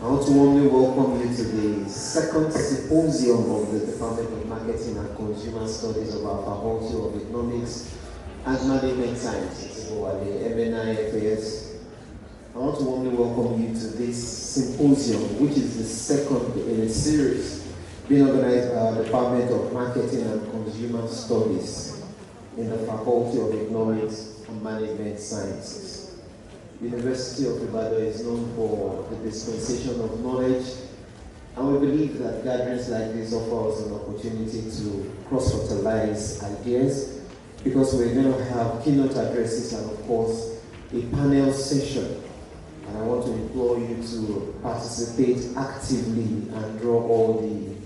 I want to warmly welcome you to the second symposium of the Department of Marketing and Consumer Studies of our Faculty of Economics and Management Sciences, or the IFEANYI. I want to warmly welcome you to this symposium, which is the second in a series being organized by our Department of Marketing and Consumer Studies in the Faculty of Economics and Management Sciences. University of Ibadan is known for the dispensation of knowledge, and we believe that gatherings like this offer us an opportunity to cross-fertilize ideas, because we're going to have keynote addresses and, of course, a panel session. And I want to implore you to participate actively and draw all the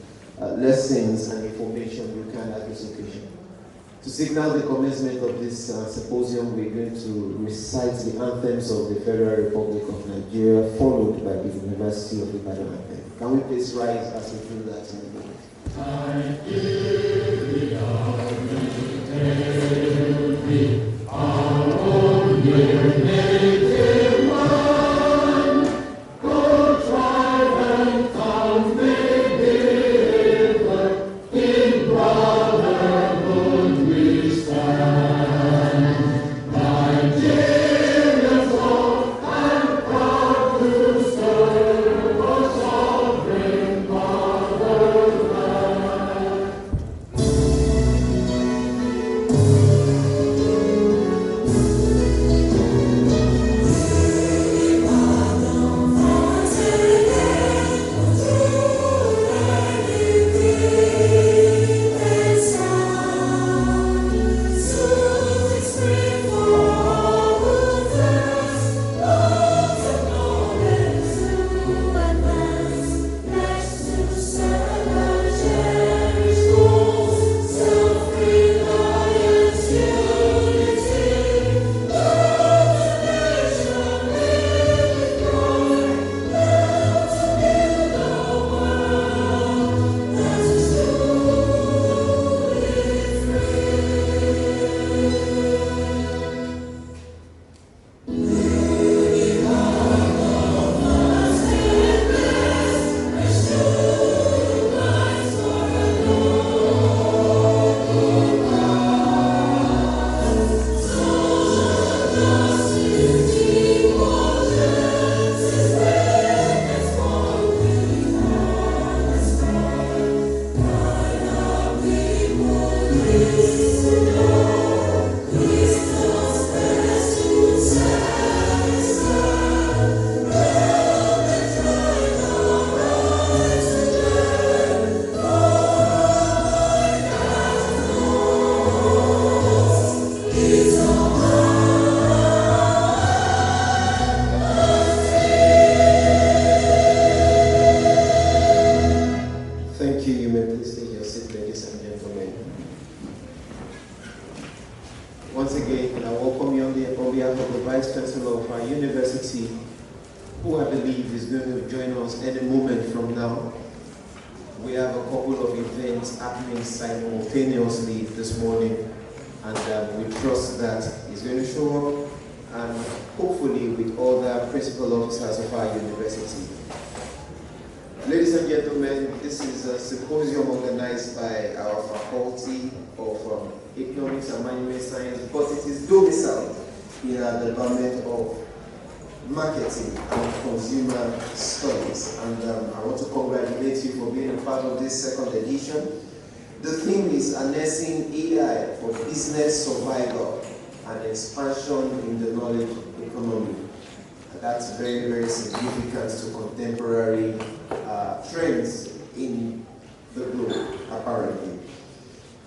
lessons and information you can at this occasion. To signal the commencement of this symposium, we're going to recite the anthems of the Federal Republic of Nigeria, followed by the University of Ibadan anthem. Can we please rise as we do that in the moment? Simultaneously this morning, and we trust that he's going to show up, and hopefully with other principal officers of our university. Ladies and gentlemen, this is a symposium organized by our Faculty of Economics and Management Science, but it is domiciled in our Department of Marketing and Consumer Studies, and I want to congratulate you for being a part of this second edition. The theme is harnessing AI for business survival and expansion in the knowledge economy. And that's very, very significant to contemporary trends in the globe, apparently.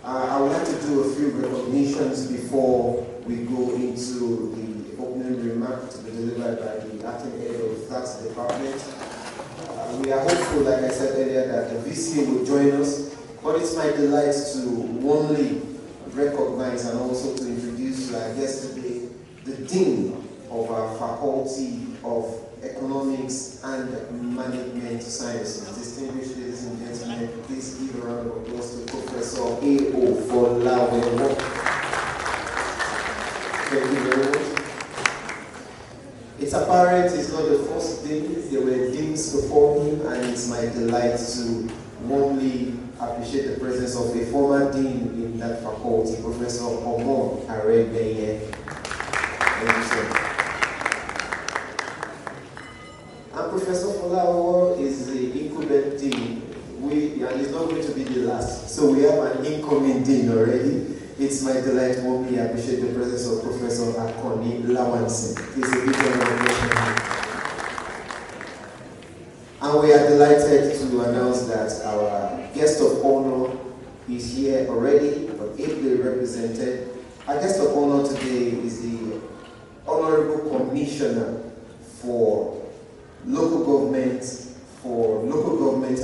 I would like to do a few recognitions before we go into the opening remark to be delivered by the acting head of that department. We are hopeful, like I said earlier, that the VC will join us. But it's my delight to warmly recognize and also to introduce our guest today, the Dean of our Faculty of Economics and Management Sciences. Distinguished ladies and gentlemen, please give a round of applause to Professor A.O. Folawewo. Thank you very much. It's apparent it's not the first dean. There were deans colleagues before him, and it's my delight to warmly appreciate the presence of a former dean in that faculty, Professor Omo Arebeye. Thank you, sir. And Professor Folawo is the incumbent dean, and he's not going to be the last. So we have an incoming dean already. It's my delight to warmly appreciate the presence of Professor Akoni Lawansi. He's a big honor. And we are delighted to announce that our guest of honor is here already, but ably represented. Our guest of honor today is the Honorable Commissioner for Local Government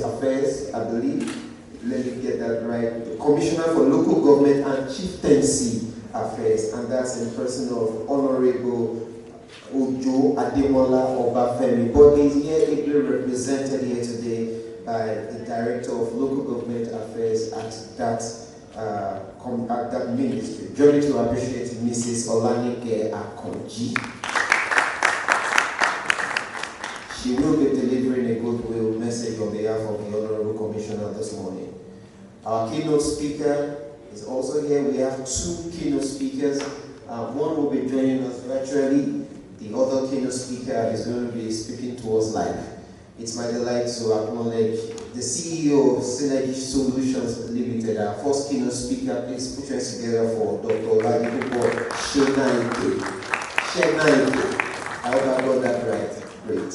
Affairs, I believe. Let me get that right. The Commissioner for Local Government and Chieftaincy Affairs, and that's in person of Honorable Ojo Ademola Obafemi. But he's here ably represented here today by the Director of Local Government Affairs at that ministry. Joining to appreciate Mrs. Olanike Akonji. She will be delivering a goodwill message on behalf of the Honorable Commissioner this morning. Our keynote speaker is also here. We have two keynote speakers. One will be joining us virtually. The other keynote speaker is going to be speaking to us live. It's my delight to acknowledge the CEO of Synergy Solutions Limited. Our first keynote speaker. Please put your hands together for Dr. OLADIPUPO SENNAIKE. I hope I got that right. Great.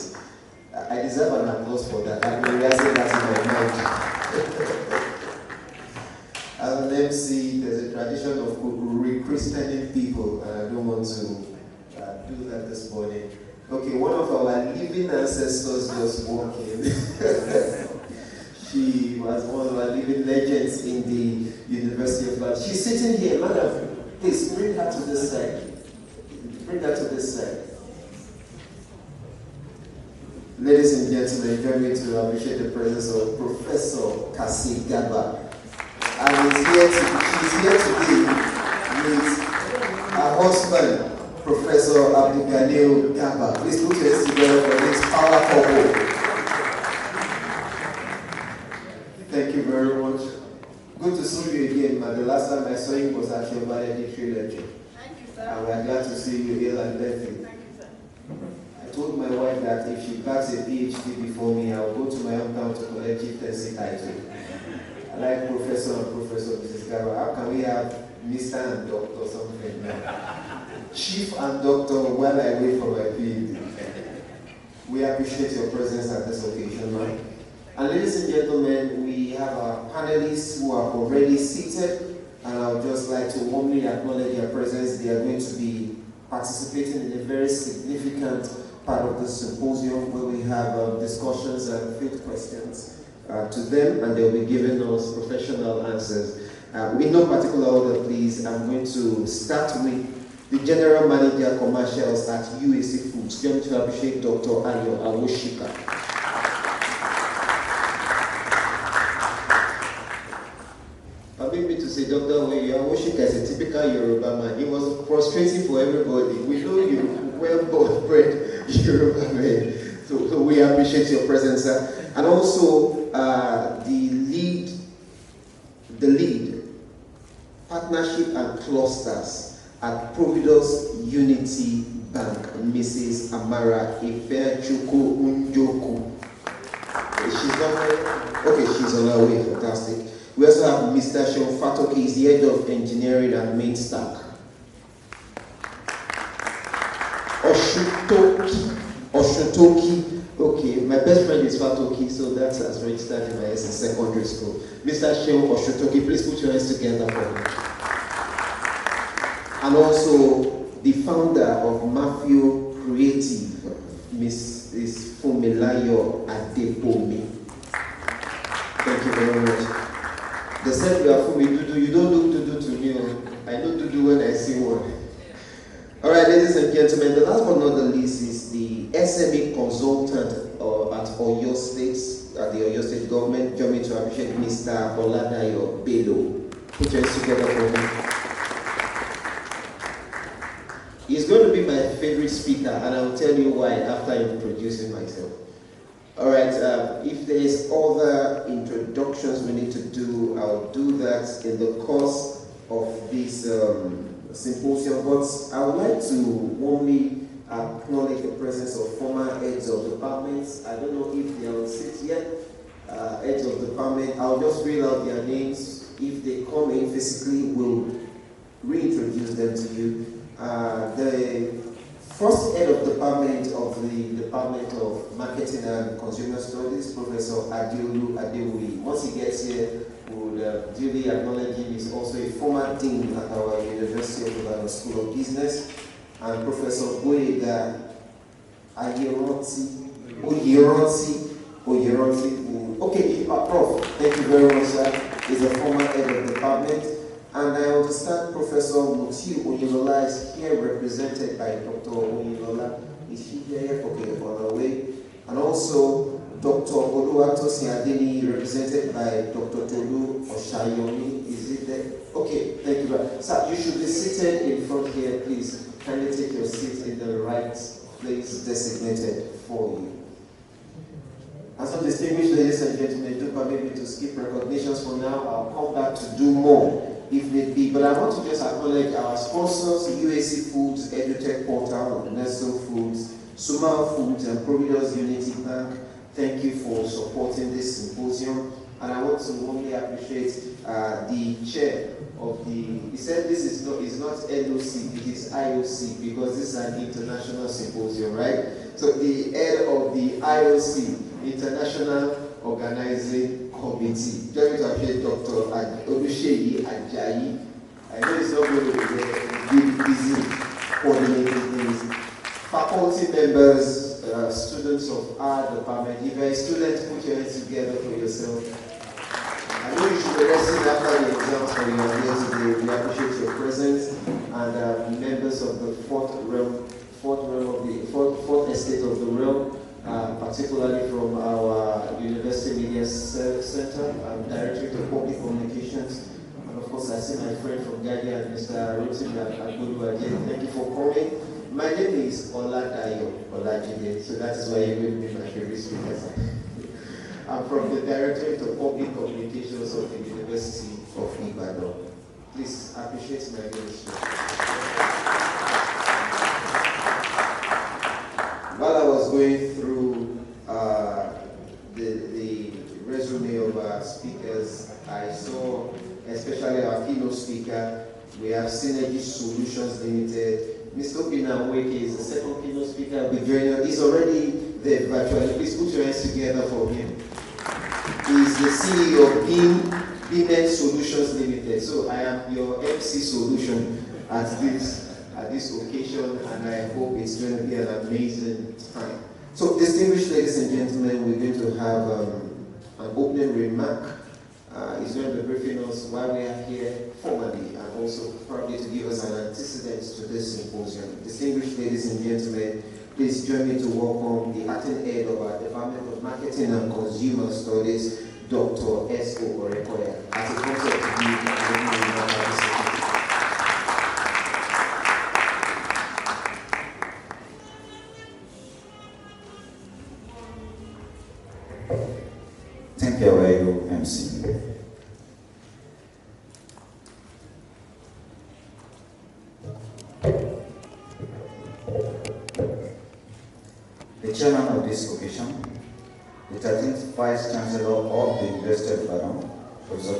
I deserve an applause for that. I've been rehearsing that in my mind. As an MC, there's a tradition of rechristening people, and I don't want to do that this morning. Okay, one of our living ancestors just walked in. She was one of our living legends in the University of London. She's sitting here, madam. Please bring her to this side. Bring her to this side. Ladies and gentlemen, join me to appreciate the presence of Professor Kasi Gaba. And she's here today with her husband, Professor Abdulganil Gaba. Please put your hands together for this power couple. Thank you very much. Good to see you again, man. The last time I saw you was at your valedictory lecture. Thank you, sir. And we're glad to see you here and healthy. Thank you, sir. I told my wife that if she backs a PhD before me, I'll go to my hometown to collect chieftaincy title. I like Professor and Professor Mrs. Gaba. How can we have Mr. and Doctor something now? Chief and Doctor while I wait for my PhD. We appreciate your presence at this occasion, man. And ladies and gentlemen, we have our panelists who are already seated, and I would just like to warmly acknowledge their presence. They are going to be participating in a very significant part of the symposium where we have discussions and field questions to them, and they'll be giving us professional answers. In no particular order, please, I'm going to start with the General Manager Commercials at UAC Foods. Going to appreciate Dr. AWOSIKA. Permit me to say, Dr. AWOSIKA is a typical Yoruba man. It was frustrating for everybody. We know you well-bred Yoruba man. So we appreciate your presence, sir. And also the lead partnership and clusters at Providence Unity Bank, Mrs. AMARA CHUKWU. She's on her way. Fantastic. We also have Mr. Seun Fatoki, he's the head of engineering and main stack. Osuntoki. Okay, my best friend is Fatoki, so that's as registered in my SS secondary school. Mr. Seun Osuntoki, please put your hands together for him. And also the founder of Mafio Creative, Mrs. FUNMILAYO ADEBOMI. Thank you very much. They said you are Fumi Dudu, you don't look Dudu to me. I know Dudu when I see one. Alright, ladies and gentlemen, the last but not the least is the SME consultant at Oyo State, at the Oyo State government. Join me to appreciate Mr. OLADAYO BELLO. Put your hands together for him. He's going to be my favorite speaker, and I'll tell you why after introducing myself. Alright. if there is other introductions we need to do, I'll do that in the course of this symposium. But I would like to warmly acknowledge the presence of former heads of departments. I don't know if they are on seat yet. Heads of department, I'll just read out their names. If they come in physically, we'll reintroduce them to you. The first head of department of the Department of Marketing and Consumer Studies, Professor ADEBOMI. Once he gets here, we would duly acknowledge him. He's also a former dean at our University of Ibadan School of Business. And Professor Boyega Oyeronti. Okay, Prof, thank you very much, sir. He's a former head of department. And I understand Professor Mutiu Oyelola is here represented by Dr. Oyelola. Is she here? Okay, on her way. And also Dr. Oluwatosin Adeni, represented by Dr. Tolu Oshayomi. Is it there? Okay, thank you very much. Sir, you should be seated in front here, please. Kindly take your seat in the right place designated for you. And so, distinguished ladies and gentlemen, do permit me to skip recognitions for now. I'll come back to do more if need be. But I want to just acknowledge our sponsors, UAC Foods, EduTech Portal, Nestle Foods, Sumal Foods, and Providence Unity Bank. Thank you for supporting this symposium. And I want to warmly appreciate the chair of the, he said this is not NOC, it is IOC, because this is an international symposium, right? So the head of the IOC, International Organizing Committee. Just to appreciate Dr. Oluseyi Ajayi. I know it's not going to be busy coordinating things. Faculty members, students of our department. If you're a student, put your hands together for yourself. I know you should be resting after the exams, but you are here today. We appreciate your presence. And members of the fourth estate of the realm, particularly from our University Media Center and Directorate of Public Communications. And of course, I see my friend from Guardian, Mr. Rotimi. Thank you for coming. My name is Oladayo Olajide, so that is why you're going to be my favorite speaker. I'm from the Directorate of Public Communications of the University of Ibadan. Please appreciate my ministry. While I was going through the resume of our speakers, I saw, especially our keynote speaker, we have Synergy Solutions Limited. Mr. NWEKE is the second keynote speaker. We'll be joining us. He's already there virtually. Please put your hands together for him. He's the CEO of BEAMX Solutions Limited. So I am your MC solution at this occasion, and I hope it's going to be an amazing time. So, distinguished ladies and gentlemen, we're going to have an opening remark. He's going to be briefing us why we are here formally, and also probably to give us an antecedent to this symposium. Distinguished ladies and gentlemen, please join me to welcome the acting head of our Department of Marketing and Consumer Studies, Dr. S.O. Orekoya. As a concept to be Thank you, MC. The chairman of this occasion, the 13th Vice Chancellor of the University of Ibadan, Professor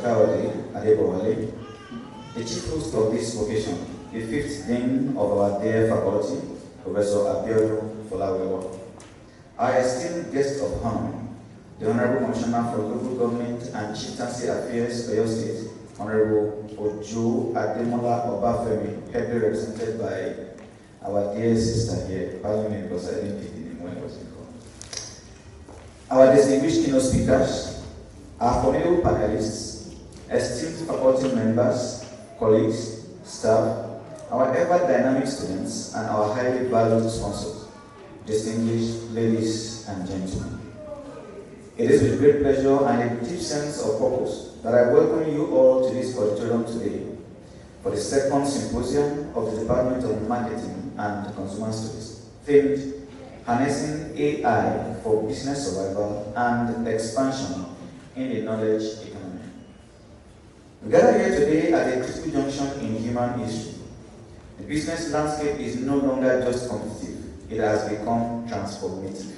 ADEBOMI, the chief host of this occasion, the 5th Dean of our dear faculty, Professor Abiodun Folawewo, our esteemed guest of honor, the Honorable Commissioner for Local Government and Chieftaincy Affairs, Oyo State, Honorable Ojo Ademola Obafemi, heavily represented by our dear sister here, pardon me because I didn't pick the name when I was informed. Our distinguished keynote speakers, our formidable panelists, esteemed faculty members, colleagues, staff, our ever dynamic students, and our highly valued sponsors, distinguished ladies and gentlemen. It is with great pleasure and a deep sense of purpose that I welcome you all to this auditorium today for the second symposium of the Department of Marketing and Consumer Studies, themed harnessing AI for business survival and expansion in the knowledge economy. We gather here today at a critical junction in human history. The business landscape is no longer just competitive, it has become transformative.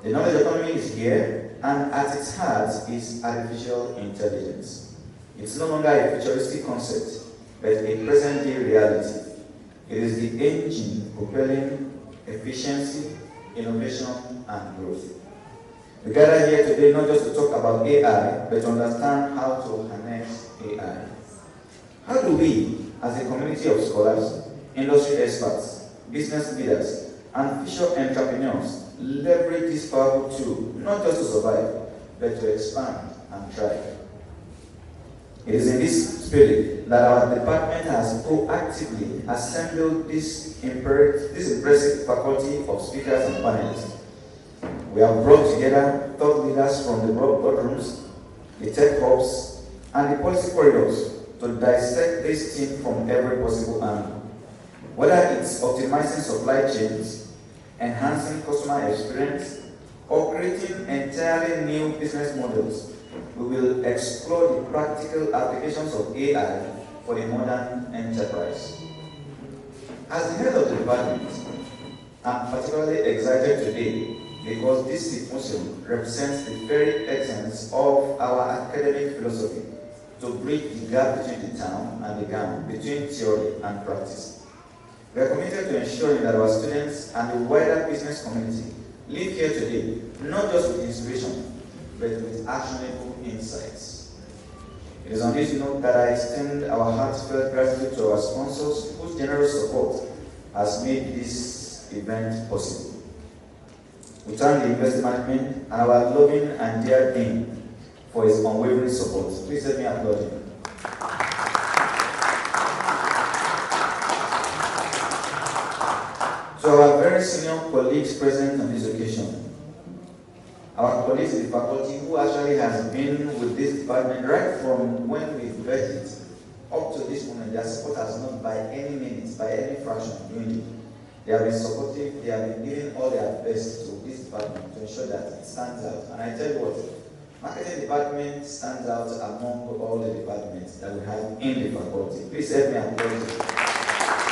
The knowledge economy is here, and at its heart is artificial intelligence. It's no longer a futuristic concept, but a present-day reality. It is the engine propelling efficiency, innovation, and growth. We gather here today not just to talk about AI, but to understand how to harness AI. How do we, as a community of scholars, industry experts, business leaders, and future entrepreneurs, leverage this powerful tool not just to survive, but to expand and thrive? It is in this spirit that our department has proactively assembled this impressive faculty of speakers and panelists. We have brought together thought leaders from the boardrooms, the tech hubs, and the policy corridors to dissect this theme from every possible angle. Whether it's optimizing supply chains, enhancing customer experience, or creating entirely new business models, we will explore the practical applications of AI for the modern enterprise. As the head of the department, I'm particularly excited today because this symposium represents the very essence of our academic philosophy to bridge the gap between the town and the gown, between theory and practice. We are committed to ensuring that our students and the wider business community leave here today not just with inspiration, but with actionable insights. It is on this note that I extend our heartfelt gratitude to our sponsors whose generous support has made this event possible. We thank the University Management and our loving and dear Dean for his unwavering support. Please let me applaud him. To our very senior colleagues present on this occasion, our colleagues in the faculty who actually has been with this department right from when we birthed it up to this moment, their support has not by any means, by any fraction doing it. They have been supportive, they have been giving all their best to this department to ensure that it stands out. And I tell you what, marketing department stands out among all the departments that we have in the faculty. Please help me applaud you.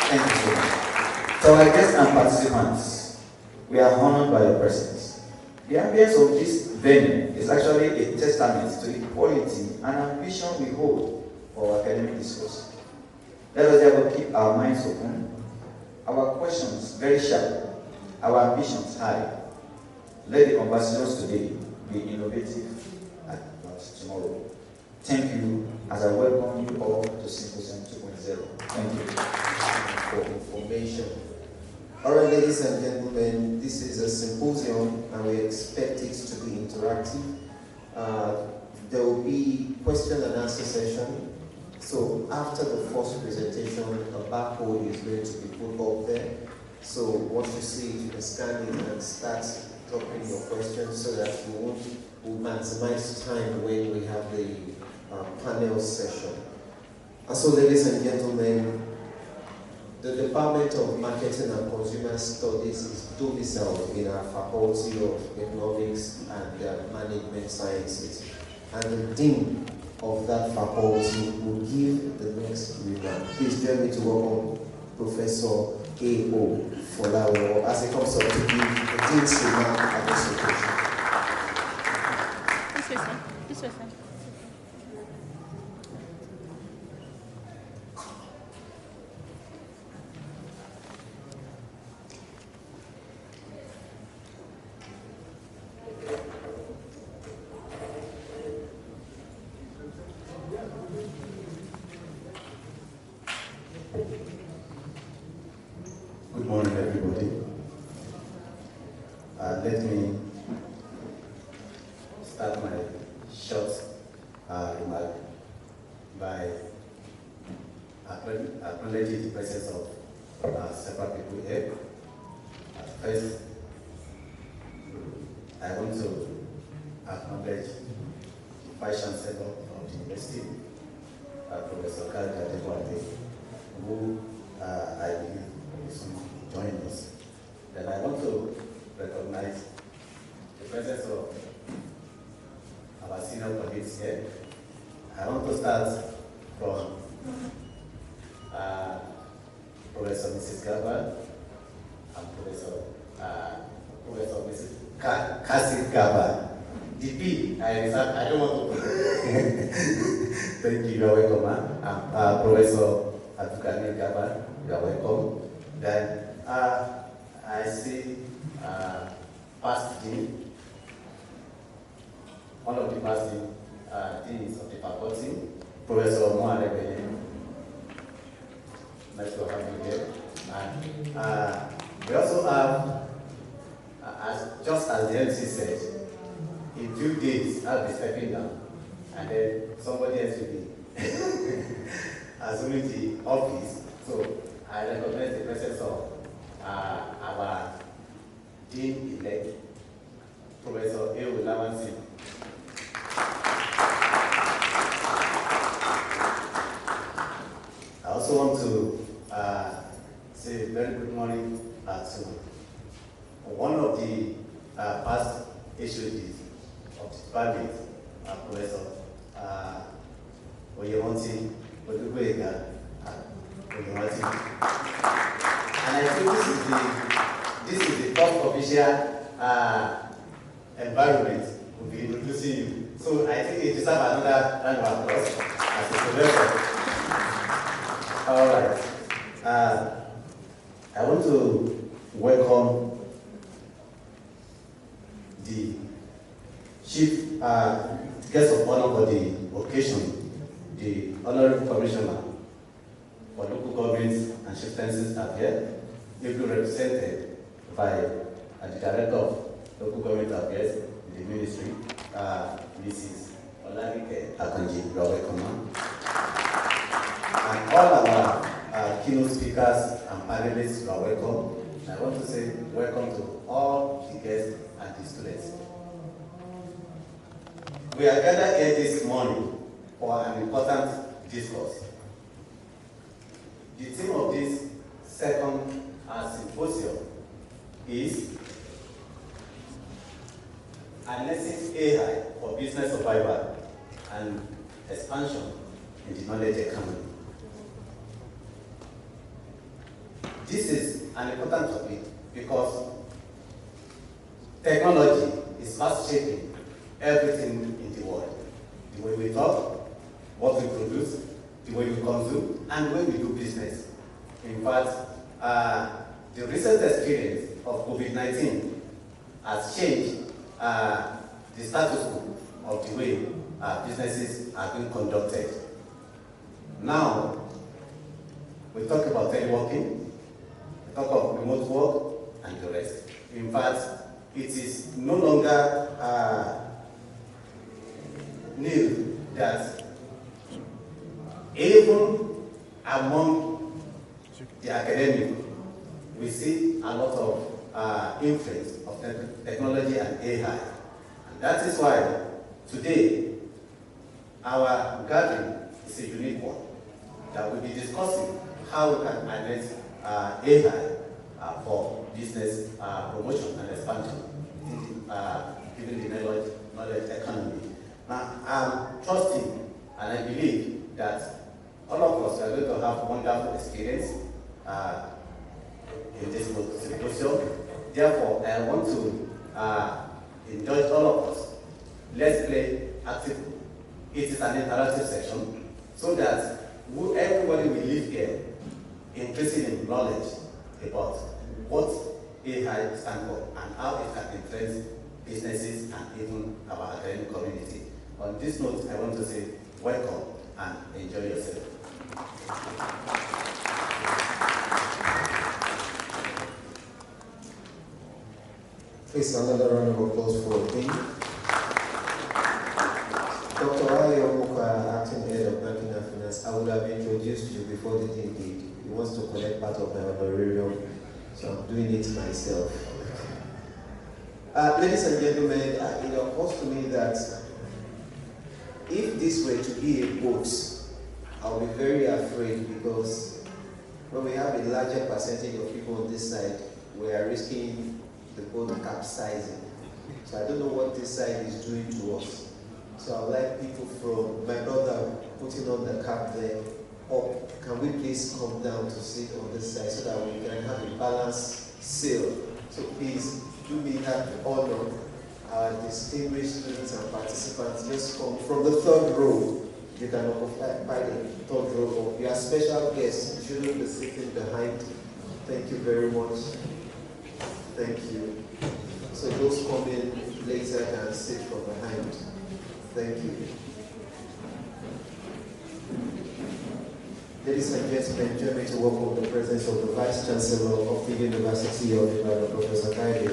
Thank you so much. So our guests and participants, we are honored by your presence. The ambience of this venue is actually a testament to the quality and ambition we hold for our academic discourse. Let us therefore keep our minds open, our questions very sharp, our ambitions high. Let the conversations today be innovative and not tomorrow. Thank you as I welcome you all to Syposium 2.0. Thank you for information. All right, ladies and gentlemen, this is a symposium and we expect it to be interactive. There will be question and answer session. So after the first presentation, a barcode is going to be put up there. So once you see it, you can scan it and start dropping your questions so that we'll maximize time when we have the panel session. And so, ladies and gentlemen, the Department of Marketing and Consumer Studies is domiciled in our Faculty of Economics and Management Sciences. And the Dean of that faculty will give the next remark. Please join me to welcome Professor A.O. Folawo as he comes up to give the Dean's remark at this occasion. This way, sir. Good morning, everybody. Let me start my short remark by acknowledging the presence of several people here. First, I want to acknowledge the Vice Chancellor of the University, Professor ADEBOMI, who I believe will soon join us. Then I want to recognize the presence of our senior colleagues here. I want to start from Professor Mrs. Gaba and Professor Mrs. Kasi Gaba. The P, I don't want to. Thank you, you are welcome, ma'am. Professor Atukani Gaba, you are welcome. Then I see past dean, one of the past deans of the faculty, Professor Mohamed. Nice to have you here. And we also have, just as the MC said, in 2 days I'll be stepping down, and then somebody else will be assuming the office. So I recognize the presence of our Dean-elect, Professor Ewu Lawansi. I also want to say a very good morning to one of the past issues of the department, Professor Oyemonti Odukwega Oyemonti. And I think this is the first official environment we'll be introducing you. So I think it deserves another round of applause as a professor. All right. I want to welcome the Chief Guest of Honor for the occasion, the Honorable Commissioner for Local Governments and Chieftaincies are here, ably represented by the Director of Local Government Affairs in the Ministry, Mrs. OLADIPUPO. You are welcome. And all our keynote speakers and panelists, you are welcome. And I want to say welcome to all the guests and the students. We are gathered here this morning for an important discourse. The theme of this second symposium is Harnessing AI for Business Survival and Expansion in the Knowledge Economy. This is an important topic because technology is fast shaping everything in the world. The way we talk, what we produce, the way we consume, and the way we do business. In fact, the recent experience of COVID-19 has changed the status quo of the way businesses are being conducted. Now, we talk about teleworking, we talk about remote work, and the rest. In fact, it is no longer new that even among the academic, we see a lot of influence of technology and AI. And that is why today our gathering is a unique one, that we'll be discussing how we can harness AI for business promotion and expansion, given the knowledge economy. Now, I'm trusting and I believe that all of us are going to have wonderful experience in this symposium. Therefore, I want to indulge all of us. Let's play actively. It is an interactive session so that everybody will live here increasing in knowledge about what AI stands for and how it can influence businesses and even our academic community. On this note, I want to say welcome and enjoy yourself. Please, another round of applause for the Dean. Dr. Ayomuka, Acting Head of Banking and Finance, I would have introduced you before the Dean did. He wants to collect part of my honorarium, so I'm doing it myself. Ladies and gentlemen, it occurs to me that if this were to be a boat, I'll be very afraid because when we have a larger percentage of people on this side we are risking the boat capsizing. So I don't know what this side is doing to us. So I would like people from my brother putting on the cap there, or can we please come down to sit on this side so that we can have a balanced sail. So please do me that honor. Our distinguished students and participants just come from the third row. You can occupy the third row, or your special guests shouldn't be sitting behind. Thank you very much. Thank you. So those coming later can sit from behind. Thank you. Ladies and gentlemen, join me to welcome the presence of the Vice Chancellor of the University of Ibadan, Professor Kaide.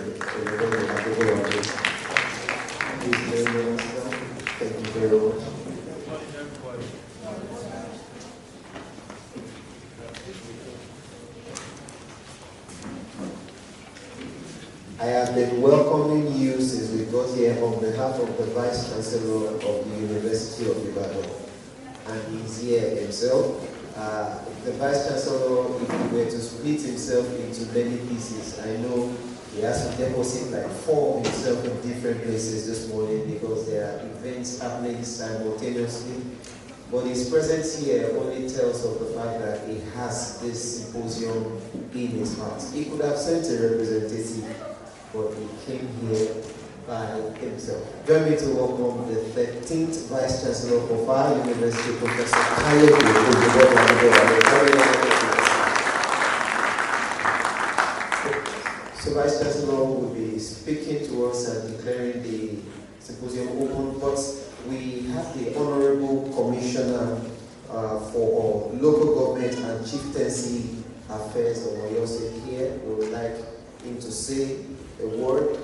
Thank you very much. I have been welcoming you since we got here on behalf of the Vice Chancellor of the University of Ibadan, and he's here himself. The Vice Chancellor, if he were to split himself into many pieces, I know he has to deposit like 4 of himself in different places this morning because there are events happening simultaneously. But his presence here only tells of the fact that he has this symposium in his heart. He could have sent a representative, but he came here by himself. Join me to welcome the 13th Vice Chancellor of our University, Professor So Vice Chancellor will be speaking to us and declaring the symposium open, but we have the Honorable Commissioner for Local Government and Chieftaincy Affairs of Oyo State here. We would like him to say a word,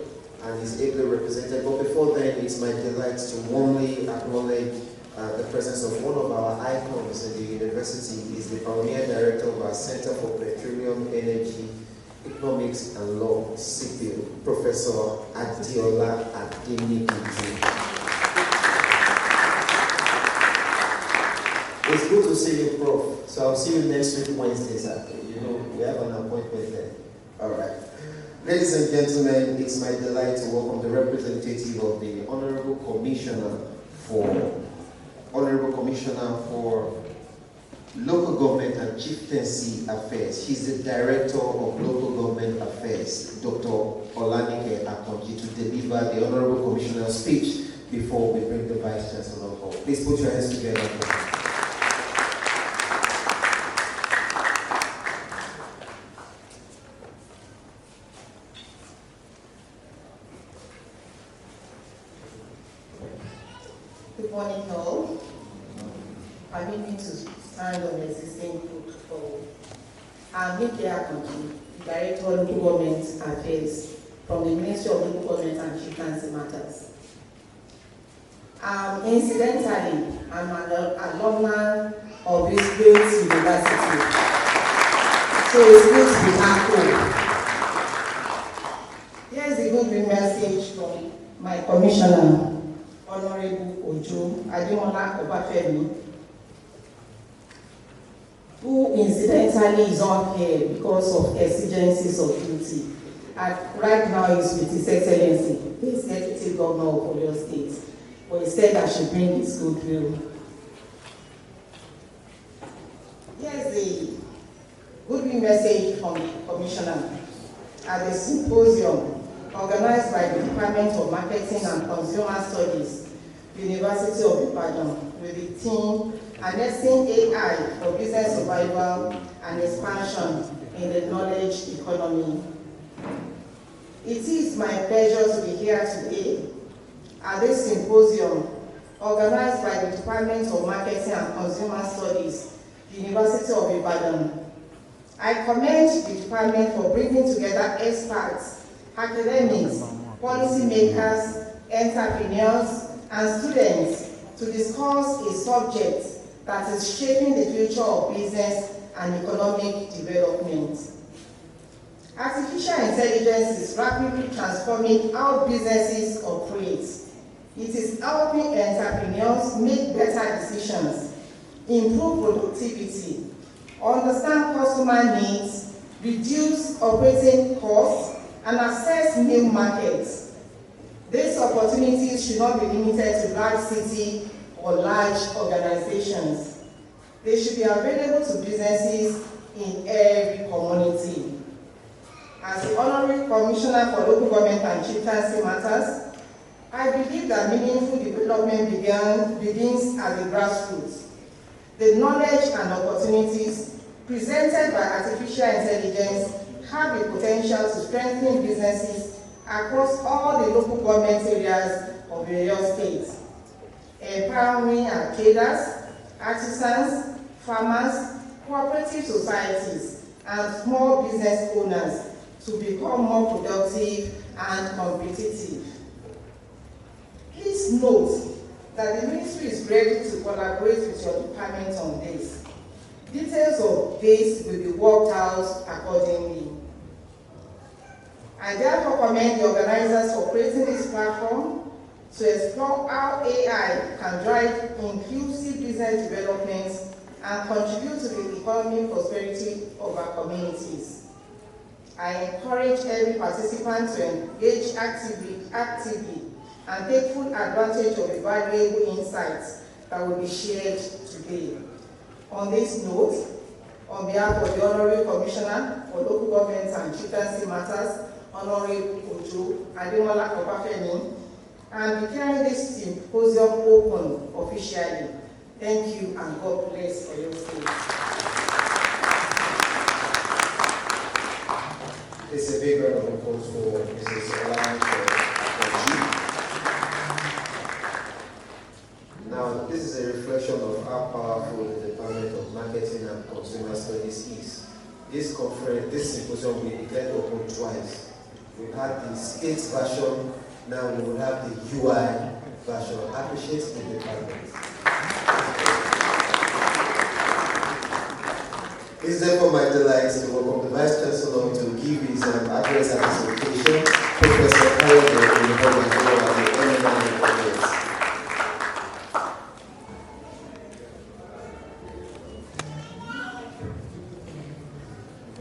and is ably represented. But before then, it's my delight to warmly acknowledge the presence of one of our icons in the university. He's the Pioneer Director of our Center for Petroleum, Energy, Economics and Law, CPO, Professor Adiola Adeniki. It's good to see you, Prof. So I'll see you next week, Wednesday, sir. You know, we have an appointment there. All right. Ladies and gentlemen, it's my delight to welcome the representative of the Honorable Commissioner for Local Government and Chieftaincy Affairs. He's the Director of Local Government Affairs, Dr. Olanike Akonji, to deliver the Honorable Commissioner's speech before we bring the Vice Chancellor home. Please put your hands together. Good morning, all. Permit me to stand on the existing protocol. I'm Nike Akonji, Director of Local Government Affairs from the Ministry of Local Government and Chieftaincy Matters. Incidentally, I'm an alumna of this great university, so it's good to be back home. Here's a good message from my commissioner, Honorable Ojo Ademola Obafemi, who incidentally is not here because of exigencies of duty. Right now is with His Excellency, the Executive Governor of Oyo State, but he said I should bring his goodwill. Here's the goodwill message from the Commissioner at the symposium organized by the Department of Marketing and Consumer Studies, University of Ibadan, with the theme Harnessing AI for Business Survival and Expansion in the Knowledge Economy. It is my pleasure to be here today at this symposium organized by the Department of Marketing and Consumer Studies, University of Ibadan. I commend the department for bringing together experts, academics, policymakers, entrepreneurs, and students to discuss a subject that is shaping the future of business and economic development. Artificial intelligence is rapidly transforming how businesses operate. It is helping entrepreneurs make better decisions, improve productivity, understand customer needs, reduce operating costs, and access new markets. These opportunities should not be limited to large cities or large organizations. They should be available to businesses in every community. As the Honorary Commissioner for Local Government and Chieftaincy Matters, I believe that meaningful development begins at the grassroots. The knowledge and opportunities presented by artificial intelligence have the potential to strengthen businesses across all the local government areas of various states, empowering our traders, artisans, farmers, cooperative societies, and small business owners to become more productive and competitive. Please note that the Ministry is ready to collaborate with your department on this. Details of this will be worked out accordingly. I therefore commend the organizers for creating this platform to explore how AI can drive inclusive business development and contribute to the economic prosperity of our communities. I encourage every participant to engage actively and take full advantage of the valuable insights that will be shared today. On this note, on behalf of the Honorary Commissioner for Local Government and Chieftaincy Matters, Honorable Ojo Ademola Obafemi, and declaring this symposium open officially. Thank you and God bless for your state. It's a big round of applause for Mrs. Oladayo. Now, this is a reflection of how powerful the Department of Marketing and Consumer Studies is. This conference, this symposium, we declared open twice. We had the state version, now we will have the UI version. I appreciate the department. It's therefore my delight to welcome the Vice Chancellor to give his address at this occasion, Professor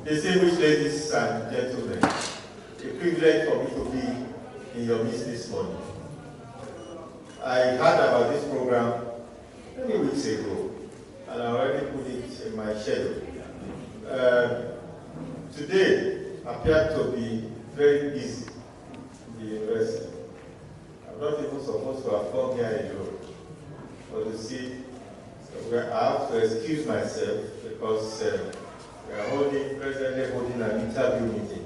Distinguished ladies and gentlemen, a privilege for me to be in your midst this morning. I heard about this program many weeks ago, and I already put it in my schedule. Today appeared to be very busy in the university. I'm not even supposed to have come here alone, but you see, I have to excuse myself because we are presently holding an interview meeting,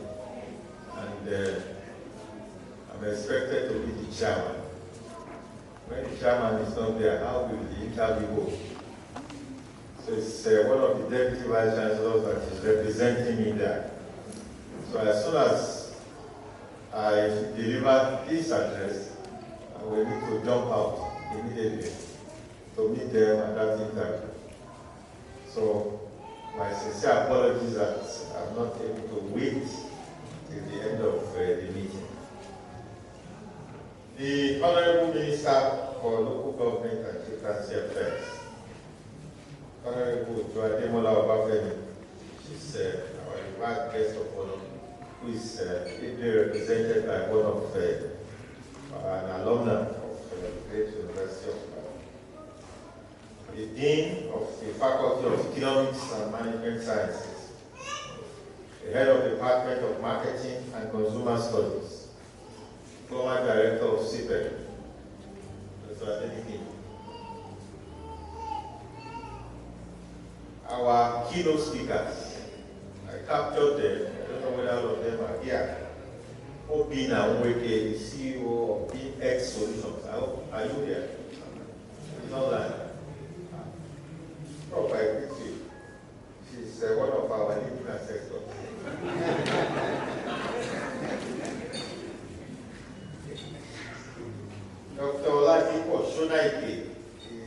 and I'm expected to be the chairman. When the chairman is not there, how will the interview go? So it's one of the deputy vice chancellors that is representing me there. So as soon as I deliver this address, I will need to jump out immediately to meet them at that interview. So my sincere apologies that I'm not able to wait till the end of the meeting. The Honorable Minister for Local Government and Chieftaincy Affairs, Honorable Ademola Obafemi, she's our required guest of honor, who is ably represented by one of an alumna of the great University of Ibadan, the Dean of the Faculty of Economics and Management Sciences, the Head of the Department of Marketing and Consumer Studies, former Director of Syposium, Dr. Adenike. Our keynote speakers, I captured them, I don't know whether all of them are here. OBINNA, NWEKE, the CEO of BEAMX Solutions. Are you here? It's online. Prof, I greet you. She's one of our leading ancestors. Dr. OLADIPUPO, SENNAIKE,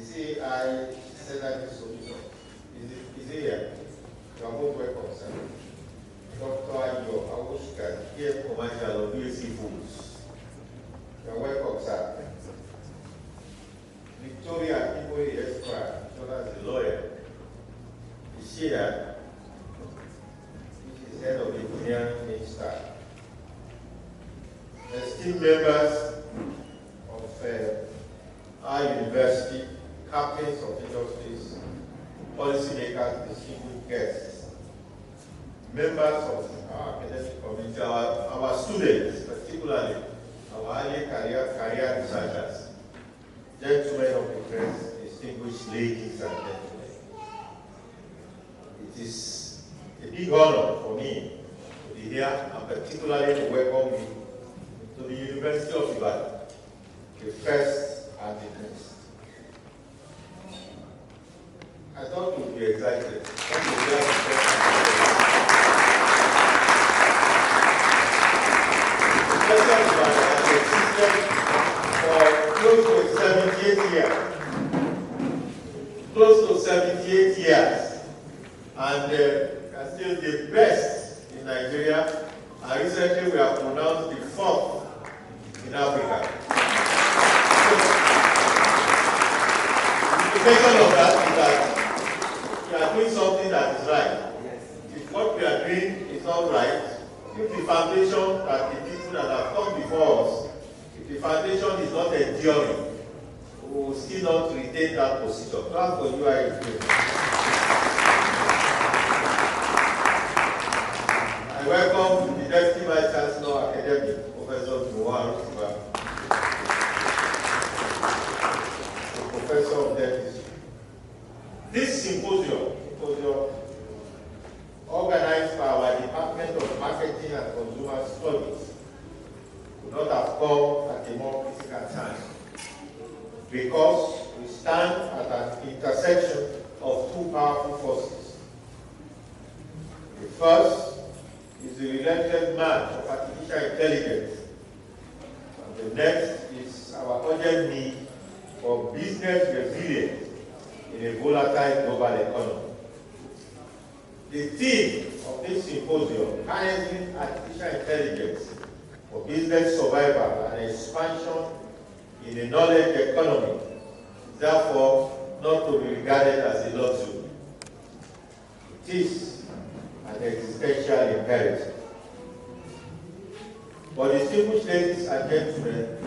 CYNERGY Solution. Is he here? You are most welcome, sir. Dr. AWOSIKA, PM Commercial of BSC Foods. You are welcome, sir. Victoria Ibori Esquire, known as the lawyer, is here. She is head our university, captains of industries, policymakers, distinguished guests, members of our academic community, our students, particularly our early career researchers, gentlemen of the press, distinguished ladies and gentlemen. It is a big honor for me to be here and particularly to welcome you to the University of Ibadan, the first and the next. I thought you would be excited. For close to 78 years, and are still the best in Nigeria, and recently we have pronounced the fourth in Africa. The implication of that is that we are doing something that is right. If what we are doing is not right, if the foundation that the people that have come before us, if the foundation is not enduring, we will still not retain that position. Clap for you, I welcome the Deputy Vice Chancellor Academic, Professor Noah, the Professor of Dentistry. This symposium organized by our Department of Marketing and Consumer Studies could not have come at a more critical time, because we stand at an intersection of two powerful forces. The first is the relentless march of artificial intelligence, and the next is our urgent need for business resilience in a volatile global economy. The theme of this symposium, harnessing artificial intelligence for business survival and expansion in a knowledge economy, is therefore not to be regarded as a luxury. It is an existential imperative. But distinguished ladies and gentlemen,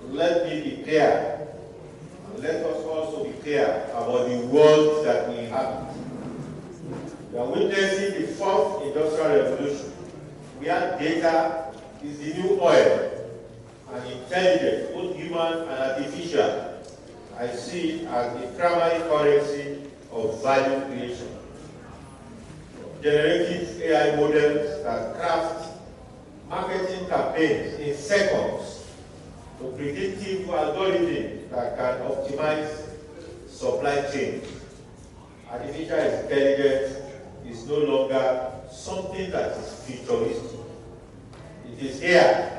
let me be clear, and let us also be clear about the world that we inhabit. We are witnessing the fourth industrial revolution, where data is the new oil, and intelligence, both human and artificial, I see it as the primary currency of value creation. Generative AI models that craft marketing campaigns in seconds to predictive algorithms that can optimize supply chains. Artificial intelligence is no longer something that is futuristic. It is here.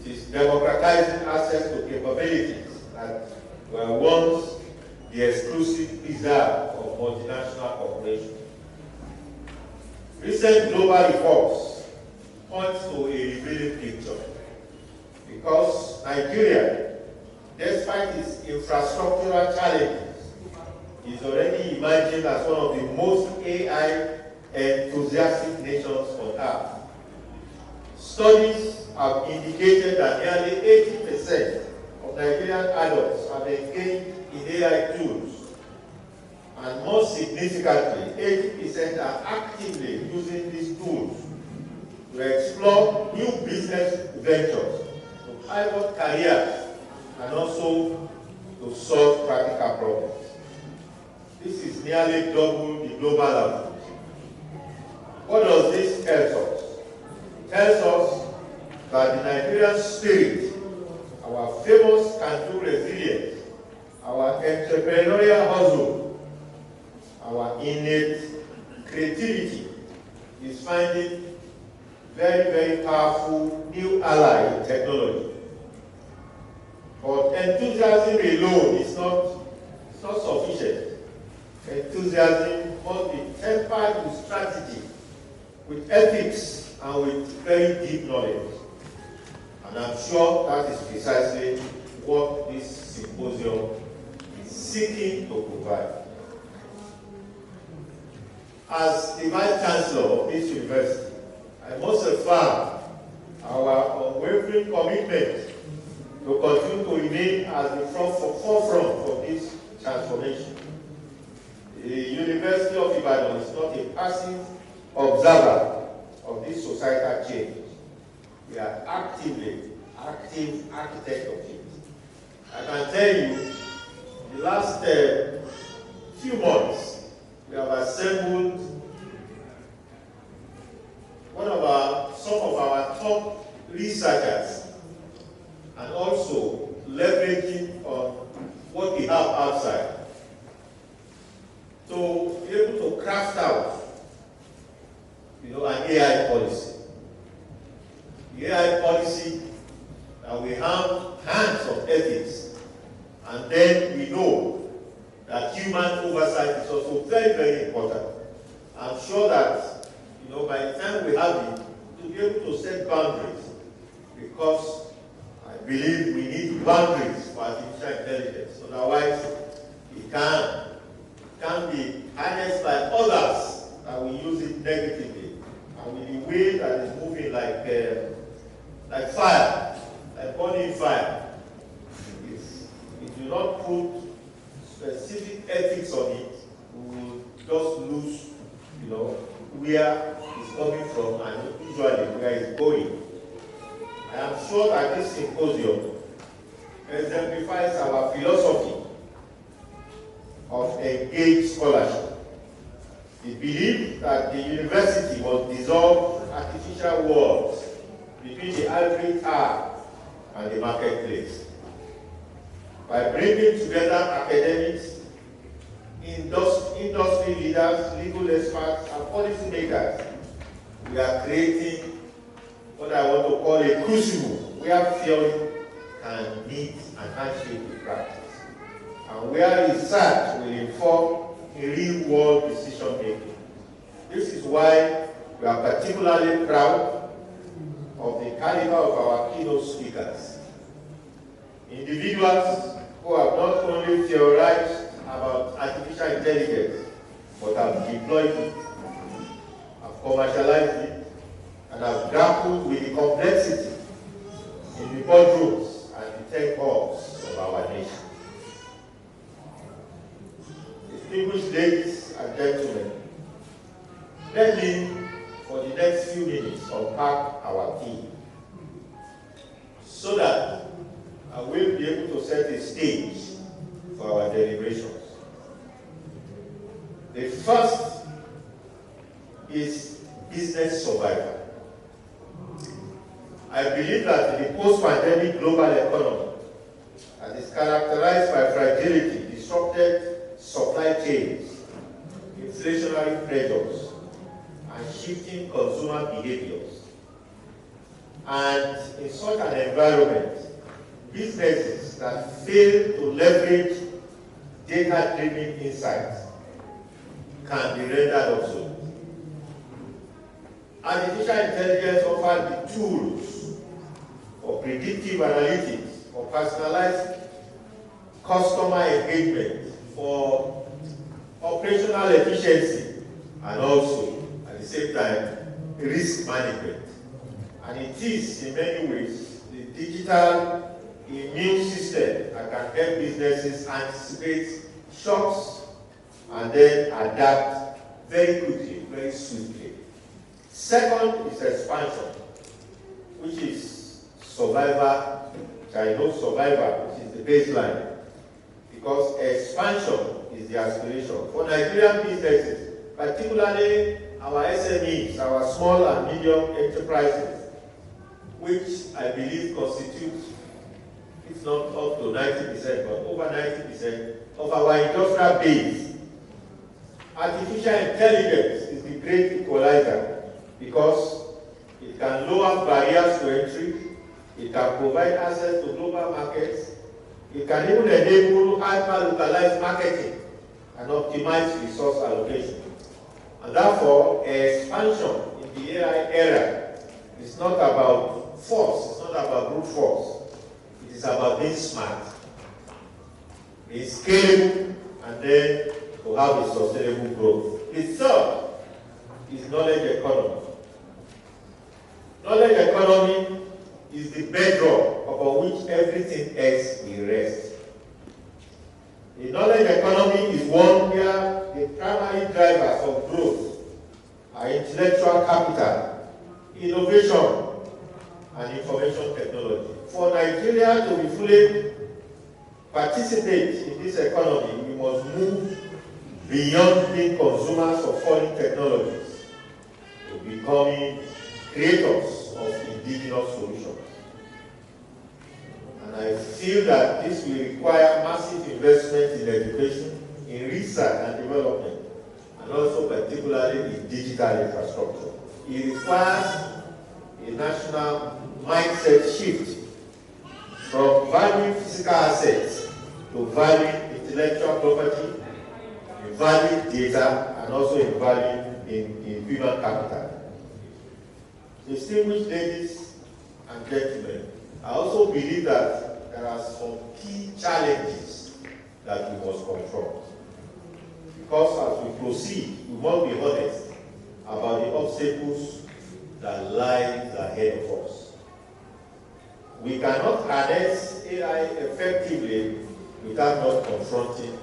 It is democratizing access to capabilities that were once the exclusive preserve of multinational corporations. Recent global reports point to a revealing picture, because Nigeria, despite its infrastructural challenges, is already emerging as one of the most AI enthusiastic nations on earth. Studies have indicated that nearly 80% of Nigerian adults have engaged in AI tools, and more significantly, 80% are actively using these tools to explore new business ventures, to pivot careers, and also to solve practical problems. This is nearly double the global average. What does this tell us? It tells us that the Nigerian spirit, our famous can-do resilience, our entrepreneurial hustle, our innate creativity is finding very, very powerful new ally in technology. But enthusiasm alone is not sufficient. Enthusiasm must be tempered with strategy, with ethics, and with very deep knowledge. And I'm sure that is precisely what this symposium is seeking to provide. As the Vice Chancellor of this university, I must affirm our unwavering commitment to to continue to remain at the forefront of this transformation. The University of Ibadan is not a passive observer of this societal change. We are active architect of it. I can tell you, the last few months, we have assembled some of our top researchers, and also leveraging on what we have outside to be able to craft out, an AI policy. The AI policy that we have hands of ethics, and then we know that human oversight is also very, very important. I'm sure that by the time we have it, to be able to set boundaries, because I believe we need boundaries for artificial intelligence. Otherwise, it can be harnessed by others that will use it negatively. And with the way that it's moving like fire, like burning fire, if we do not put specific ethics on it, we will just lose, where it's coming from and usually where it's going. I am sure that this symposium exemplifies our philosophy of engaged scholarship. We believe that the university must dissolve artificial walls between the ivory tower and the marketplace. By bringing together academics, industry leaders, legal experts, and policymakers, we are creating what I want to call a crucible where theory can meet and handshake with practice, and where research will inform real-world decision-making. This is why we are particularly proud of the caliber of our keynote speakers. Individuals who have not only theorized about artificial intelligence, but have deployed it, have commercialized it, and have grappled with the complexity in the boardrooms and the tech hubs of our nation. Distinguished ladies and gentlemen, let me, for the next few minutes, unpack our theme, so that I will be able to set a stage for our deliberations. The first is business survival. I believe that in the post-pandemic global economy that is characterized by fragility, disrupted supply chains, inflationary pressures, and shifting consumer behaviors. And in such an environment, businesses that fail to leverage data-driven insights can be rendered obsolete. Artificial intelligence offers the tools for predictive analytics, for personalized customer engagement, for operational efficiency, and also, at the same time, risk management. And it is, in many ways, the digital immune system that can help businesses anticipate shocks and then adapt very quickly, very swiftly. Second is expansion, which is survival, which I know survival, which is the baseline, because expansion is the aspiration. For Nigerian businesses, particularly our SMEs, our small and medium enterprises, which I believe constitute, if not up to 90%, but over 90% of our industrial base. Artificial intelligence is the great equalizer because it can lower barriers to entry, it can provide access to global markets, it can even enable hyper-localized marketing and optimize resource allocation. And therefore, expansion in the AI era is not about force, it's not about brute force. It is about being smart, being scalable, and then to have a sustainable growth. The third is knowledge economy. Knowledge economy is the bedrock upon which everything else will rest. The knowledge economy is one where the primary drivers of growth are intellectual capital, innovation, and information technology. For Nigeria to be fully participate in this economy, we must move beyond being consumers of foreign technologies to becoming creators of indigenous solutions. And I feel that this will require massive investment in education, in research and development, and also particularly in digital infrastructure. It requires a national mindset shift from valuing physical assets to valuing intellectual property, in valuing data, and also in valuing in human capital. Distinguished ladies and gentlemen, I also believe that there are some key challenges that we must confront. Because as we proceed, we must be honest about the obstacles that lie ahead of us. We cannot harness AI effectively without not confronting.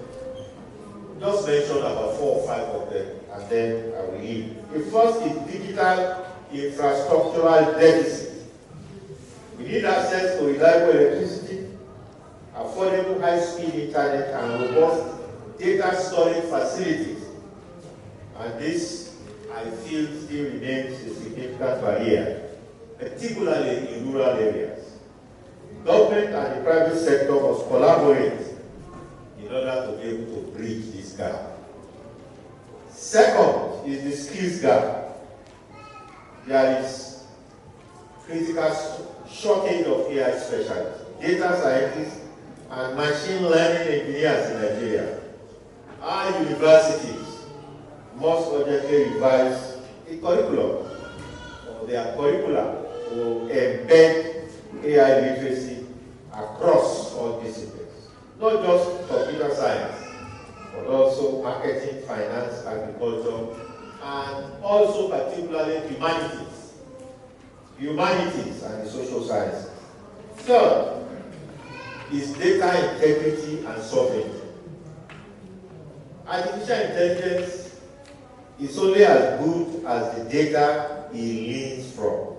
Just mention about 4 or 5 of them, and then I will leave. The first is digital infrastructural deficit. We need access to reliable electricity, affordable high-speed internet, and robust data storage facilities. And this, I feel, still remains a significant barrier, particularly in rural areas. Government and the private sector must collaborate in order to be able to bridge this gap. Second is the skills gap. There is critical shortage of AI specialists, data scientists, and machine learning engineers in Nigeria. Our universities must urgently revise the curriculum or their curricula to embed AI literacy across all disciplines, not just computer science, but also marketing, finance, agriculture, and also particularly humanities and the social sciences. Third is data integrity and sovereignty. Artificial intelligence is only as good as the data it leans from.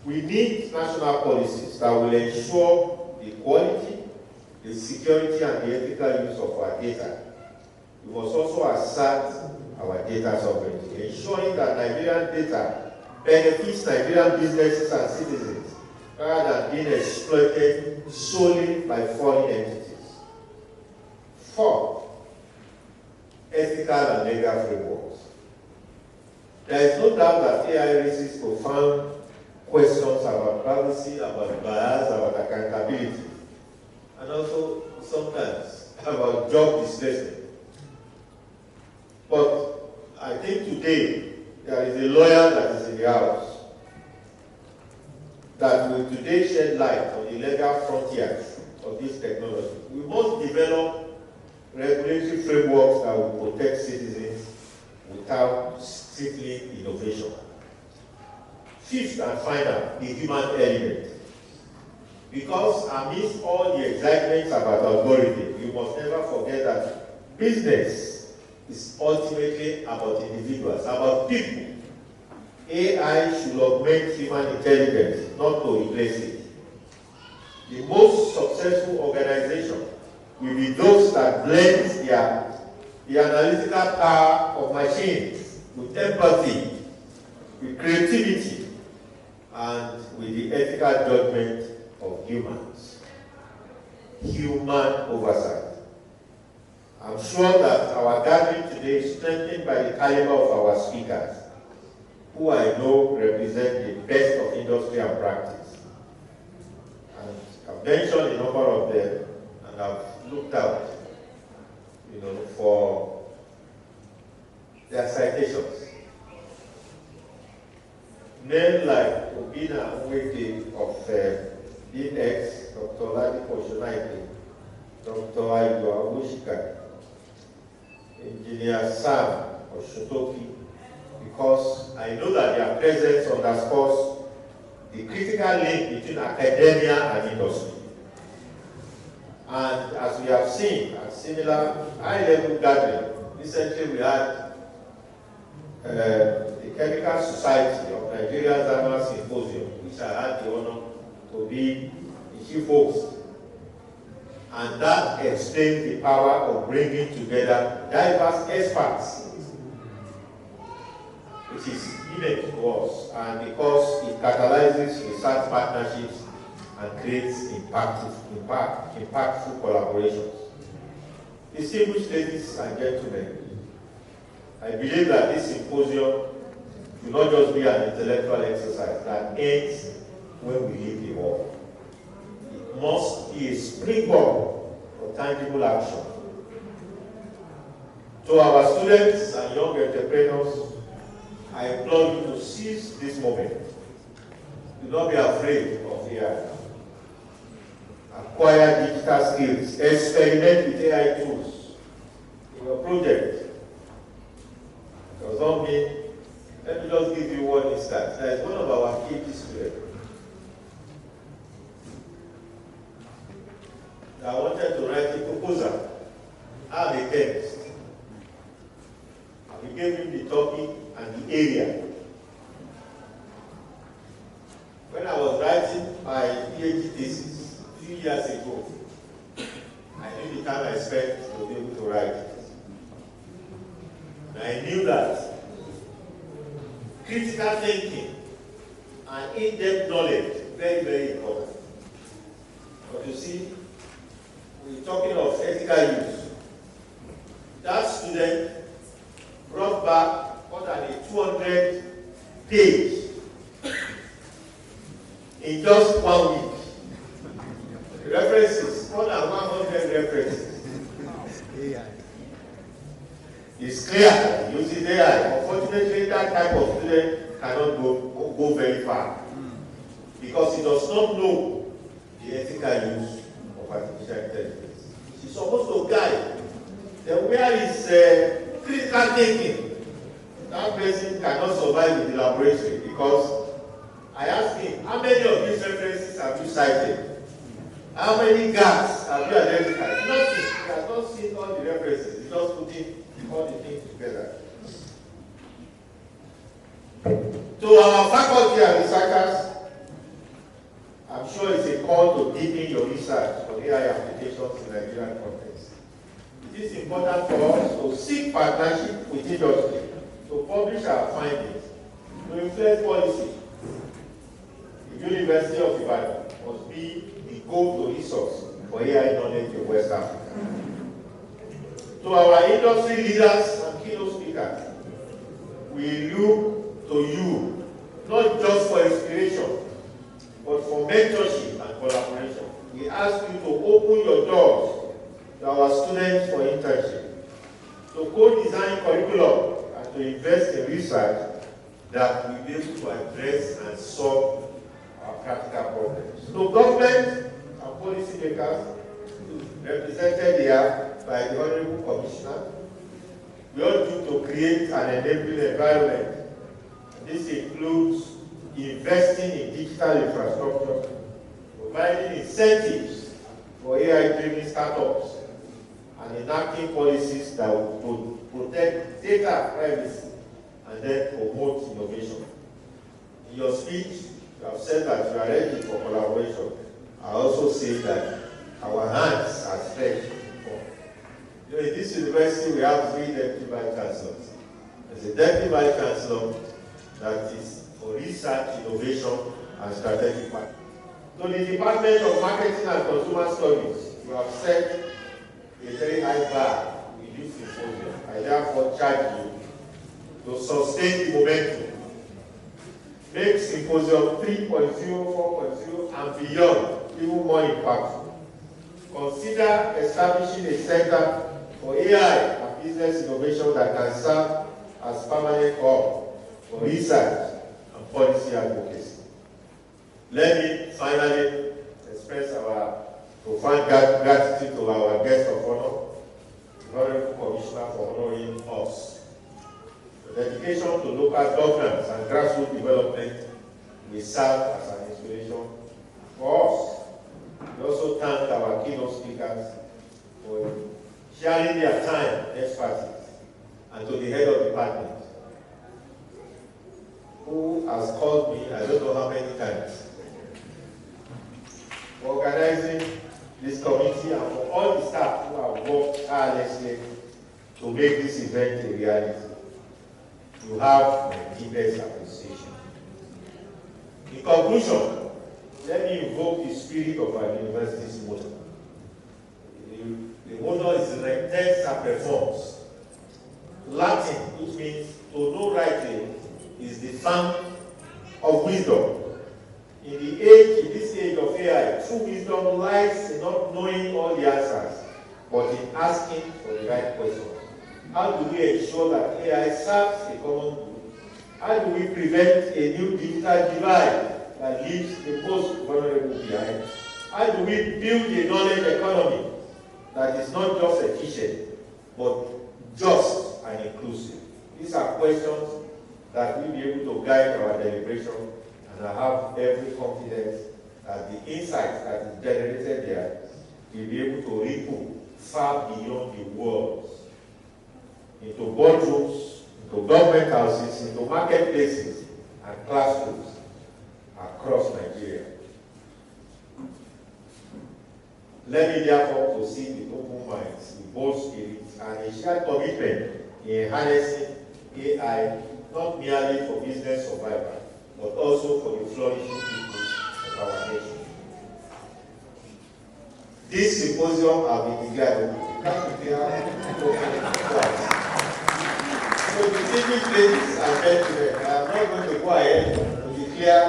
We need national policies that will ensure the quality, the security, and the ethical use of our data. We must also assert our data sovereignty, ensuring that Nigerian data benefits Nigerian businesses and citizens rather than being exploited solely by foreign entities. Fourth, ethical and legal frameworks. There is no doubt that AI raises profound questions about privacy, about bias, about accountability, and also sometimes about job displacement. But I think today there is a lawyer that is in the house that will today shed light on the legal frontiers of this technology. We must develop regulatory frameworks that will protect citizens without strictly innovation. Fifth and final, the human element. Because amidst all the excitements about algorithms, you must never forget that business is ultimately about individuals, about people. AI should augment human intelligence, not to replace it. The most successful organization will be those that blend the analytical power of machines with empathy, with creativity, and with the ethical judgment of humans. Human oversight. I'm sure that our gathering today is strengthened by the caliber of our speakers, who I know represent the best of industry and practice. And I've mentioned a number of them, and I've looked out, for their citations. Men like OBINNA of BEAMX, Dr. OLADIPUPO, Dr. AWOSIKA, Engineer Sam OSUNTOKI, because I know that their presence underscores the the critical link between academia and industry. And as we have seen at similar high-level gathering, recently we had the Chemical Society of Nigeria's annual symposium, which I had the honor to be the chief host. And that explains the power of bringing together diverse experts, which is unique to us, and because it catalyzes research partnerships and creates impactful collaborations. Distinguished ladies and gentlemen, I believe that this symposium should not just be an intellectual exercise that ends when we leave the hall. It must be a springboard for tangible action. To our students and young entrepreneurs, I implore you to seize this moment. Do not be afraid of AI. Acquire digital skills. Experiment with AI tools in your project. Does not mean, let me just give you one instance. There is one of our PhD students that wanted to write a proposal. I have a text. We gave him the topic and the area. When I was writing my PhD thesis a few years ago, I knew the time I spent to be able to write it. And I knew that critical thinking and in-depth knowledge very, very important. But you see, we're talking of ethical use. That student brought back more than a 200-page in just 1 week. References, more than 100 references. It's clear using AI. Unfortunately, that type of student cannot go very far because he does not know the ethical use of artificial intelligence. He's supposed to guide. Then where is critical thinking? That person cannot survive in the laboratory because I asked him, how many of these references have you cited? How many gaps have you identified? Nothing. He has not seen all the references. He's just putting all the things together. To our faculty and researchers, I'm sure it's a call to deepen your research on AI applications in Nigerian context. It is important for us to seek partnership with industry, to publish our findings, to influence policy. The University of Ibadan must be the go-to resource for AI knowledge in West Africa. To our industry leaders and keynote speakers, we look to you, not just for inspiration, but for mentorship and collaboration. We ask you to open your doors to our students for internship, to co-design curriculum, and to invest in research that will be able to address and solve our practical problems. To government and policy makers, represented here by the Honorable Commissioner, we ought to create an enabling environment. This includes investing in digital infrastructure, providing incentives for AI-driven startups, and enacting policies that will protect data privacy and then promote innovation. In your speech, you have said that you are ready for collaboration. I also say that our hands are stretched. In this university, we have 3 deputy vice chancellors. There's a deputy vice chancellor that is for research, innovation, and strategic planning. So the Department of Marketing and Consumer Studies, you have set a very high bar with this symposium. I therefore charge you to sustain the momentum. Make Symposium 3.0, 4.0, and beyond even more impactful. Consider establishing a center for AI and business innovation that can serve as permanent hub for research and policy advocacy. Let me finally express our profound gratitude to our guest of honor, the Honorable Commissioner, for honoring us. The dedication to local governance and grassroots development will serve as an for us. We also thank our keynote speakers for sharing their time, expertise, and to the head of department, who has called me, I don't know how many times, for organizing this committee and for all the staff who have worked tirelessly to make this event a reality. You have my deepest appreciation. In conclusion, let me invoke the spirit of our university's motto. The motto is rectes and performs. Latin, which means to know rightly, is the fountain of wisdom. In this age of AI, true wisdom lies in not knowing all the answers, but in asking for the right questions. How do we ensure that AI serves a common good? How do we prevent a new digital divide that leaves the most vulnerable behind? How do we build a knowledge economy that is not just efficient, but just and inclusive? These are questions that we'll be able to guide our deliberation, and I have every confidence that the insights that is generated there will be able to ripple far beyond the walls, into boardrooms, into government houses, into marketplaces, and classrooms across Nigeria. Let me therefore proceed with open minds, with bold spirits, and a shared commitment in harnessing AI, not merely for business survival, but also for the flourishing people of our nation. This symposium has been declared open. You can't declare so the dignitaries ladies and gentlemen, I am not going to go ahead to declare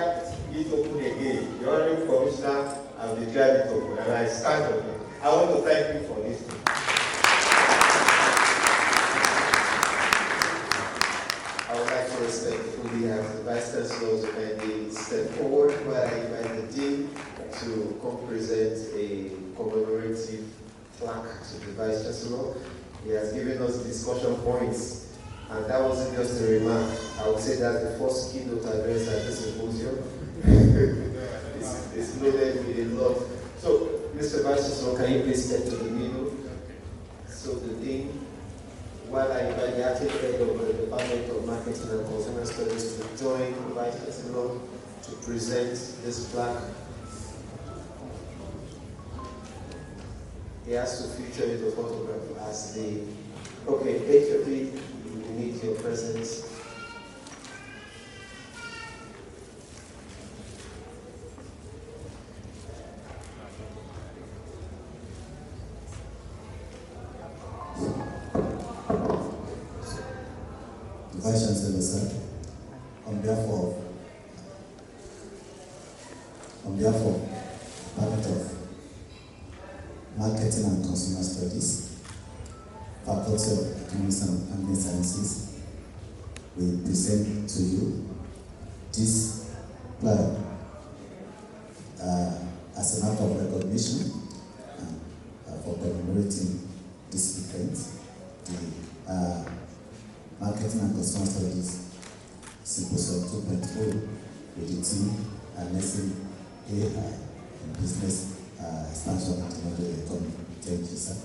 it open again. The Honorable Commissioner has declared it open, and I stand on it. I want to thank you for listening. I would like to respectfully ask the Vice Chancellor to kindly step forward while I invite the Dean to come present a commemorative plaque to the Vice Chancellor. He has given us discussion points, and that wasn't just a remark. I would say that's the first keynote address at this symposium. It's loaded with a lot. So, Mr. Vice Chancellor, can you please step to the middle? So the Dean, while I invite the acting head of the Department of Marketing and Consumer Studies to join the Vice Chancellor to present this plaque. He has to feature in the photograph as the, okay, HOP, we need your presence. Vice Chancellor, sir, on behalf of Department of Marketing and Consumer Studies, Faculty of Economics and Admin Sciences, we present to you this plaque as an act of recognition and for commemorating this event, the Marketing and Consumer Studies Syposium 2.0 with the team harnessing AI and business expansion and technology economy. Thank you, sir.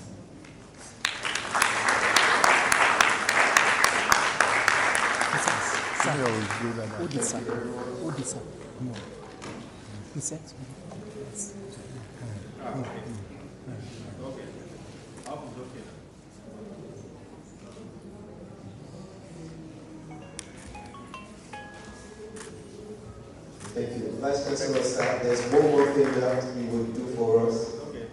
Thank you. Vice Chancellor, sir, there's one more thing that you will do for us. Okay.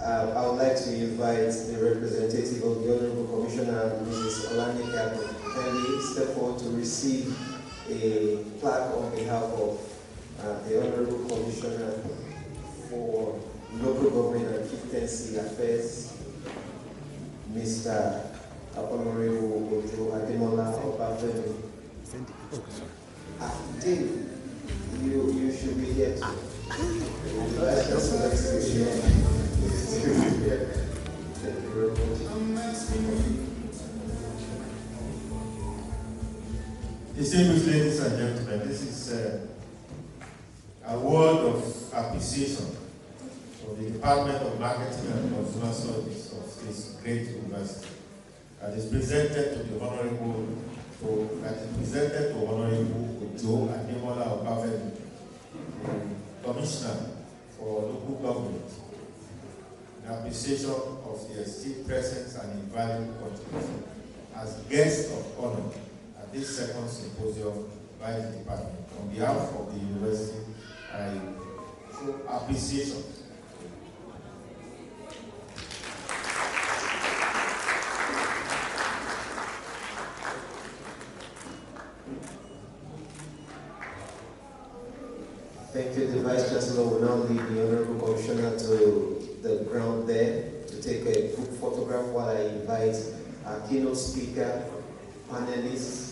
I would like to invite the representative of the Honorable Commissioner, Mrs. OLADIPUPO, kindly step forward to receive a plaque on behalf of the Honorable Commissioner for Local Government and Chieftaincy Affairs, Mr. Honorable Ojo Ademola Obafemi. Dean, you should be here too. That's just an exhibition. Thank you very much. Distinguished ladies and gentlemen, this is a word of appreciation appreciation for the Department of Marketing and Consumer Studies of this great university that is presented to the Honorable Ojo Ademola Obafemi, the Commissioner for Local Government, in appreciation of the esteemed presence and invaluable contribution as guest of honor at this second symposium by the department. On behalf of the university, I show appreciation. Thank you. The Vice Chancellor will now lead the Honorable Commissioner to the ground there to take a group photograph while I invite our keynote speaker, panelists,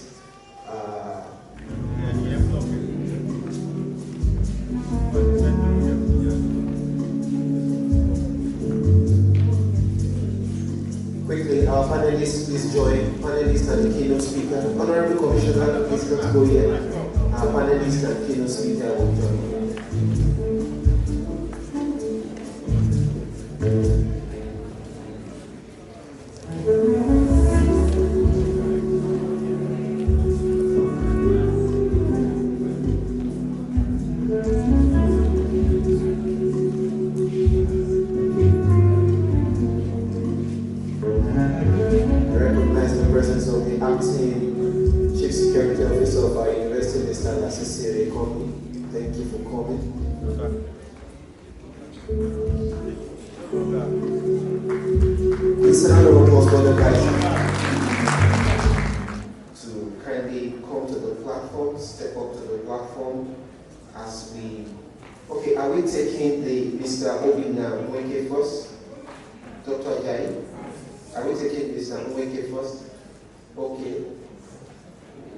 quickly, our panelists, please join. Panelists and the keynote speaker. Honorable Commissioner, please not go yet. Our panelists and keynote speaker will join. Thank you for coming. Please round of applause for the guys to kindly come to the platform, step up to the platform as we. Okay, are we taking the Mr. OBINNA NWEKE first? Dr. Ajayi? Are we taking Mr. NWEKE first? Okay.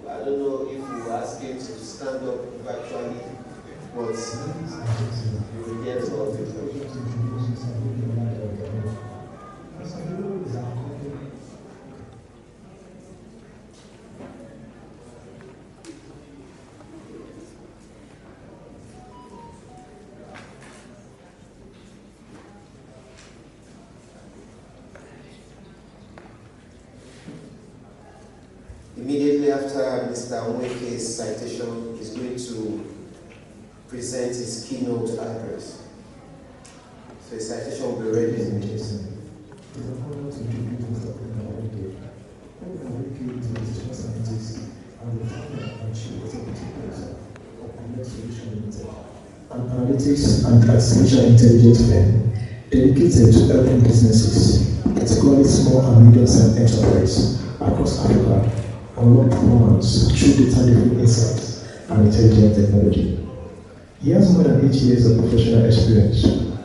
I don't know if we will ask him to stand up virtually, but you will get all of it. Immediately after Mr. NWEKE's citation, he's going to present his keynote address. So his citation will be ready in minutes. An analytics and artificial intelligence firm dedicated to helping businesses, particularly small and medium-sized enterprises across Africa, unlock performance through data-driven insights and intelligent technology. He has more than 8 years of professional experience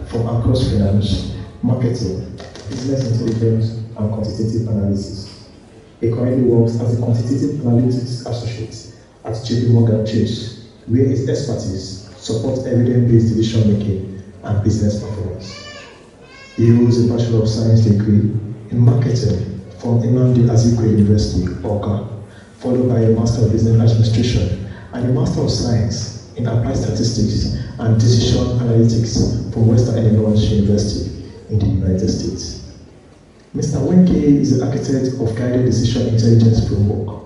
from across finance, marketing, business intelligence, and quantitative analysis. He currently works as a quantitative analytics associate at JP Morgan Chase, where his expertise supports evidence-based decision-making and business performance. He holds a Bachelor of Science degree in marketing from Nnamdi Azikiwe University, Awka, followed by a Master of Business Administration and a Master of Science in Applied Statistics and Decision Analytics from Western Illinois University in the United States. Mr. NWEKE is the architect of Guided Decision Intelligence Framework,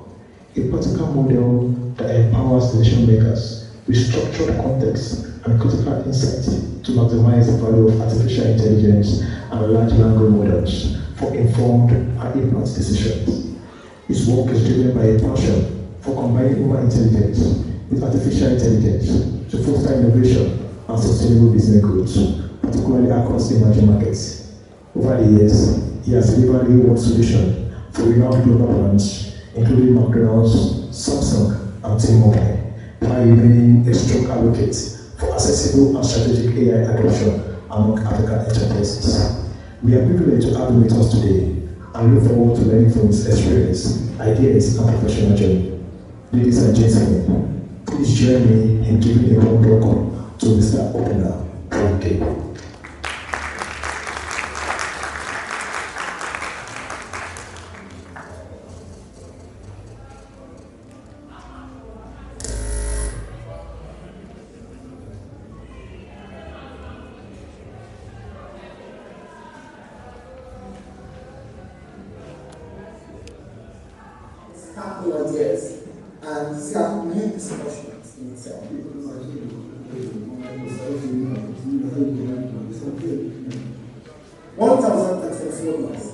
a practical model that empowers decision makers with structured context and critical insight to maximize the value of artificial intelligence and large language models for informed and impact decisions. His work is driven by a passion for combining human intelligence with artificial intelligence to foster innovation and sustainable business growth, particularly across emerging markets. Over the years, he has delivered real-world solutions for renowned global brands, including McDonald's, Samsung, and T-Mobile, while remaining a strong advocate for accessible and strategic AI adoption among African enterprises. We are privileged to have him with us today and look forward to learning from his experience, ideas, and professional journey. Ladies and gentlemen, please join me in giving a warm welcome to Mr. OBINNA NWEKE. tackle ideas and see how to make this opportunity in itself. 1,024 years.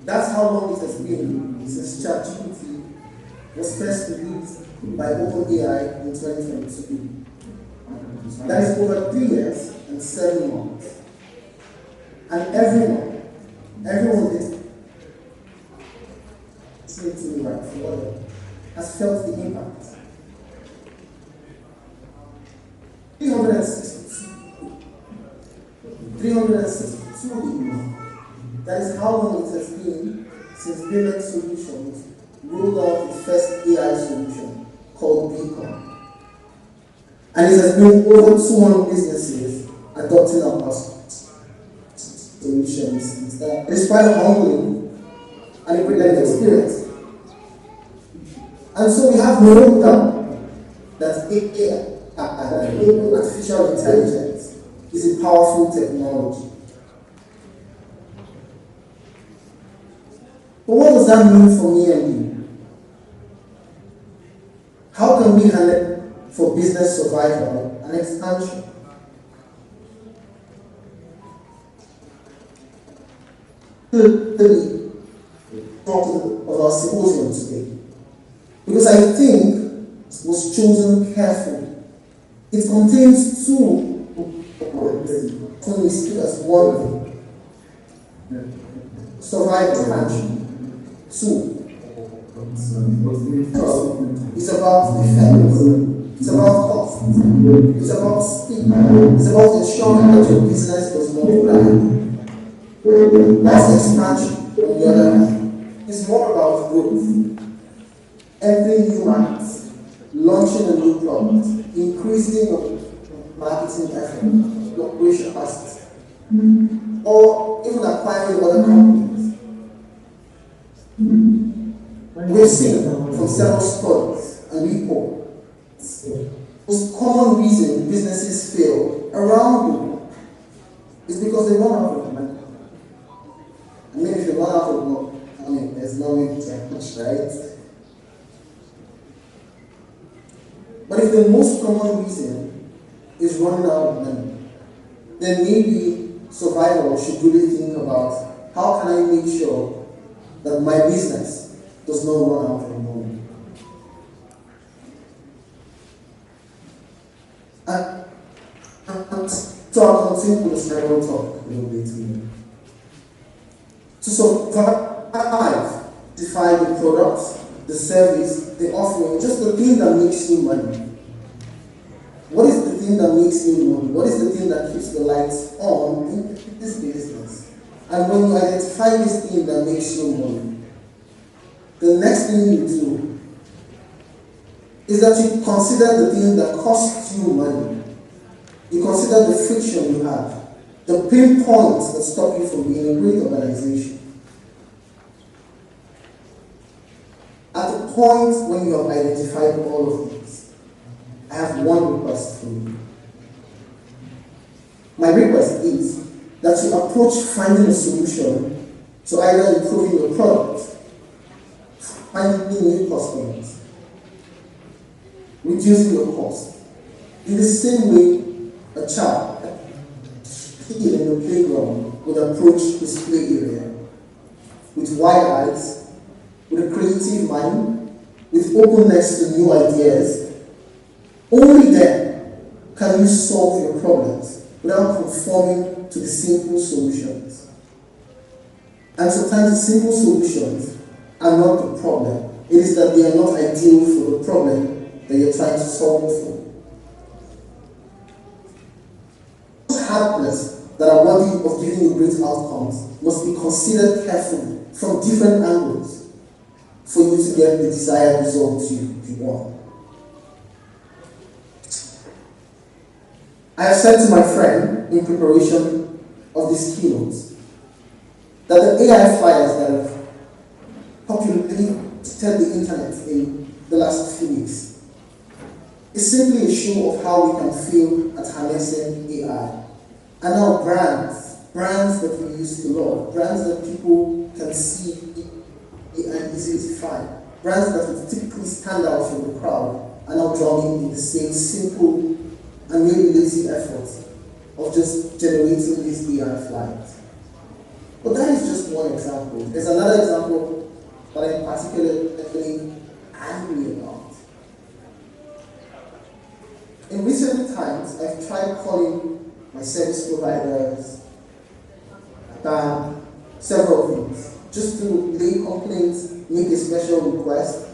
That's how long it has been since ChatGPT was first released by OpenAI in 2022. That is over 3 years and 7 months. And everyone is listening to me right for has felt the impact. 362 that is how long it has been since BEAMX Solutions rolled out the first AI solution called Beacon. And it has been over 200 businesses adopting our solutions. It is quite humbling and a great learning experience. And so we have no doubt that AI, artificial intelligence, is a powerful technology. But what does that mean for me and you? How can we handle it for business survival and expansion? Talking of our symposium today, because I think it was chosen carefully. It contains two as one thing. Survival expansion. Two. It's about defense. It's about cost. It's about speed. It's about ensuring that your business does not die. That's expansion. On the other hand, it's more about growth. Every new market, launching a new product, increasing your marketing effort, your operation capacity, or even acquiring other companies. We've seen from several studies and reports the most common reason businesses fail around the world is because they run out of money. I mean, if you run out of money, there's no way to much, right? But if the most common reason is running out of money, then maybe survival should really think about how can I make sure that my business does not run out of money. And so I'll continue with the general talk a little bit here. To survive, define the product, the service, the offering, just the thing that makes you money. What is the thing that makes you money? What is the thing that keeps the lights on in this business? And when you identify this thing that makes you money, the next thing you do is that you consider the thing that costs you money. You consider the friction you have, the pain points that stop you from being a great organization. At the point when you have identified all of these, I have one request for you. My request is that you approach finding a solution to either improving your product, finding new customers, reducing your cost. In the same way, a child in the playground would approach his play area with wide eyes, with a creative mind, with openness to new ideas. Only then can you solve your problems without conforming to the simple solutions. And sometimes the simple solutions are not the problem. It is that they are not ideal for the problem that you're trying to solve for. Hardness that are worthy of giving you great outcomes must be considered carefully from different angles for you to get the desired results you want. I have said to my friend in preparation of this keynote that the AI fires that have populated the internet in the last few weeks is simply a show of how we can fail at harnessing AI. And now brands that we use a lot, brands that people can see and easily find, brands that would typically stand out from the crowd are now drowning in the same simple and maybe lazy effort of just generating these AI flags. But that is just one example. There's another example that I'm particularly angry about. In recent times, I've tried calling my service providers, several things, just to lay complaints, make a special request,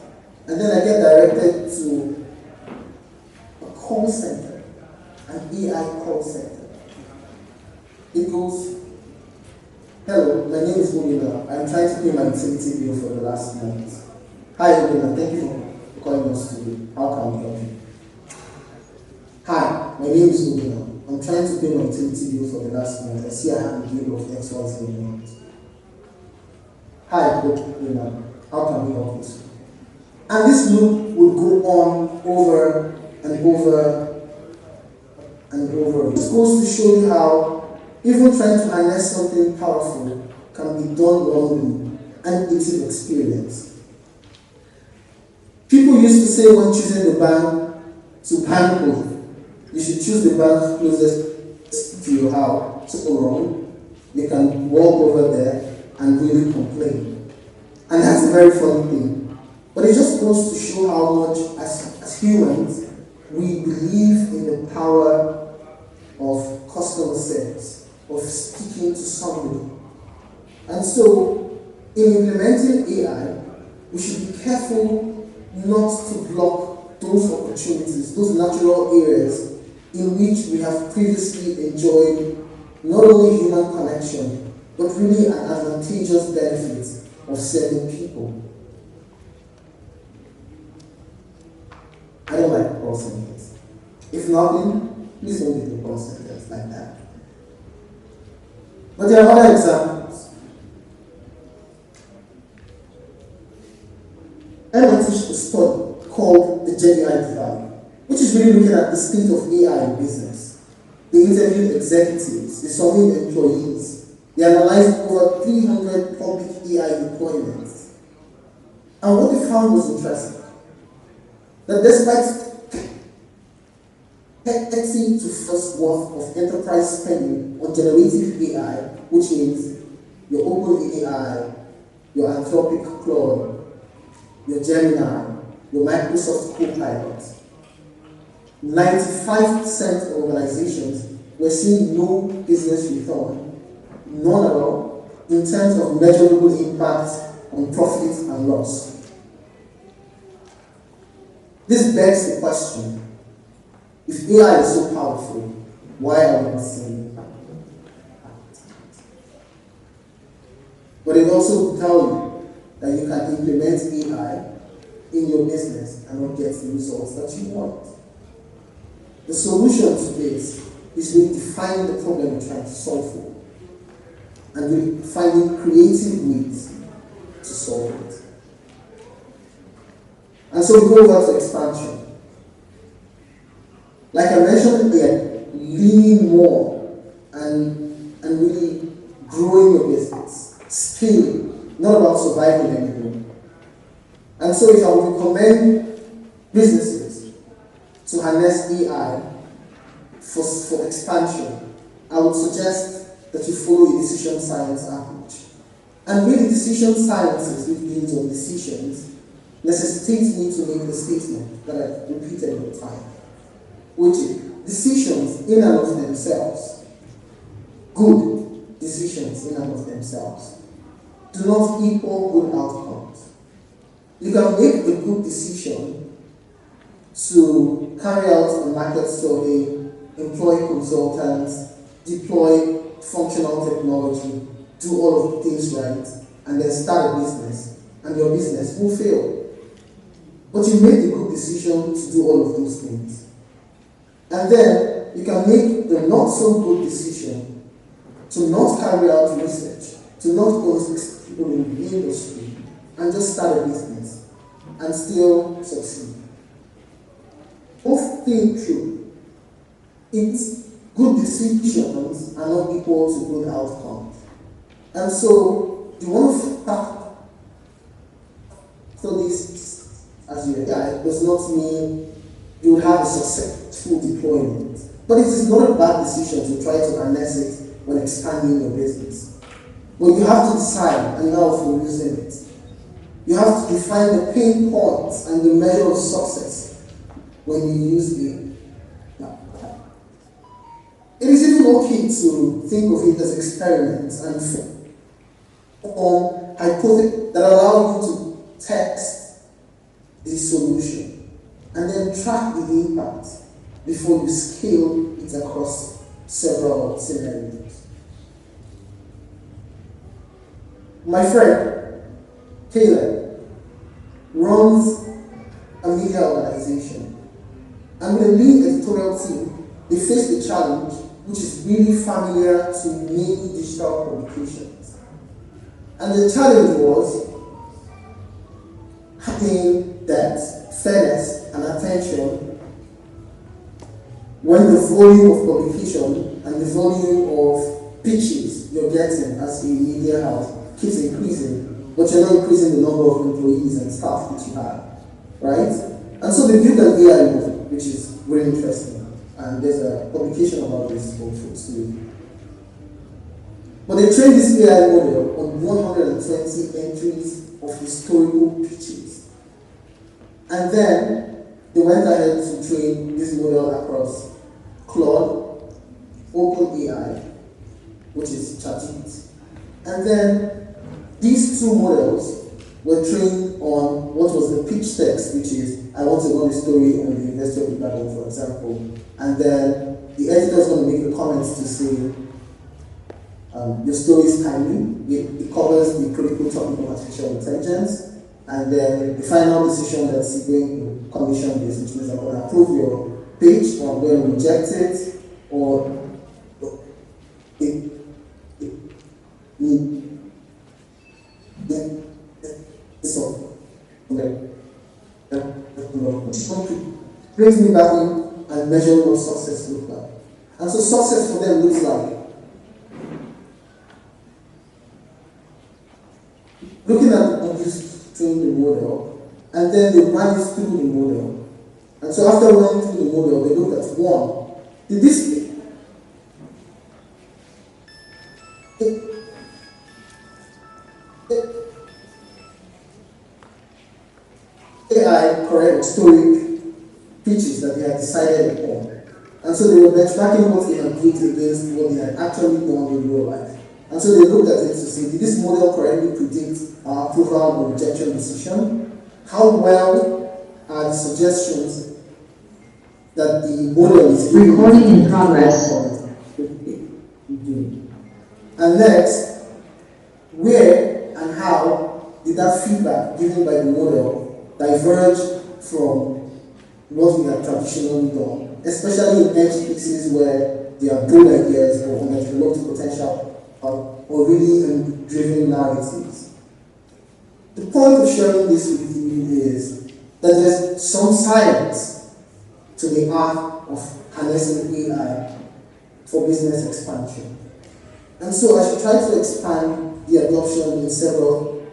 and then I get directed to a call center, an AI call center. It goes, hello, my name is OBINNA. I'm trying to pay my utility bill for the last month. Hi OBINNA, thank you for calling us today. How can we help you? Hi, my name is OBINNA. I'm trying to pay my utility bill for the last month. I see I have a bill of X, Y, Z amount. Hi, OBINNA. How can we help you? And this loop would go on over and over and over. This goes to show you how even trying to harness something powerful can be done wrongly and it's an experience. People used to say when choosing the bank to bank with, you should choose the bank closest to your house. So wrong, you can walk over there and really complain. And that's a very funny thing. But it just goes to show how much, as humans, we believe in the power of customer service, of speaking to somebody. And so, in implementing AI, we should be careful not to block those opportunities, those natural areas in which we have previously enjoyed not only human connection, but really an advantageous benefit of serving people. I don't like call centers. If nothing, please don't get the call centers like that. But there are other examples. I teach a study called the Gen AI Divide, which is really looking at the state of AI in business. They interviewed executives, they surveyed employees, they analyzed over 300 public AI deployments. And what they found was interesting. That despite 30 to first worth of enterprise spending on generative AI, which means your OpenAI, your Anthropic Claude, your Gemini, your Microsoft Copilot, 95% of organizations were seeing no business return, none at all, in terms of measurable impact on profit and loss. This begs the question, if AI is so powerful, why are we not seeing it? But it also will tell you that you can implement AI in your business and not get the results that you want. The solution to this is really defining the problem you're trying to solve for and really finding creative ways to solve it. And so we go over to expansion. Like I mentioned earlier, leaning more and really growing your business, scaling, not about surviving anymore. And so if I would recommend businesses to harness AI for expansion, I would suggest that you follow a decision science approach. And really decision sciences, which deals on decisions, necessitates me to make the statement that I've repeated all the time, which is decisions in and of themselves, good decisions in and of themselves, do not equal good outcomes. You can make a good decision to carry out a market survey, employ consultants, deploy functional technology, do all of the things right, and then start a business, and your business will fail. But you made the good decision to do all of those things. And then you can make the not so good decision to not carry out research, to not go to people in the industry, and just start a business and still succeed. Both things true. It's good decisions are not equal to good outcomes. And so you want to factor this does not mean you will have a successful deployment. But it is not a bad decision to try to harness it when expanding your business. But you have to decide and how for using it. You have to define the pain points and the measure of success when you use it. It is even okay to think of it as experiments and form hypotheses that allow you to test the solution and then track the impact before you scale it across several scenarios. My friend, Caleb, runs a media organization, and with a lean editorial team, they faced the challenge which is really familiar to many digital publications. And the challenge was having depth, fairness, and attention when the volume of publication and the volume of pitches you're getting as a media house keeps increasing, but you're not increasing the number of employees and staff that you have, right? And so they built an AI model, which is really interesting. And there's a publication about this for folks to read. But they trained this AI model on 120 entries of historical pitches. And then they went ahead to train this model across Claude, OpenAI, which is ChatGPT. And then these two models were trained on what was the pitch text, which is, I want to run a story on the University of Ibadan, for example. And then the editor is going to make a comment to say, your story is timely, it covers the critical topic of artificial intelligence, and then the final decision that you're going to commission this, which means I'm going to approve your pitch, or I'm going to reject it, or brings me back in and measure what success looks like. And so success for them looks like looking at the train the model, and then they ran it through the model. And so after running through the model, they looked at one, did this AI correct story pitches that they had decided upon. And so they were benchmarking what they had built against what they had actually done in real life. And so they looked at it to see, did this model correctly predict our approval or rejection decision? How well are the suggestions that the model is recording in progress? And next, where and how did that feedback given by the model diverge from what we have traditionally done, especially in edge cases where there are bold ideas or undeveloped potential or really driven narratives. The point of sharing this with you is that there's some science to the art of harnessing AI for business expansion. And so I should try to expand the adoption in several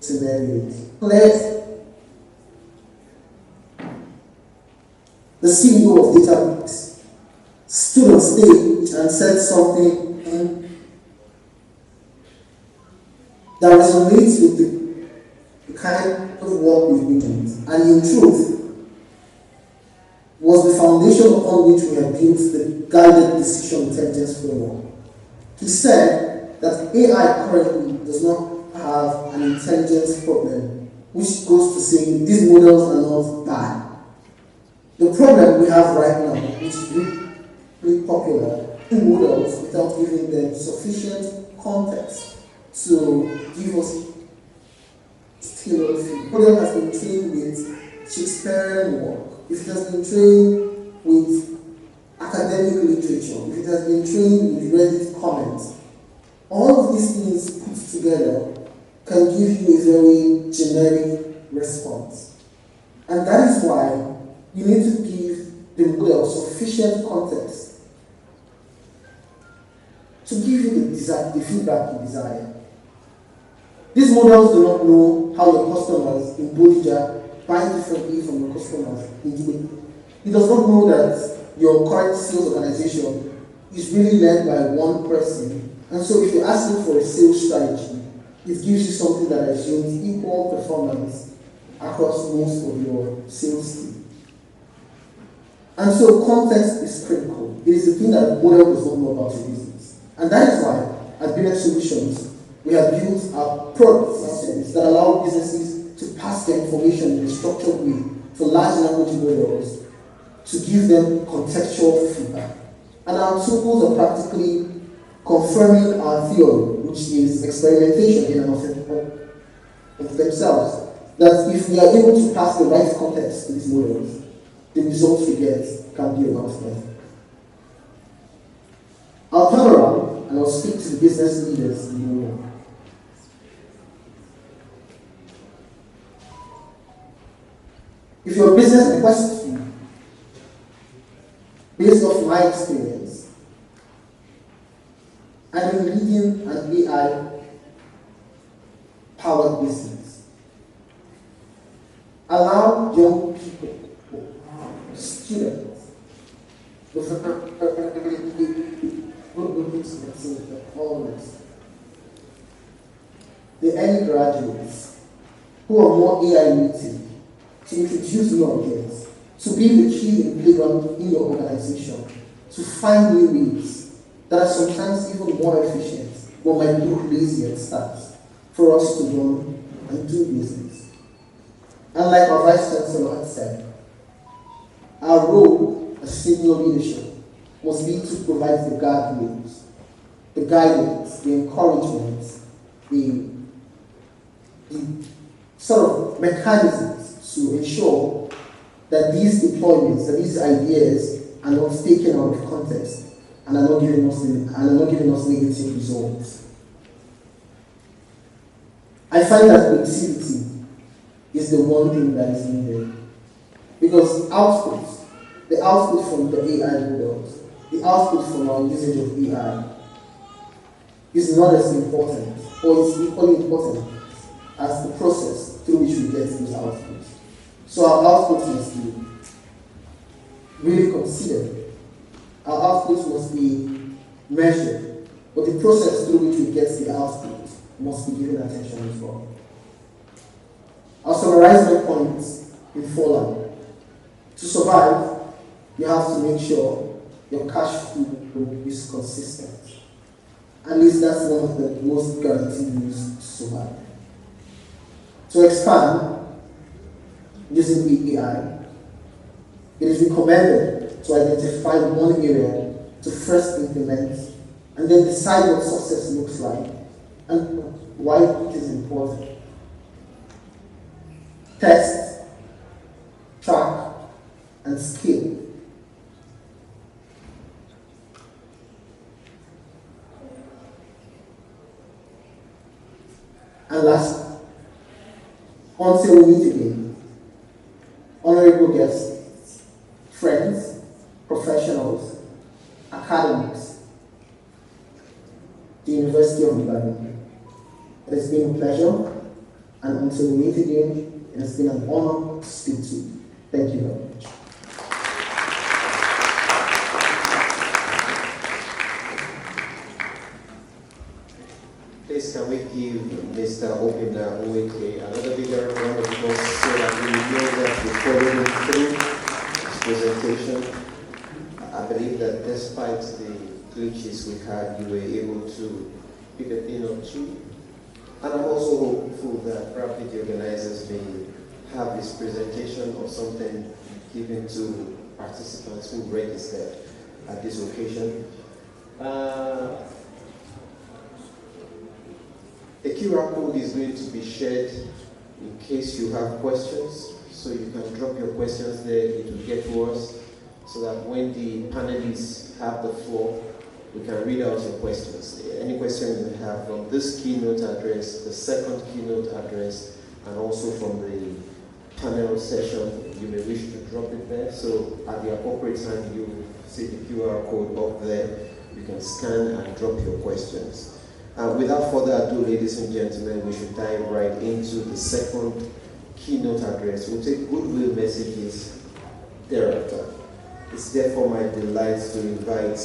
scenarios. The CEO of BEAMX stood on stage and said something that resonates with the kind of work we've been doing, and in truth was the foundation upon which we have built the guided decision intelligence framework. He said that AI currently does not have an intelligence problem, which goes to say these models are not bad. The problem we have right now, which is really popular, in models without giving them sufficient context to give us tailored feedback. The model has been trained with Shakespearean work, if it has been trained with academic literature, if it has been trained with Reddit comments, all of these things put together can give you a very generic response. And that is why you need to give the model sufficient context to give you the feedback you desire. These models do not know how your customers in Bodija buy differently from your customers in Dubai. It does not know that your current sales organization is really led by one person. And so if you're asking for a sales strategy, it gives you something that assumes equal performance across most of your sales team. And so context is critical. It is the thing that the model does not know about your business. And that is why, at BEAMX Solutions, we have built our products and services that allow businesses to pass their information in a structured way for large language models to give them contextual feedback. And our tools are practically confirming our theory, which is experimentation in and of themselves, that if we are able to pass the right context to these models, the results we get can be about them. I'll turn around and I'll speak to the business leaders in the room. If your business requests you, based off my experience, I'm leading an AI-powered business. Allow young people, students, the early graduates who are more AI native to introduce new ideas, to be the key in playground in your organization, to find new ways that are sometimes even more efficient, but might look lazy at start, for us to run and do business. And like our Vice Chancellor had said, our role as senior leadership must be to provide the guardrails, the guidance, the encouragement, the sort of mechanisms to ensure that these deployments, that these ideas are not taken out of context and are not giving us negative results. I find that creativity is the one thing that is needed. Because the output from the AI models, the output from our usage of AI is not as important, or is equally important as the process through which we get these outputs. So our output must be really considered. Our output must be measured, but the process through which we get the output must be given attention as well. I'll summarize my points in 4 lines. To survive, you have to make sure your cash flow is consistent. At least that's one of the most guaranteed ways to survive. To expand using AI, it is recommended to identify one area to first implement and then decide what success looks like and why it is important. Test, track, and scale. And last, until we meet again, honorable guests, friends, professionals, academics, the University of Ibadan. It has been a pleasure, and until we meet again, it has been an honor to speak to you. Thank you very much. Please can we give Mr. OBINNA NWEKE another bigger round of applause so that we know that we follow him through his presentation. I believe that despite the glitches we had, you were able to pick a thing or two. And I'm also hopeful that probably the organizers may have this presentation or something given to participants who registered at this occasion. A QR code is going to be shared in case you have questions, so you can drop your questions there. It will get to us so that when the panelists have the floor, we can read out your questions. Any question you have from this keynote address, the second keynote address, and also from the panel session, you may wish to drop it there. So at the appropriate time, you see the QR code up there. You can scan and drop your questions. And without further ado, ladies and gentlemen, we should dive right into the second keynote address. We'll take goodwill messages thereafter. It's therefore my delight to invite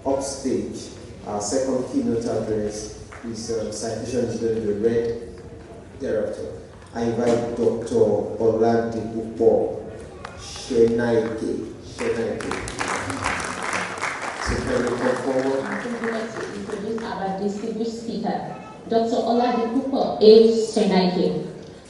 upstage our second keynote address. His citation is going to be read thereafter. I invite Dr. OLADIPUPO SENNAIKE. So can you come forward? I would like to introduce our distinguished speaker, Dr. OLADIPUPO SENNAIKE.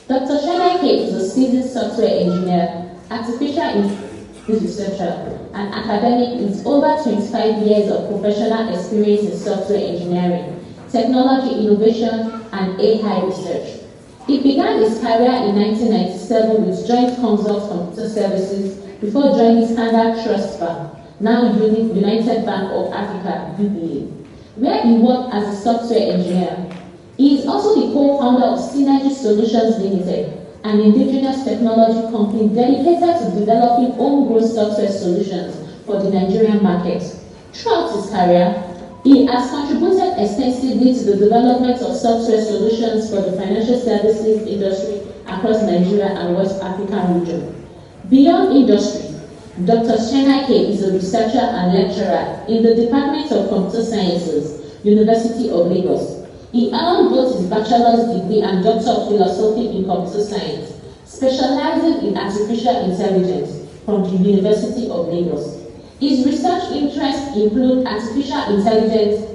Dr. SENNAIKE is a seasoned software engineer, artificial intelligence researcher, and academic with over 25 years of professional experience in software engineering, technology innovation, and AI research. He began his career in 1997 with Joint Consult Computer Services before joining Standard Trust Bank, now United Bank of Africa, UBA, where he worked as a software engineer. He is also the co-founder of CYNERGY Solutions Limited, an indigenous technology company dedicated to developing homegrown software solutions for the Nigerian market. Throughout his career, he has contributed extensively to the development of software solutions for the financial services industry across Nigeria and West African region. Beyond industry, Dr. SENNAIKE is a researcher and lecturer in the Department of Computer Sciences, University of Lagos. He earned both his bachelor's degree and Doctor of Philosophy in Computer Science, specializing in artificial intelligence from the University of Lagos. His research interests include artificial intelligence,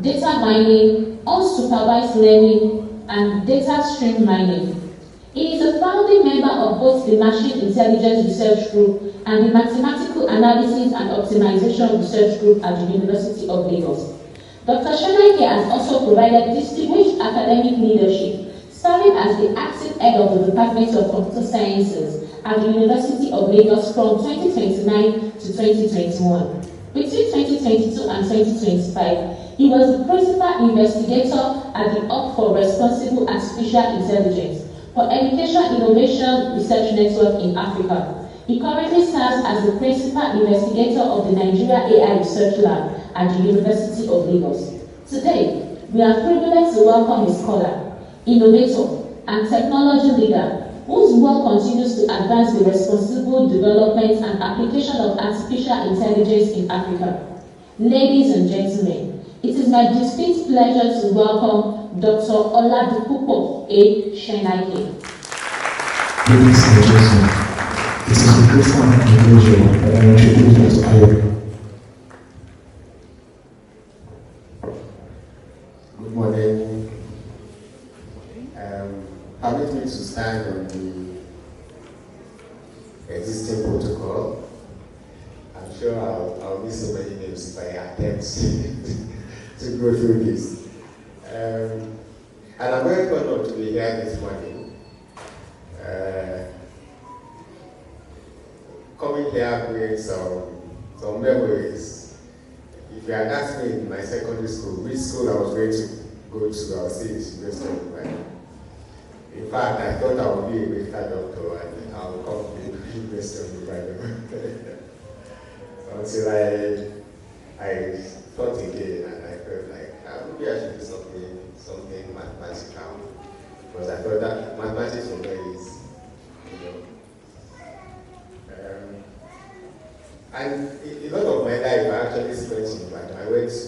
data mining, unsupervised learning, and data stream mining. He is a founding member of both the Machine Intelligence Research Group and the Mathematical Analysis and Optimization Research Group at the University of Lagos. Dr. SENNAIKE has also provided distinguished academic leadership, serving as the acting head of the Department of Computer Sciences at the University of Lagos from 2029 to 2021. Between 2022 and 2025, he was the principal investigator at the Hub for Responsible Artificial Intelligence for Education Innovation Research Network in Africa. He currently serves as the principal investigator of the Nigeria AI Research Lab at the University of Lagos. Today, we are privileged to welcome a scholar, innovator, and technology leader whose work continues to advance the responsible development and application of artificial intelligence in Africa. Ladies and gentlemen, it is my distinct pleasure to welcome Dr. OLADIPUPO SENNAIKE. Ladies and gentlemen, it is a great honor and pleasure that I introduce you to Ayo. Good morning. Permit me to stand on the existing protocol. I'm sure I'll miss so many names if I attempt to go through this. And I'm very honored to be here this morning. Coming here brings some memories. If you had asked me in my secondary school which school I was going to go to, I would say it's University of Ibadan. In fact, I thought I would be a medical doctor and I would come to the University of Ibadan. Until I thought again and I felt like maybe I should do something mathematical. Because I thought that mathematics was very easy, you know. And a lot of my life I actually spent in Ibadan. I went to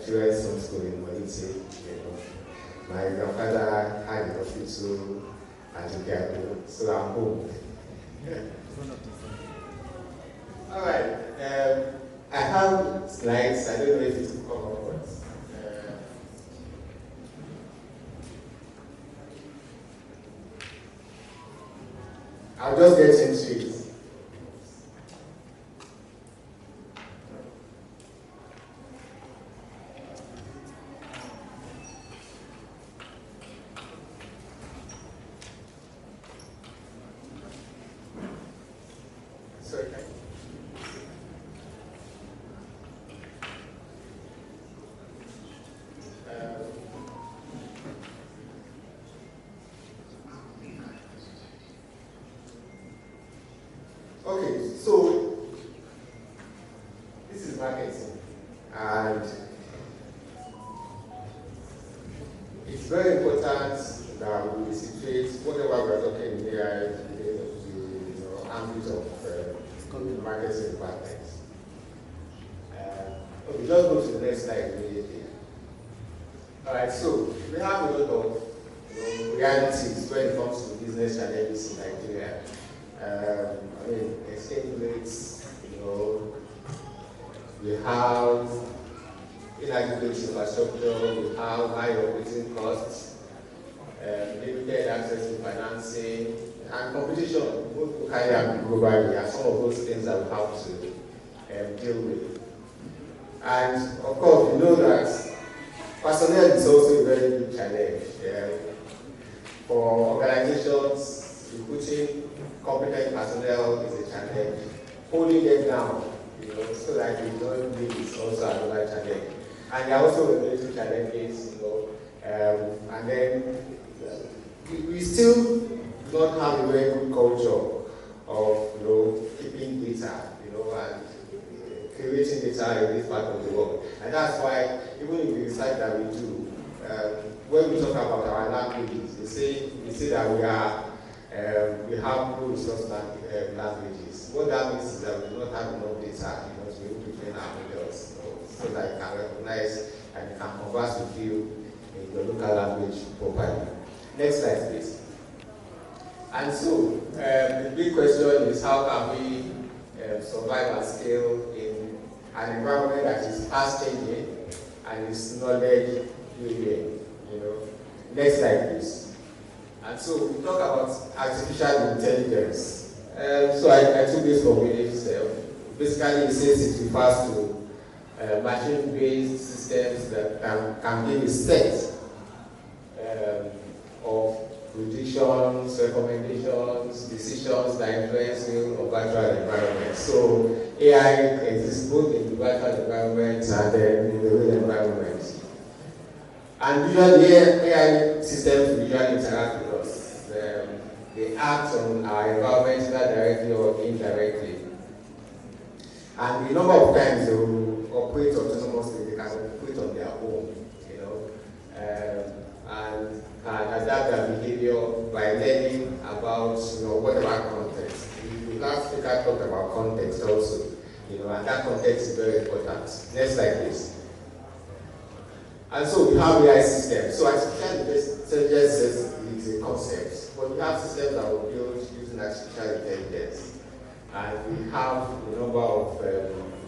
children's school in Molite, you know. My grandfather had an hospital at Ibadan, so I'm home. All right. I have slides. I don't know if it will come up, but I'll just get into it. Okay, so this is marketing, and very important that we situate whatever we're talking here in the ambit of marketing department. Okay, just go to the next slide immediately. All right, so we have a lot of realities when it comes to business challenges in Nigeria. I mean, exchange rates, we have inadequate infrastructure, we have high operating costs, limited access to financing, and competition, both locally and globally, are some of those things that we have to deal with. And of course, we know that personnel is also a very big challenge. For organizations, recruiting competent personnel is a challenge. Holding them down, so that they don't leave is also another challenge. And there are also regulatory challenges, and then we still don't have a very good culture of keeping data, and creating data in this part of the world. And that's why even in the research that we do, when we talk about our languages, we say that we have low resource languages. What that means is that we do not have enough data, to be able to train our models, so that you can recognize and you can converse with you in your local language properly. Next slide, please. And so, the big question is how can we survive and scale in an environment that is fast changing and is knowledge building, Next slide, please. And so we talk about artificial intelligence. So I took this from itself. Basically, it says it refers to machine-based systems that can give a set of predictions, recommendations, decisions that influence real or virtual environments. So AI exists both in the virtual environment and then in the real environment. And usually AI systems usually interact with us. They act on our environment either directly or indirectly. And the number of times they will operate autonomously, they can operate on their own, and can adapt their behavior by learning about whatever context. The last speaker talked about context also, and that context is very important. Next slide, please. And so we have AI systems. So artificial intelligence is a concept, but we have systems that were built using artificial intelligence. And we have a number of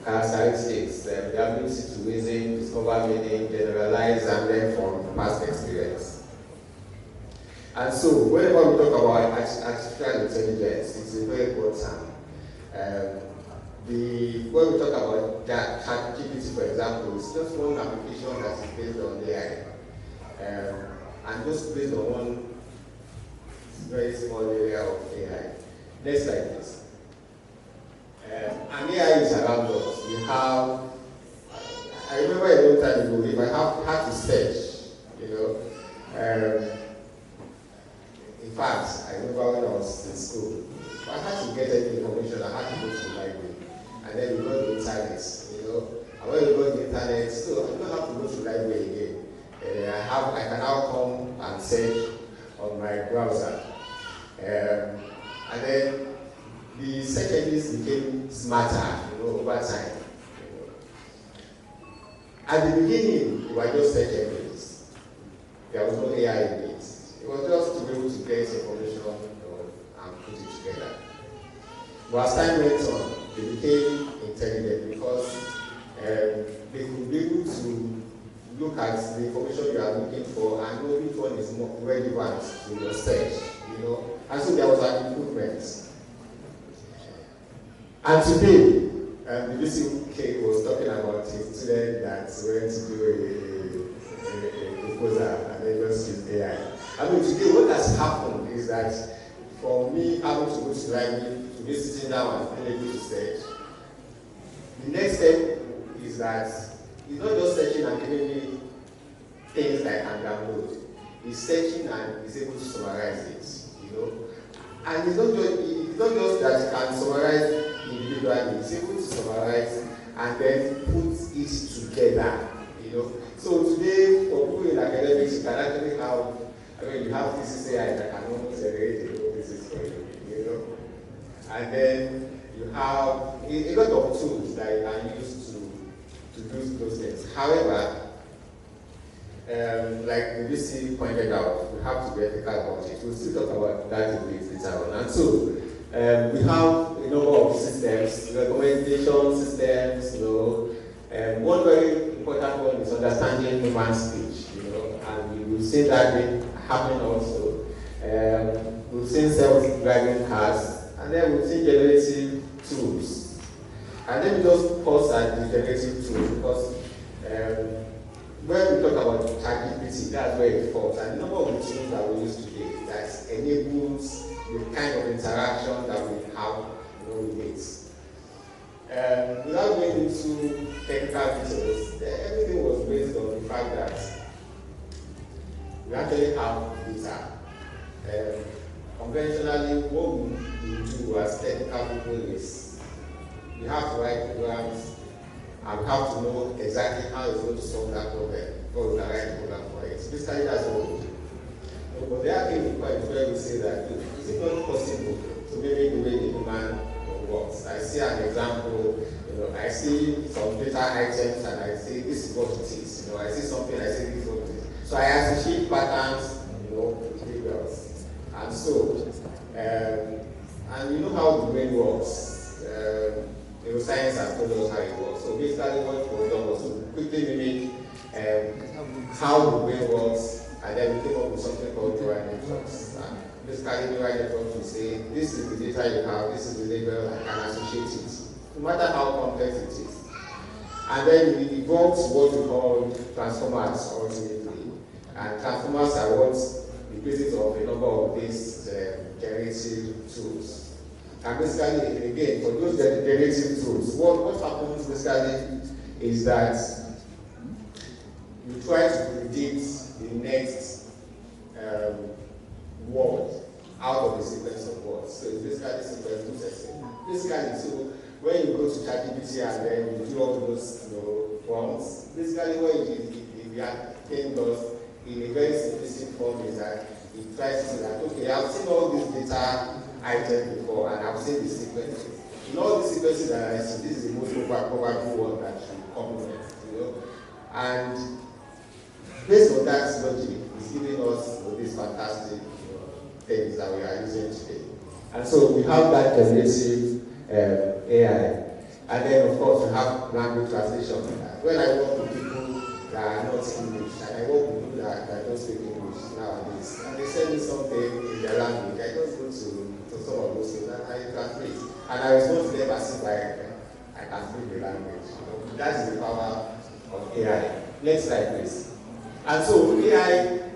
characteristics, the ability to reason, discover meaning, generalize, and learn from past experience. And so whenever we talk about artificial intelligence, it's a very broad term. When we talk about ChatGPT, for example, it's just one application that is based on AI, and just based on one very small area of AI. Next slide, please. And AI is around us. We have, I remember a long time ago, if I had to search, in fact, I remember when I was in school, if I had to get any information, I had to go to the library. And then we go to the internet, and when we go to the internet, so I don't have to go to the library again. I can now come and search on my browser. And then the search engines became smarter, over time. At the beginning, they were just search engines. There was no AI in it. It was just to be able to get information and put it together. But as time went on, they became intelligent because they could be able to look at the information you are looking for and know which one is more relevant to your search, And so there was an improvement. And today, the BCK was talking about a student that went to do a proposal and then just used AI. I mean, today what has happened is that for me having to go to the library, to be sitting down and being able to search, the next step is that it's not just searching and giving me things that I can download. It's searching and is able to summarize it, And it's not just that you can summarize individually, it's able to summarize and then put it together, So today, for people in academics, you can actually have, I mean, you have thesis AI that can almost generate a whole thesis for you, you know. And then you have a lot of tools that you can use to do those things. However, like the VC pointed out, we have to be ethical about it. We'll still talk about that a bit later on. And so, we have a number of systems, recommendation systems, you know. One very important one is understanding human speech, you know, and we will see that happening also. We've seen self-driving cars, and then we've seen generative tools. And then we just pause at the generative tools because when we talk about ChatGPT, that's where it falls. And the number of the tools that we use today that enables the kind of interaction that we have, you know, with it. Without going into technical details, everything was based on the fact that we actually have data. Conventionally, what we do as technical people is we have to write programs and we have to know exactly how it's going to solve that problem, or we can write a program for it. Basically, that's what we do. But there are things where we say that, is it not possible to mimic the way the human works? I see an example, you know, I see some data items and I say this is what it is. You know, I see something, I say this is what it is. So I associate patterns, you know, with figures. And so, and you know how the brain works. Neuroscience has told us how it works. So basically what was done was to quickly mimic how the brain works, and then we came up with something called neural networks. Basically neural networks will say, this is the data you have, this is the label, I can associate it, no matter how complex it is. And then we evolved to what we call transformers ultimately. And transformers are what the basis of a number of these generative tools. And basically, again, for those generative tools, what happens basically is that you try to predict the next word out of the sequence of words. So it's basically sequence processing. Basically, so when you go to ChatGPT and then you do all those, you know, forms, basically what it is, the thing does in a very simplistic form is that it tries to say that, okay, I've seen all these data items before and I've seen the sequences. In all the sequences that I see, this is the most probable one that should complement, you know. And based on that logic, it's giving us, you know, these fantastic, you know, things that we are using today. And so we have that generative AI. And then of course we have language translation. When I work with people that are not English, and I work with people that don't speak English nowadays, and they send me something in their language, I just go to some of those things and I translate. And I respond to them as if I can speak the language. You know? That is the power of AI. Next slide, please. And so AI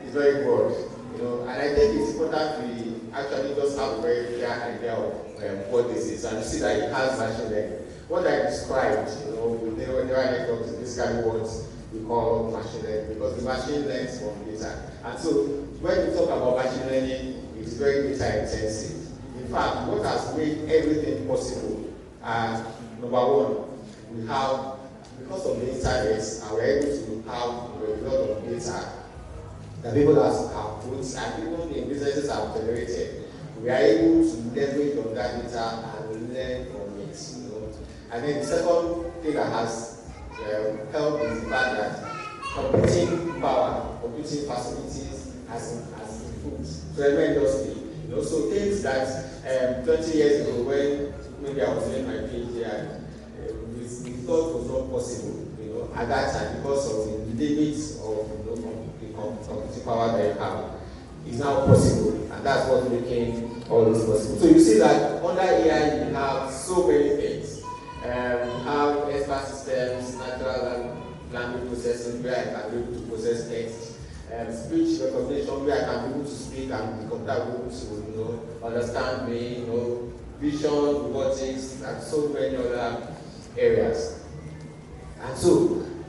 is very broad, you know, and I think it's important we actually just have a very clear idea of what this is, and you see that it has machine learning. What I described, you know, with neural networks is basically what we call machine learning, because the machine learns from data. And so when we talk about machine learning, it's very data intensive. In fact, what has made everything possible, number one, we have, because of the internet, and we're able to have a lot of data that people have put, and people in businesses have generated. We are able to leverage on that data and learn from it. You know? And then the second thing that has helped is the fact that computing power, computing facilities has improved tremendously. You know, so things that 20 years ago, when maybe I was doing my PhD, we thought was not possible, you know, at that time, because of the limits of, you know, the computing power that you have, is now possible, and that's what's making all this possible. So you see that under AI you have so many things. You have expert systems, natural language processing, where I can be able to process text, speech recognition, where I can be able to speak and the computer will be able to, you know, understand me, you know, vision, robotics, and so many other areas. And so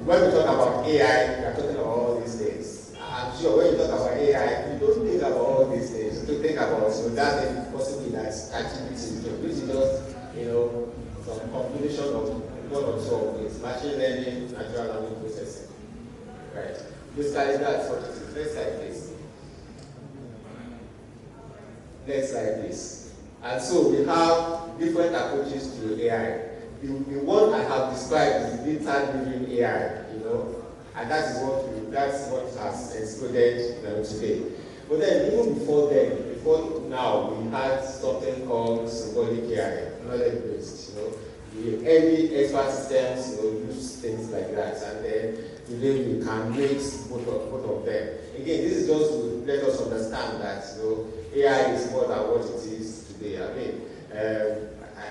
when we talk about AI, we are talking about all these things. I'm sure when you talk about AI, you don't think about all these things. You don't think about, so that thing possibly that's activity, which is just, you know, some combination of one or two of things, machine learning, natural language processing, right? Basically, that's what it is. Next slide, please. Next slide, please. And so we have different approaches to AI. The one I have described is the data-driven AI, and that's what has exploded today. But then, even before now, we had something called symbolic AI, knowledge-based. The early expert systems, use things like that, and then today we can mix both of them. Again, this is just to let us understand that AI is more than what it is today. I mean,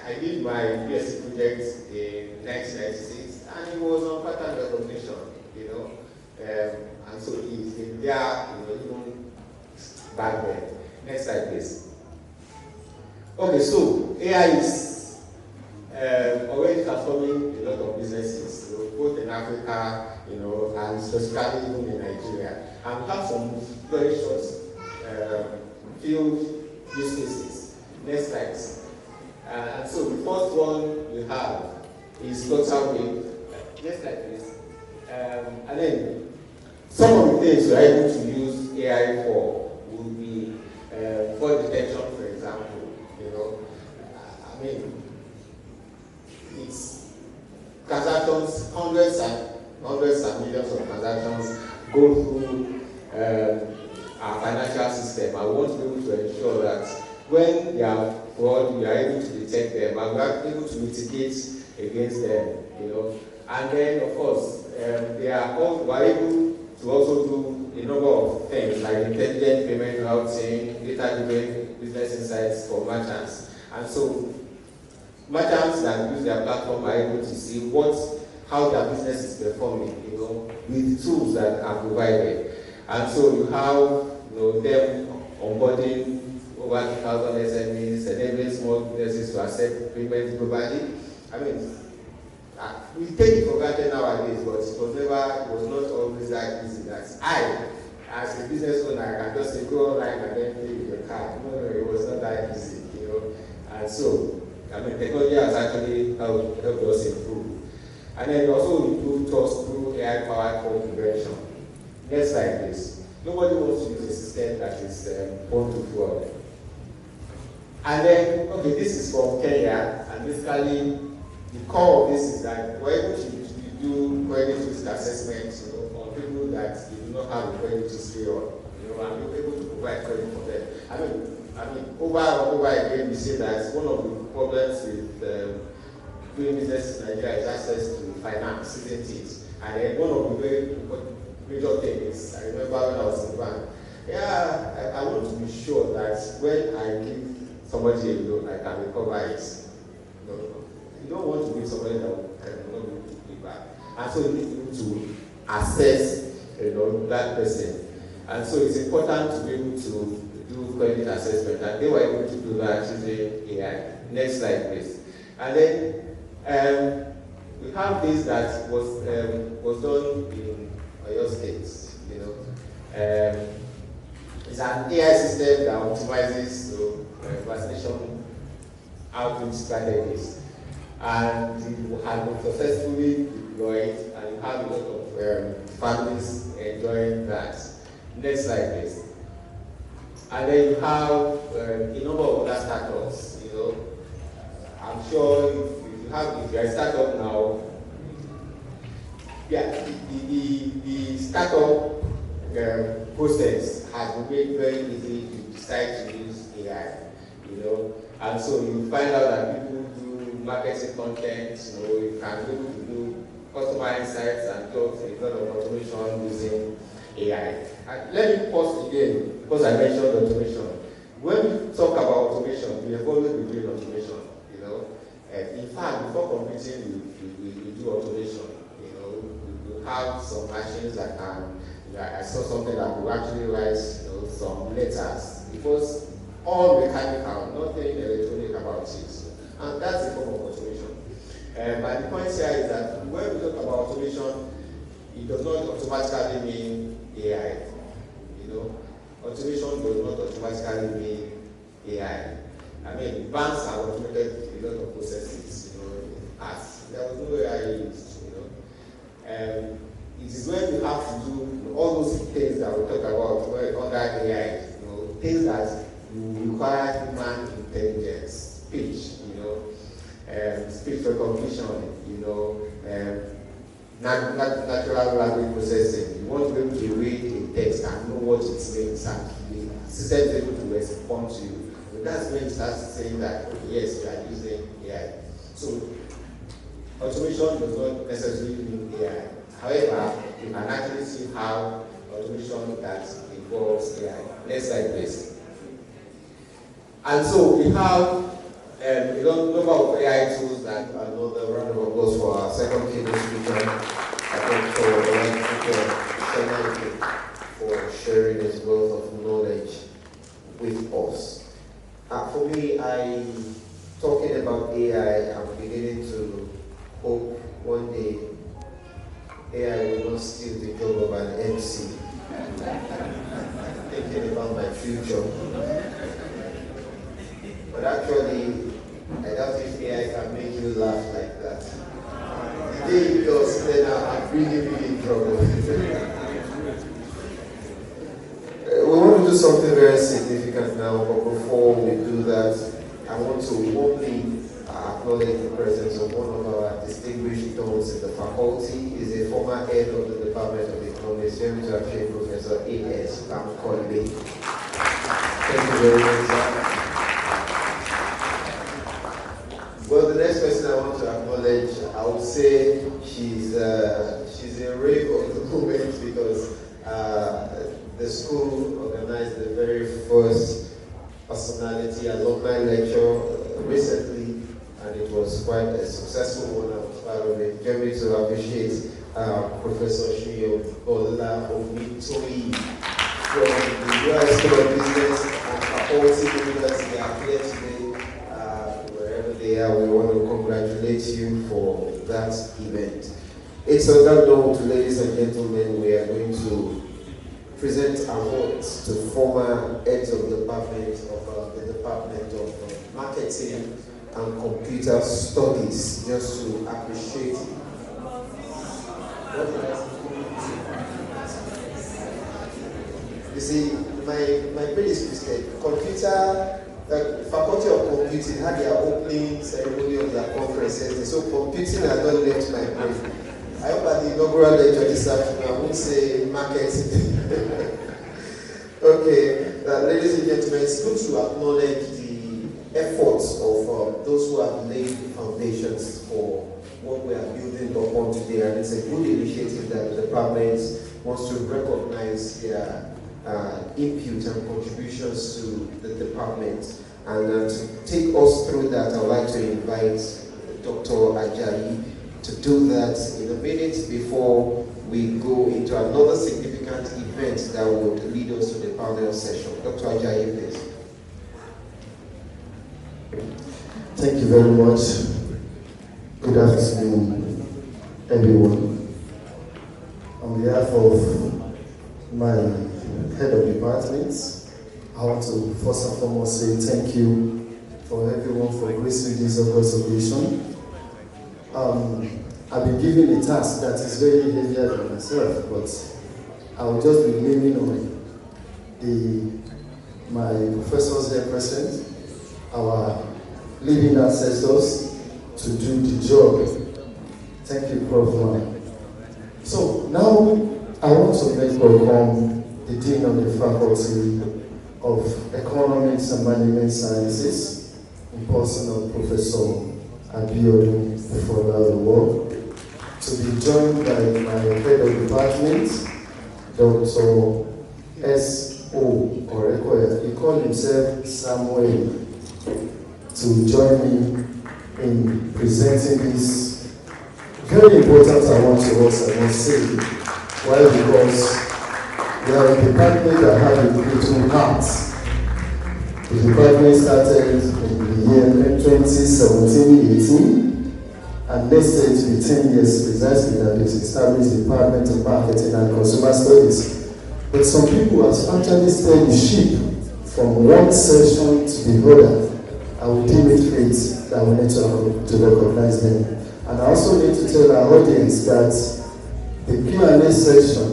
I did my PhD project in 1996, and it was on pattern recognition, and so it's been there, even back then. Next slide, please. Okay, so AI is already transforming a lot of businesses, both in Africa, and specifically even in Nigeria. And we have some very short field use cases. Next slide. And so the first one we have is Dr. Wave. Next slide, please. And then some of the things we're able to use AI for will be fraud detection, for example. I mean, it's transactions, hundreds and millions of transactions go through our financial system. I want to be able to ensure that when they are fraud, we are able to detect them and we are able to mitigate against them. And then, of course, we are able to also do a number of things like intelligent payment routing, data-driven business insights for merchants. And so merchants that use their platform are able to see how their business is performing, with tools that are provided. And so you have them onboarding over 2,000 SMEs, enabling small businesses to accept payments globally. I mean, we take it for granted nowadays, but it was not always that easy. That I, as a business owner, I can just say go online and then pay with your card. No, it was not that easy, And so, I mean, technology has actually helped us improve. And then also improve trust through AI-powered fraud prevention. Next slide, please. Nobody wants to use a system that is prone to fraud. And then, okay, this is from Kenya, and basically, the core of this is that we're able to do credit risk assessments, on people that do not have a credit history on, and we're able to provide credit for them. I mean, over and over again, we say that one of the problems with doing business in Nigeria is access to finance, isn't it? And then one of the very major things, I remember when I was in the bank, I want to be sure that when I give somebody a loan, I can recover it. You don't want to give somebody that will not be able to pay back. And so you need to assess that person. And so it's important to be able to do credit assessment, and they were able to do that using AI. Next slide, please. And then we have this that was done in Oyo State. It's an AI system that optimizes vaccination outreach strategies, and it has been successfully deployed, and you have a lot of families enjoying that. Next slide, please. And then you have a number of other startups. I'm sure if you're a startup now, the startup process has been made very easy to decide to use AI. And so you find out that people do marketing content. You can be able to do customer insights and talk a lot of automation using AI. And let me pause again, because I mentioned automation. When we talk about automation, we have always been doing automation. In fact, before computing, we do automation. We have some machines that can. I saw something that will actually write some letters. It was all mechanical, nothing electronic about it. And that's a form of automation. But the point here is that when we talk about automation, it does not automatically mean AI. Automation does not automatically mean AI. I mean, banks have automated a lot of processes, in the past. There was no AI used, it is when you have to do all those things that we talk about under AI, things that you require human intelligence, speech, speech recognition, natural language processing. You want to be able to read a text and know what it means, and the system is able to respond to you. So that's when you start saying that, yes, you are using AI. So automation does not necessarily mean AI. However, you can actually see how automation that involves AI. Next slide, please. And so we have a number of AI tools that another round of applause for our second keynote speaker, Dr. SENNAIKE, for sharing his wealth of knowledge with us. For me, talking about AI, I'm beginning to hope one day AI will not steal the job of an MC. Thinking about my future. But actually, I doubt if AI can make you laugh like that. The day it does, then I'm really in trouble. We want to do something very significant now, but before we do that, I want to warmly acknowledge the presence of one of our distinguished dons in the faculty. He is a former head of the Department of Economics, Professor A.S. Bankole. Thank you very much, sir. Well, the next person I want to acknowledge, I would say she's a rave of the moment because the school organized the very first personality alumni lecture recently, and it was quite a successful one. I was part of it. Join me to appreciate Professor Ola Omitoyi from the U.S. School of Business and Faculty University. They are here today. Wherever they are, we want to congratulate you for that event. It's on that note, ladies and gentlemen, we are going to present awards to former heads of the Department of Marketing and Computer Studies, just to appreciate. You see, my predecessor, Faculty of Computing had their opening ceremony of their conferences, so computing has not left my brain. I hope at the inaugural lecture this afternoon, I won't say marketing. Okay, ladies and gentlemen, it's good to acknowledge the efforts of those who have laid the foundations for what we are building upon today, and it's a good initiative that the department wants to recognize their input and contributions to the department. And to take us through that, I would like to invite Dr. Ajayi to do that in a minute before we go into another significant event that would lead us to the panel session. Dr. Ajayi, please. Thank you very much. Good afternoon, everyone. On behalf of my head of departments, I want to first and foremost say thank you for everyone for gracing this August occasion. I've been given a task that is very heavier than myself, but I will just be naming on my professors here present, our living ancestors, to do the job. Thank you, Prof. Man. So now I want to make welcome the Dean of the Faculty of Economics and Management Sciences, in person of Professor Abiodun Efolawo, to be joined by my head of department, Dr. S.O. Orekoya. He called himself Samuel, to join me in presenting this very important award to us, I must say. Why? Because we are a department that has a little heart. The department started in the year 2017-18, and next year it will be 10 years precisely that it established the Department of Marketing and Consumer Studies. But some people have actually steered the ship from one session to the other. I will deem it fate that we need to recognize them. And I also need to tell our audience that the Q&A session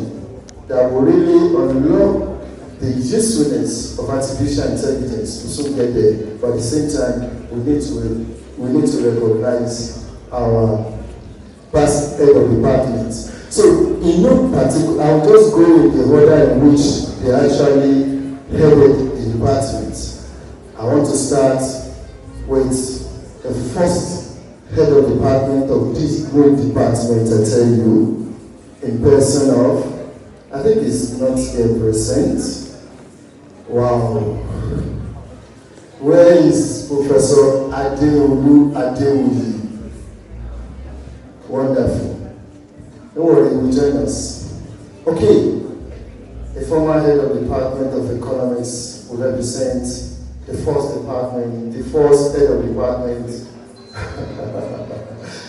that will really unlock the usefulness of artificial intelligence to soon get there. But at the same time, we need to recognize our past head of department. So in no particular, I'll just go in the order in which they actually headed the department. I want to start with the first head of department of this great department, I tell you, in person of, I think it's not here present. Wow. Where is Professor Adewuyi? Wonderful. Don't worry, he will join us. Okay. The former head of the Department of Economics will represent the first department, the first head of department.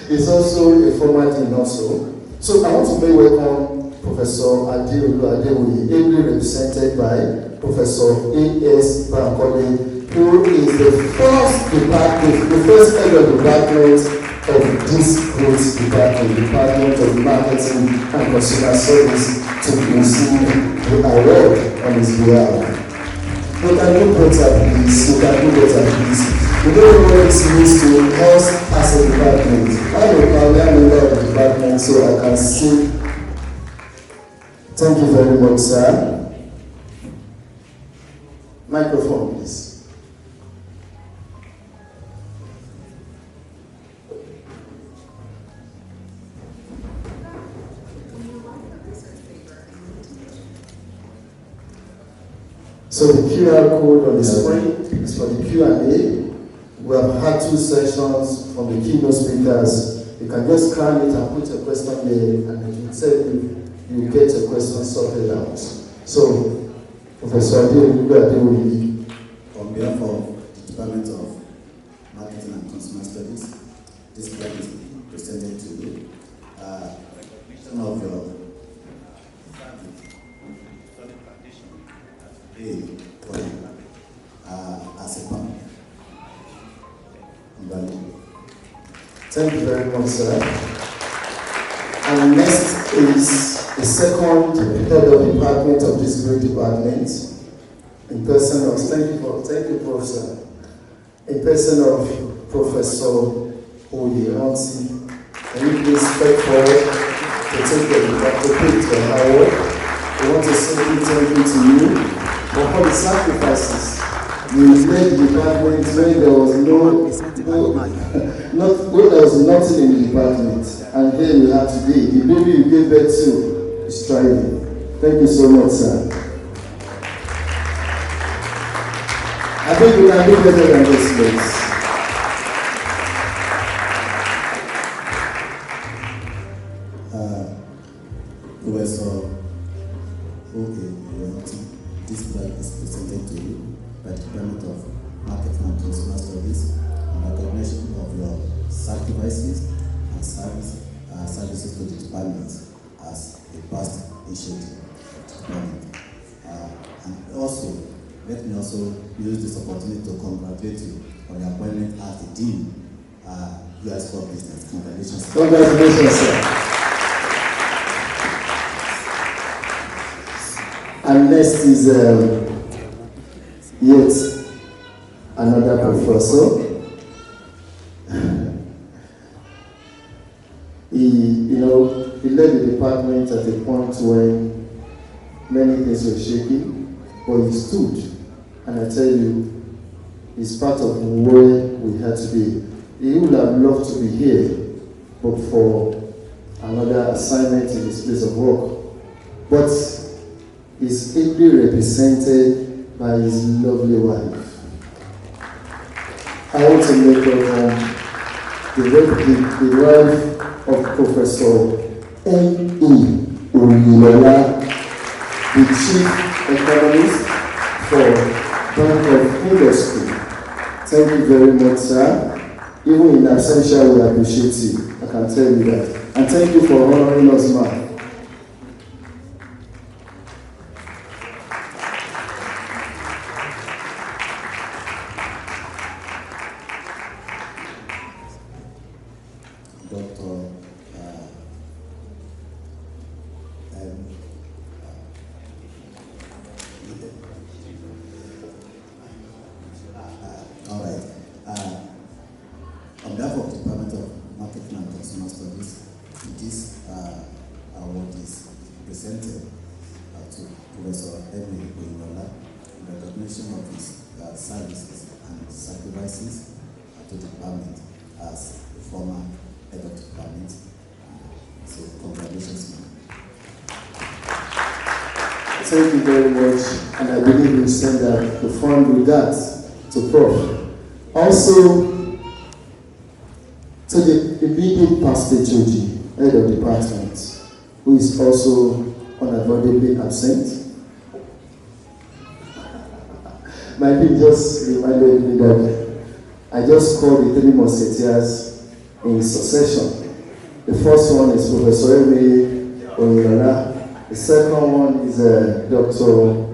He's also a former dean also. So I want to make welcome Professor Adewuyi, ably represented by Professor A.S. Bankole, who is the first head of department of this great department, Department of Marketing and Consumer Service, to receive the award on his behalf. We can do better, please. We can do better, please. We don't know what this means to us as a department. I'm a member of the department, so I can see. Thank you very much, sir. Microphone, please. So the QR code on the screen is for the Q&A. We have had 2 sessions from the keynote speakers. You can just scan it and put a question there, and it will tell you get a question sorted out. So, Professor Adewuyi, on behalf of the Department of Marketing and Consumer Studies, this plan is presented to you. Some of your as a panel. Thank you very much, sir. And next is the second head of department of this great department, in person of, thank you, Professor, in person of Professor Oyeranti. Can you please step forward to take the award? I want to simply thank you to you for all the sacrifices you made the department when there was nothing in the department, and here we are today. The baby you gave birth to is thriving. Thank you so much, sir. I think we can do better than this, please. Professor this flag is presented to you by the Department of Marketing and Consumer Studies in recognition of your sacrifices and services to the department as a past initiative of the department. And also, let me also use this opportunity to congratulate you on your appointment as the Dean, US for Business. Congratulations. Congratulations, sir. And next is yet another professor. He led the department at a point when many things were shaking, but he stood. And I tell you, he's part of where we had to be. He would have loved to be here, but for another assignment in his place of work. But is ably represented by his lovely wife. I want to make the wife of Professor N.E. Oyinlola, the Chief Economist for Bank of Industry. Thank you very much, sir. Even in absentia, we appreciate you. I can tell you that. And thank you for honoring us, ma'am. Professor Edwin Oyinola in recognition of his services and sacrifices to the department as the former head of the department. So congratulations, man. Thank you very much, and I believe we send the fond regards to Prof. Also, to the immediate past HOD, head of department, who is also unavoidably absent. My people just reminded me that I just called the 3 musketeers in succession. The first one is Professor Edwin Oyinola. The second one is Dr.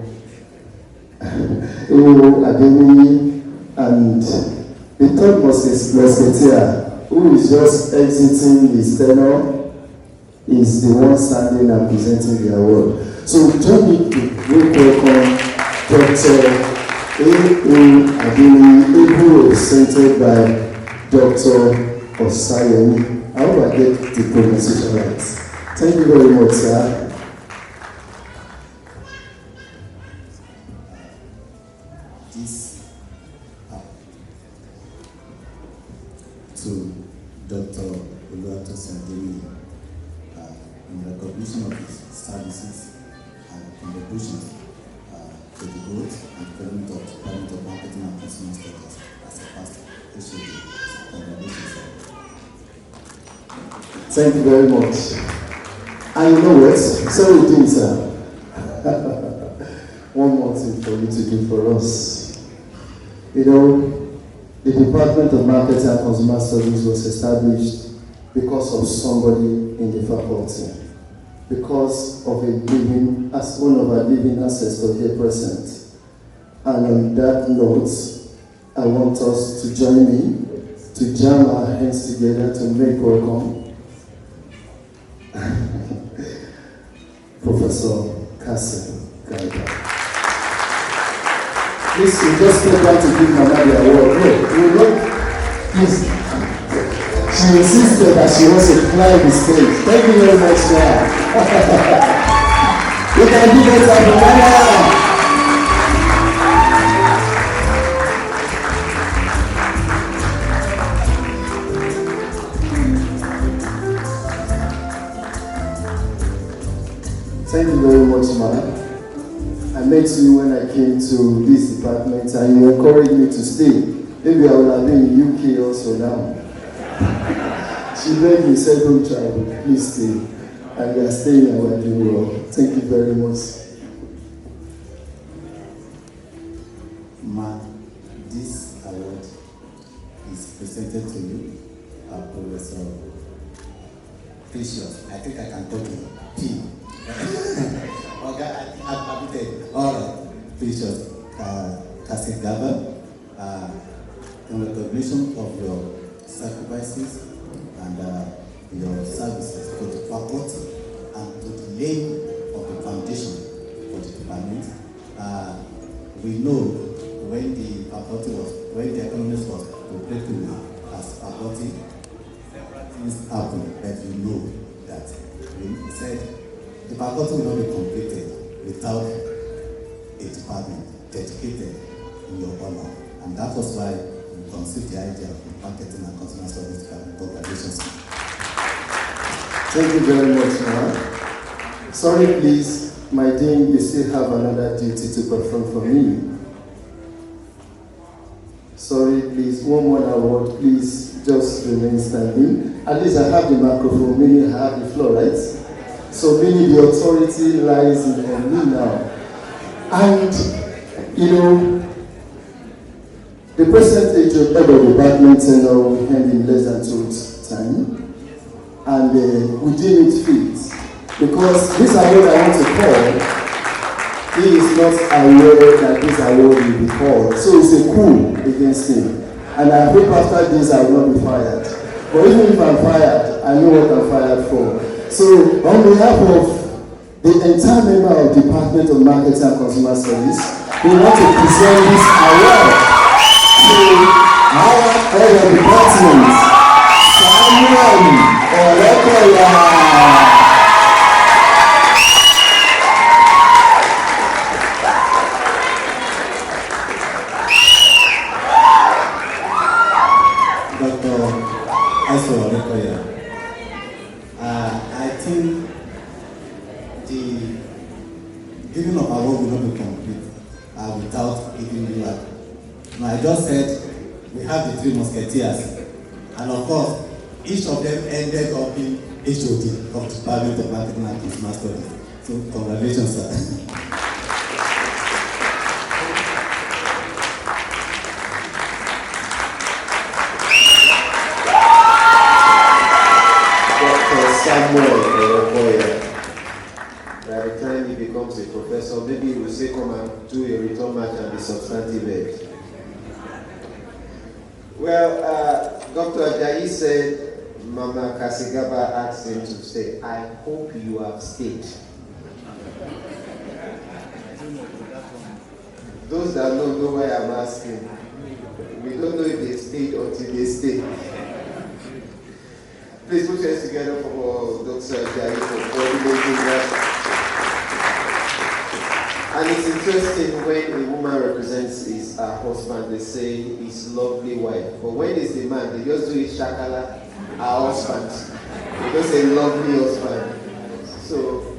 ADEBOMI, and the third musketeer, who is just exiting his tenure, is the one standing and presenting the award. So join me to welcome Dr. ADEBOMI, who is presented by Dr. Osayemi. I hope I get the pronunciation right. Thank you very much, sir. To Dr. Oluwatosin in recognition of his services and contributions to the growth and development of the Department of Marketing and Consumer Studies as a past HOD. Congratulations, sir. Thank you very much. And you know what? So we do, sir. One more thing for you to do for us. You know, the Department of Marketing and Consumer Studies was established because of somebody in the faculty, because of one of our living ancestors here present. And on that note, I want us to join me to jam our hands together to make welcome Professor Kassim Gaiba. Please, we just step down to give Mama the award. No, please. She insisted that she wants to climb the stage. Thank you very much, ma'am. We can do better for Mama. Thank you very much, ma'am. I met you when I came to this department and you encouraged me to stay. Maybe I would have been in UK also now. She begged me, said, don't travel, please stay. And we are staying and we are doing well. Thank you very much. Ma, this award is presented to you, Professor Precious. I think I can talk to you. P. Okay, I'm all right, Precious Kassim Gaiba, in recognition of your sacrifices and your services to the faculty and to the laying of the foundation for the department. We know when the economist was operating as faculty, several things happened, but you know that we said the faculty will not be completed without a department dedicated in your honor. And that was why we conceived the idea of the Marketing and Consumer Studies Department. Congratulations. Thank you very much, ma'am. Sorry, please, my dean, you still have another duty to perform for me. Sorry, please, one more award, please, just remain standing. At least I have the microphone, meaning I have the floor, right? So meaning the authority lies on me now. And, you know, the present head of the department will end in less than 2 weeks' time. And we deem it fit. Because this award I want to call, he is not aware that this award will be called. So it's a coup against him. And I hope after this I will not be fired. But even if I'm fired, I know what I'm fired for. So on behalf of the entire member of the Department of Marketing and Consumer Studies, we want to present this award to our head of department, Samuel Olekoya. we complete without giving you up. Now, I just said we have the 3 musketeers, and of course, each of them ended up in HOD of the Department of Marketing and Consumer Studies. So, congratulations, sir. By the time he becomes a professor, maybe he will say, come and do a return match and be substantive ed. Well, Dr. Ajayi said, Mama Kasigaba asked him to say, I hope you have stayed. Those that don't know why I'm asking, we don't know if they stayed until they stay. Please put your hands together for Dr. Ajayi for coordinating that. And it's interesting when a woman represents his husband, they say his lovely wife. But when it's the man, they just do it shakala, our husband. They just say lovely husband. So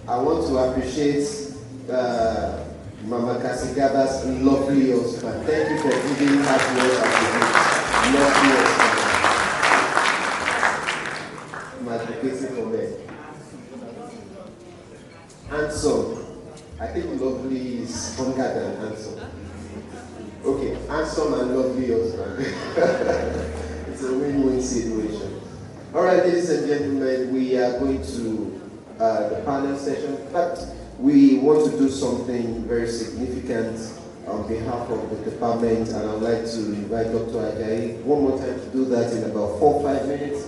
I want to appreciate Mama Kasigaba's lovely husband. Thank you for giving her to us as a lovely husband. I'm advocating for men. Handsome. I think lovely is stronger than handsome. Okay, handsome and lovely husband. It's a win-win situation. All right, ladies and gentlemen, we are going to the panel session, but we want to do something very significant on behalf of the department, and I'd like to invite Dr. Ajayi one more time to do that in about 4 or 5 minutes.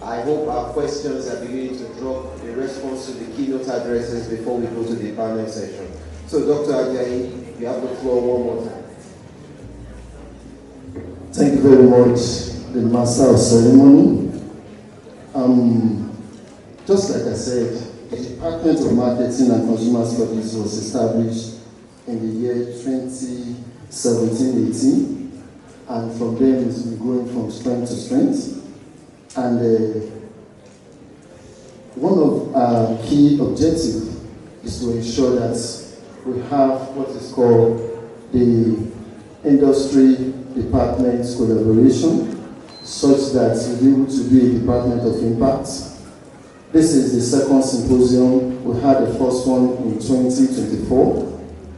I hope our questions are beginning to drop in response to the keynote addresses before we go to the panel session. So, Dr. Ajayi, you have the floor one more time. Thank you very much, the Master of Ceremony. Just like I said, the Department of Marketing and Consumer Studies was established in the year 2017-18, and from then it's been growing from strength to strength. And one of our key objectives is to ensure that we have what is called the industry departments collaboration, such that we'll be able to be a department of impact. This is the second symposium. We had the first one in 2024,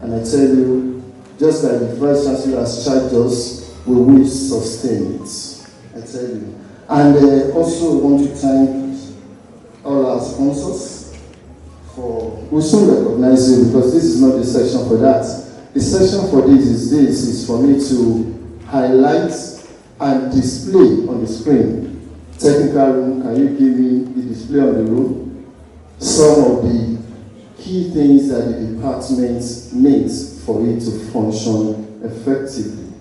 and I tell you, just like the Vice Chancellor has charged us, we will sustain it. I tell you. And also want to thank all our sponsors we soon recognize you, because this is not the session for that. The session for this is for me to highlight and display on the screen. Technical room, can you give me the display on the room? Some of the key things that the department needs for it to function effectively.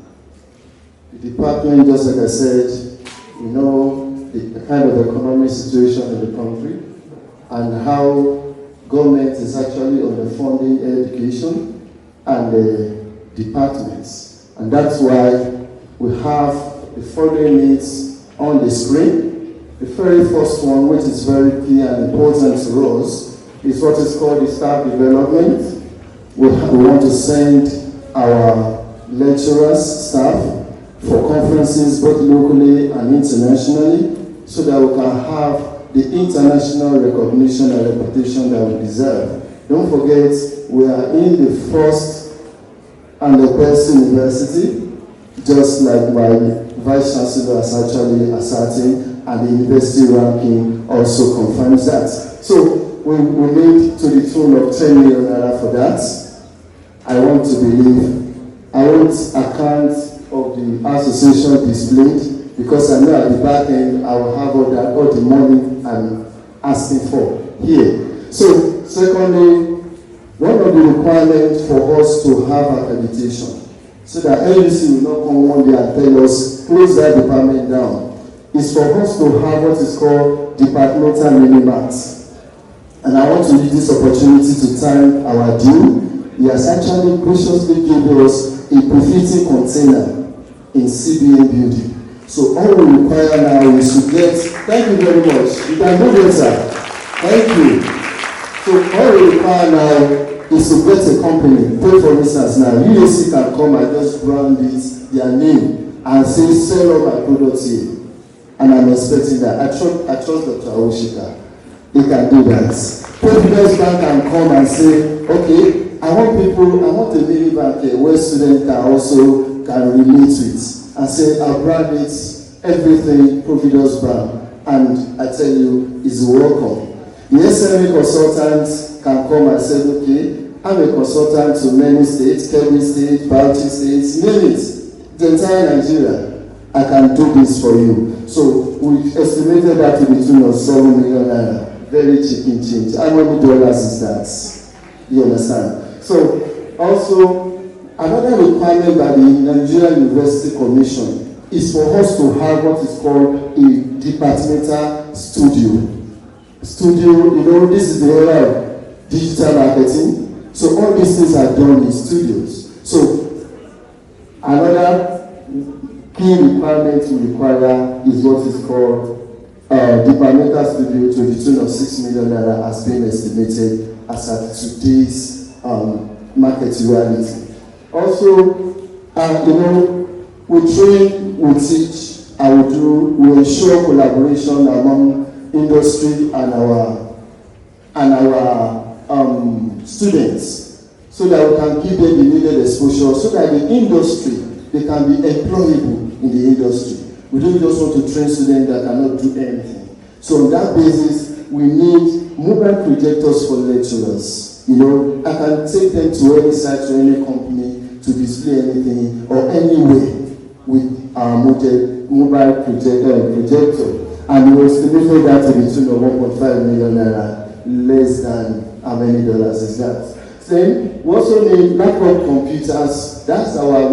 The department, just like I said, we know the kind of economic situation in the country and how government is actually underfunding education and departments. And that's why we have the following needs on the screen. The very first one, which is very key and important to us, is what is called the staff development. We want to send our lecturers, staff, for conferences both locally and internationally, so that we can have the international recognition and reputation that we deserve. Don't forget, we are in the first and the best university, just like my Vice Chancellor has actually asserted, and the university ranking also confirms that. So we need to the tune of 10 million naira for that. I want to believe, I want account of the association displayed, because I know at the back end I will have all the money I'm asking for here. So secondly, one of the requirements for us to have accreditation, so that NUC will not come one day and tell us, close that department down, is for us to have what is called departmental mini-mats. And I want to use this opportunity to thank our dean. He has actually graciously given us a befitting container in CBN building. So all we require now is to get, thank you very much. You can move it, sir. Thank you. So all we require now is to get a company. Take for instance now, UAC can come and just brand it, their name, and say, sell all my products here. And I'm expecting that. I trust Dr. AWOSIKA. He can do that. Providence Bank can come and say, okay, I want a mini bank here where students can relate to it. And say, I'll brand it, everything, Providence Bank. And I tell you, it's welcome. The SME consultants can come and say, okay, I'm a consultant to many states, Kebbi State, Bauchi State, name it, the entire Nigeria. I can do this for you. So we estimated that to the tune of 7 million naira. Very chicken change. How many dollars is that? You understand? So also another requirement by the Nigerian University Commission is for us to have what is called a departmental studio. This is the era of digital marketing. So all these things are done in studios. So another key requirement we require is what is called departmental studio to the tune of 6 million naira has been estimated as at today's market reality. Also, we train, we teach, and we ensure collaboration among industry and our students, so that we can give them the needed exposure, so that the industry, they can be employable in the industry. We don't just want to train students that cannot do anything. So on that basis, we need mobile projectors for lecturers. I can take them to any site or any company to display anything or anywhere with our mobile projector. And we estimated that to the tune of 1.5 million naira, less than how many dollars is that? Then we also need laptop computers. That's our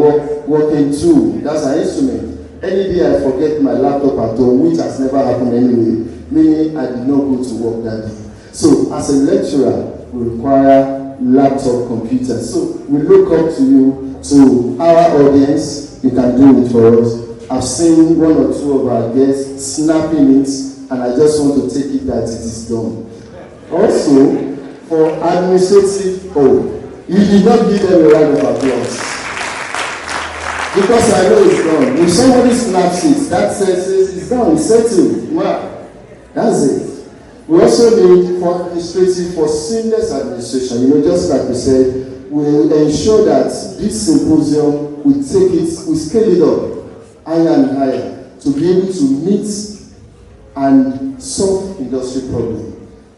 working tool. That's our instrument. Any day I forget my laptop at home, which has never happened anyway, meaning I did not go to work that day. So as a lecturer, we require laptop computers. So we look up to you, to our audience. You can do it for us. I've seen one or two of our guests snapping it, and I just want to take it that it is done. Also, for administrative, you did not give them a round of applause. Because I know it's done. If somebody snaps it, that says it's done, it's settled. Wow. That's it. We also need for administrative, for seamless administration. Just like we said, we'll ensure that this symposium, we scale it up higher and higher to be able to meet and solve industry problems.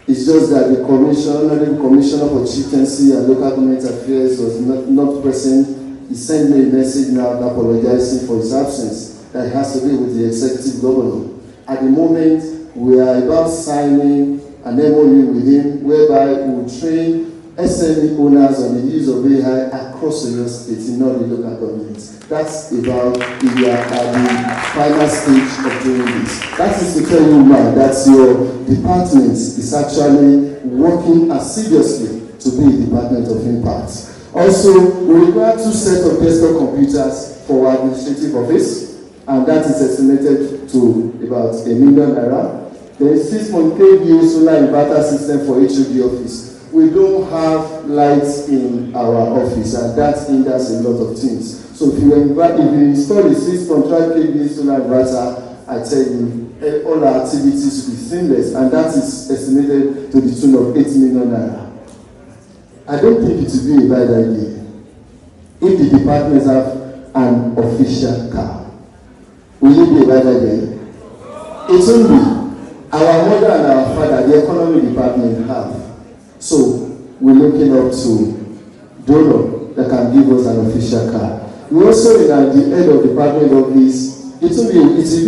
It's just that the Commissioner for Chieftaincy and Local Government Affairs was not present. He sent me a message now apologizing for his absence that has to do with the executive governor. At the moment, we are about signing an MOU with him whereby we will train SME owners on the use of AI across the state in all the local governments. That's about we are at the final stage of doing this. That is to tell you now that your department is actually working assiduously to be a department of impact. Also, we require 2 sets of desktop computers for our administrative office, and that is estimated to about 1 million naira. There is 6.8 kVA solar inverter system for HOD office. We don't have lights in our office, and that hinders a lot of things. So if you install a 6.5 kVA solar inverter, I tell you, all our activities will be seamless, and that is estimated to the tune of 8 million naira. I don't think it would be a bad idea if the departments have an official car. Will it be a bad idea? It won't be. Our mother and our father, the economy department, have. So we're looking up to donor that can give us an official car. We also need at the head of department office. It will be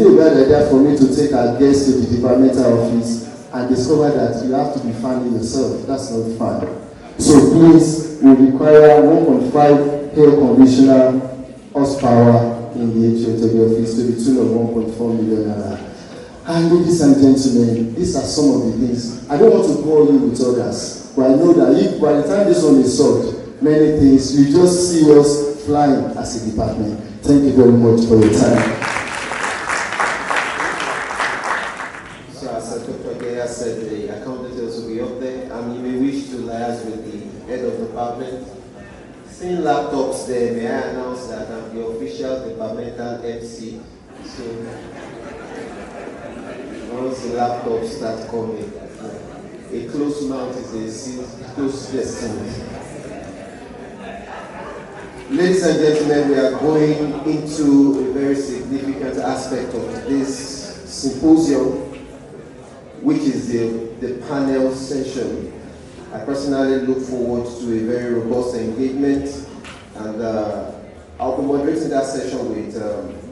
a bad idea for me to take our guests to the departmental office and discover that you have to be funding yourself. That's not fun. So please, we require 1.5 air conditioner horsepower in the HOD office to the tune of 1.4 million naira. And ladies and gentlemen, these are some of the things. I don't want to bore you with others, but I know that if by the time this one is solved, many things, you just see us flying as a department. Thank you very much for your time. So as Dr. Geya said, the account details will be up there, and you may wish to liaise with the head of the Seeing laptops there, may I announce that I'm the official departmental MC. So once the laptops start coming, a closed mouth is a closed destiny. Ladies and gentlemen, we are going into a very significant aspect of this symposium, which is the panel session. I personally look forward to a very robust engagement, and I'll be moderating that session with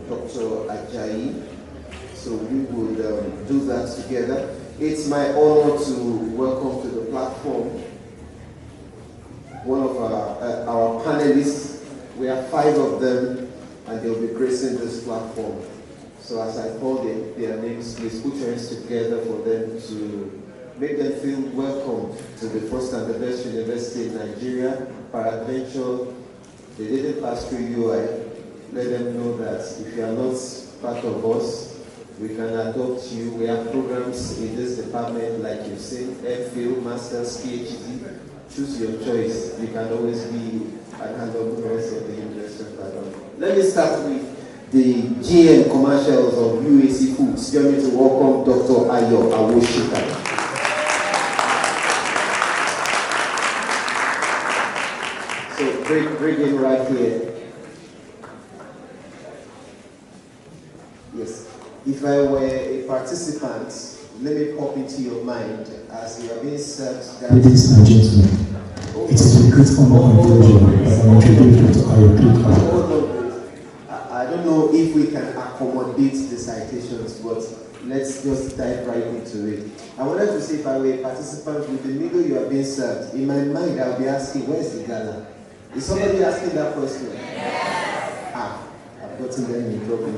Dr. Ajayi. So we would do that together. It's my honor to welcome to the platform one of our panelists. We have 5 of them, and they'll be gracing this platform. So as I call them, their names, please put your hands together for them to make them feel welcome to the first and the best university in Nigeria. Peradventure, they didn't pass through UI. Let them know that if you are not part of us, we can adopt you. We have programs in this department, like you've seen, MPhil, Masters, PhD. Choose your choice. You can always be an alumnus of the University of Ibadan. Let me start with the GM commercials of UAC Foods. Join me to welcome Dr. AWOSIKA. So bring him right here. Yes. If I were a participant, let me pop into your mind as you are being served. Ladies and gentlemen, it is a great honor and pleasure to introduce you to our people. I don't know if we can accommodate the citations, but let's just dive right into it. I wanted to say, if I were a participant with the meal you are being served, in my mind I'll be asking, where's the gala? Is somebody asking that question? Yes. I've gotten them in trouble.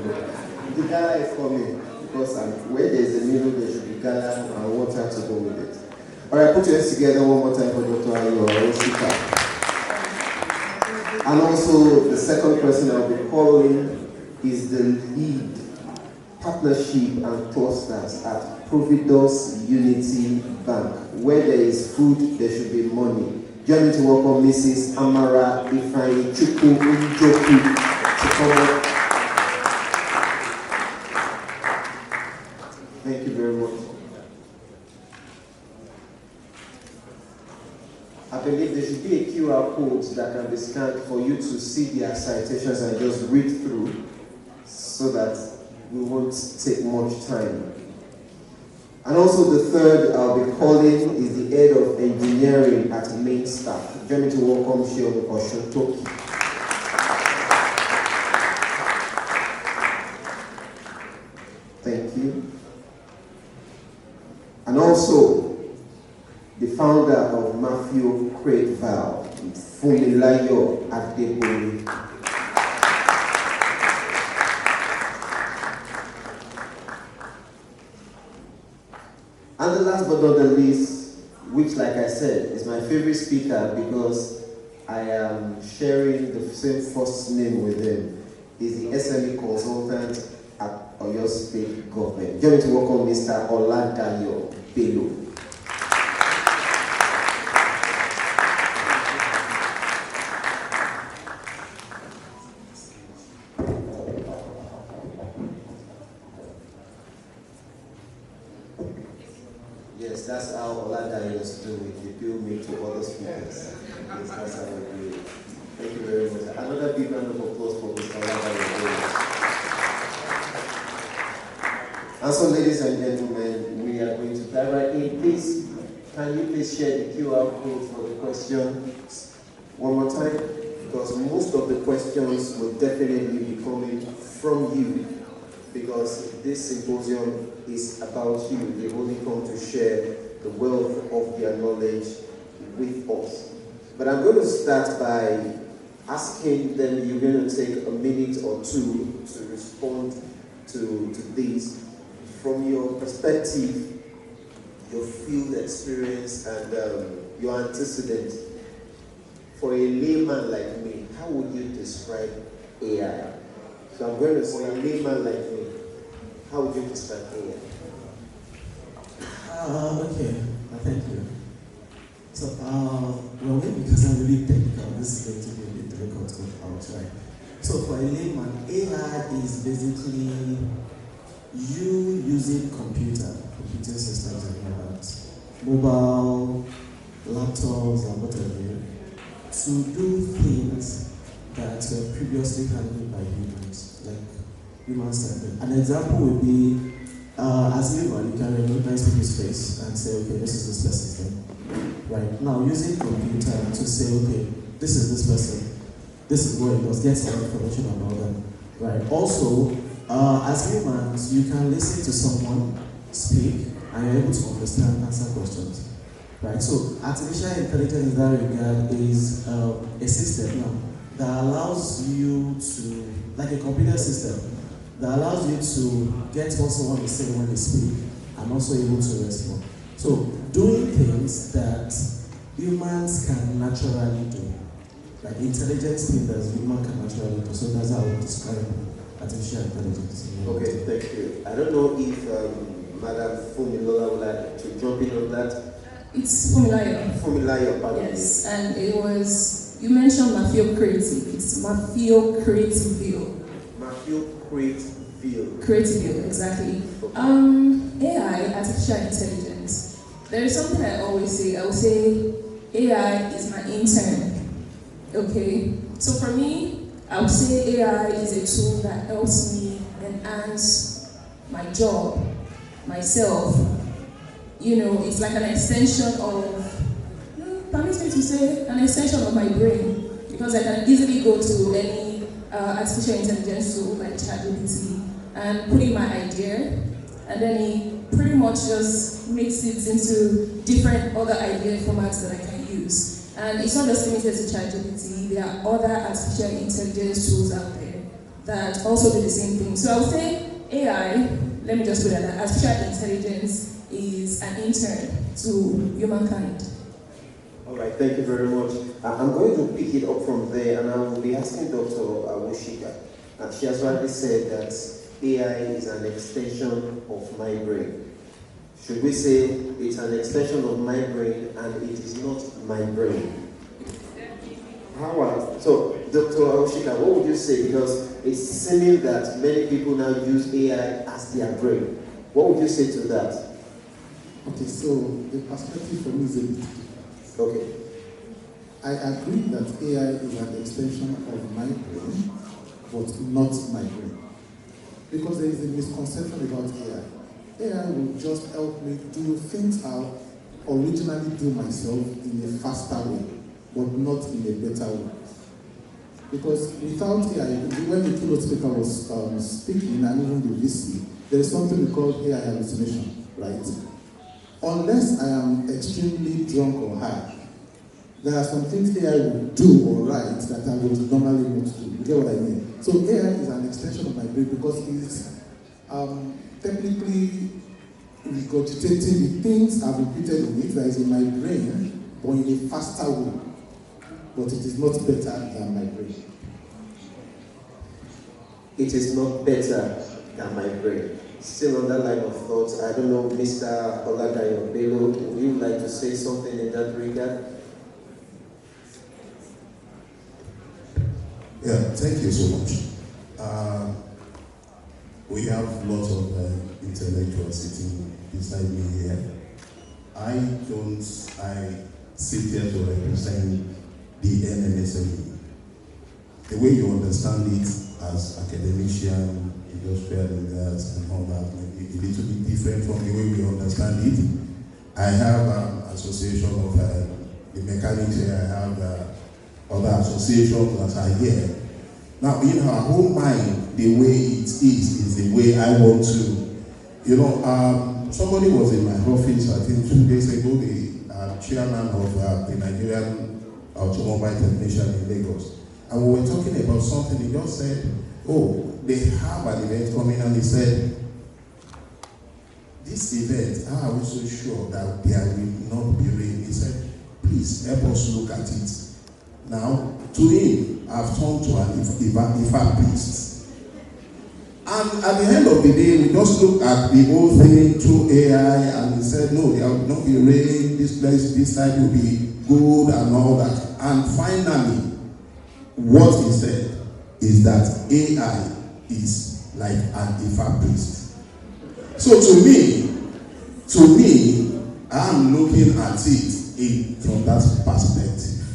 The gala is coming, because where there's a meal, there should be gala and water to go with it. All right, put your hands together one more time for Dr. AWOSIKA. And also, the second person I'll be calling is the lead partnership and clusters at Providence Unity Bank. Where there is food, there should be money. Join me to welcome Mrs. AMARA IFEANIYI CHUKWU NJOKU to come up. Thank you very much. I believe there should be a QR code that can be scanned for you to see their citations and just read through, so that we won't take much time. And also the third I'll be calling is the head of engineering at main staff. Join me to welcome OSUNTOKI. Thank you. And also the founder of Mafio Crate Valve, FUNMILAYO ADEBOMI. And the last but not the least, which, like I said, is my favorite speaker because I am sharing the same first name with him, is the SME consultant at Oyo State Government. Join me to welcome Mr. OLADAYO BELLO. Yes, that's how OLADAYO used to do it. They bill me to other speakers. Yes, that's how we do it. Thank you very much. Another big round of applause for Mr. OLADAYO. And so, ladies and gentlemen, we are going to dive right in. Please, can you please share the QR code for the questions one more time? Because most of the questions will definitely be coming from you, because this symposium is about you. They only come to share the wealth of their knowledge with us. But I'm going to start by asking them, you're going to take a minute or two to respond to these. From your perspective, your field experience, and your antecedent, for a layman like me, how would you describe AI? So I'm going to say, a layman like me, how would you describe AI? Okay, thank you. So, well, maybe because I'm really technical, this is going to be a bit right? So for a layman, AI is basically you using computing systems like that, mobile, laptops, and whatever, to do things that were previously handled by humans, like humans. An example would be, as a human, you can recognize people's face and say, okay, this is this person's name. Right? Now, using computer to say, okay, this is this person, this is what it does, get some information about them. Right? Also, as humans, you can listen to someone speak and you're able to understand and answer questions. Right? So, artificial intelligence in that regard is a system now that allows you to, like a computer system, that allows you to get what someone is saying when they speak and also able to respond. So, doing things that humans can naturally do, like intelligent things that humans can naturally do. So that's how I would describe artificial intelligence. Okay, thank you. I don't know if Madam FUNMILAYO would like to jump in on that. It's FUNMILAYO. FUNMILAYO, pardon me. Yes, and it was, you mentioned Mafio Creative. It's Mafio Creative. Mafio Creative. Creative, exactly. AI, artificial intelligence. There is something I always say. I will say AI is my intern. Okay? So for me, I would say AI is a tool that helps me enhance my job, myself. You know, it's like an extension of, permit me to say, an extension of my brain. Because I can easily go to any artificial intelligence tool like ChatGPT and put in my idea, and then it pretty much just makes it into different other idea formats that I can use. And it's not just limited to ChatGPT, there are other artificial intelligence tools out there that also do the same thing. So I would say AI, let me just put it that artificial intelligence is an intern to humankind. All right, thank you very much. I'm going to pick it up from there, and I will be asking Dr. AWOSIKA. She has already said that AI is an extension of my brain. Should we say it's an extension of my brain and it is not my brain? So, Dr. AWOSIKA, what would you say? Because it's seeming that many people now use AI as their brain. What would you say to that? Okay, so the perspective for me is a bit different. Okay. I agree that AI is an extension of my brain, but not my brain. Because there is a misconception about AI. AI will just help me do things I originally do myself in a faster way, but not in a better way. Because without AI, when the keynote speaker was speaking, and even the VC, there is something we call AI hallucination, right? Unless I am extremely drunk or high, there are some things AI will do or write that I would normally not do. You get what I mean? So AI is an extension of my brain because it's technically regurgitating the things I've repeated in it that is in my brain, but in a faster way. But it is not better than my brain. It is not better than my brain. Still on that line of thoughts, I don't know, Mr. OLADAYO, BELLO, would you like to say something in that regard? Yeah, thank you so much. We have lots of intellectuals sitting beside me here. I sit here to represent the NMSME. The way you understand it as academician, industrial leaders and all that may be a little bit different from the way we understand it. I have an association of the mechanics here, I have other associations that are here. Now, in our own mind, the way it is the way I want to. You know, somebody was in my office, I think 2 days ago, the chairman of the Nigerian Automobile Technician in Lagos. And we were talking about something, he just said, oh, they have an event coming, and he said, this event, how are we so sure that there will not be rain? He said, please help us look at it. Now, to him, I've turned to an Ifa priest. And at the end of the day, we just looked at the whole thing through AI, and he said, no, there will not be rain, this place, this side will be good, and all that. And finally, what he said is that AI is like an Ifa priest. So to me, I'm looking at it from that perspective.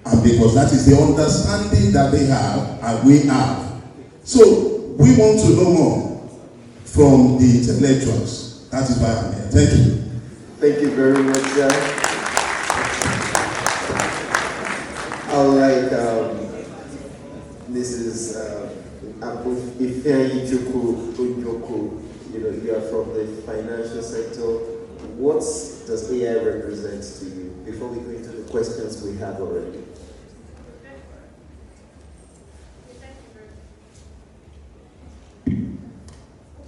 And because that is the understanding that they have and we have. So we want to know more from the intellectuals. That is why I'm here. Thank you. Thank you very much, sir. I would like Mrs. IFEANIYI NJOKU. You are from the financial sector. What does AI represent to you? Before we go into the questions we have already.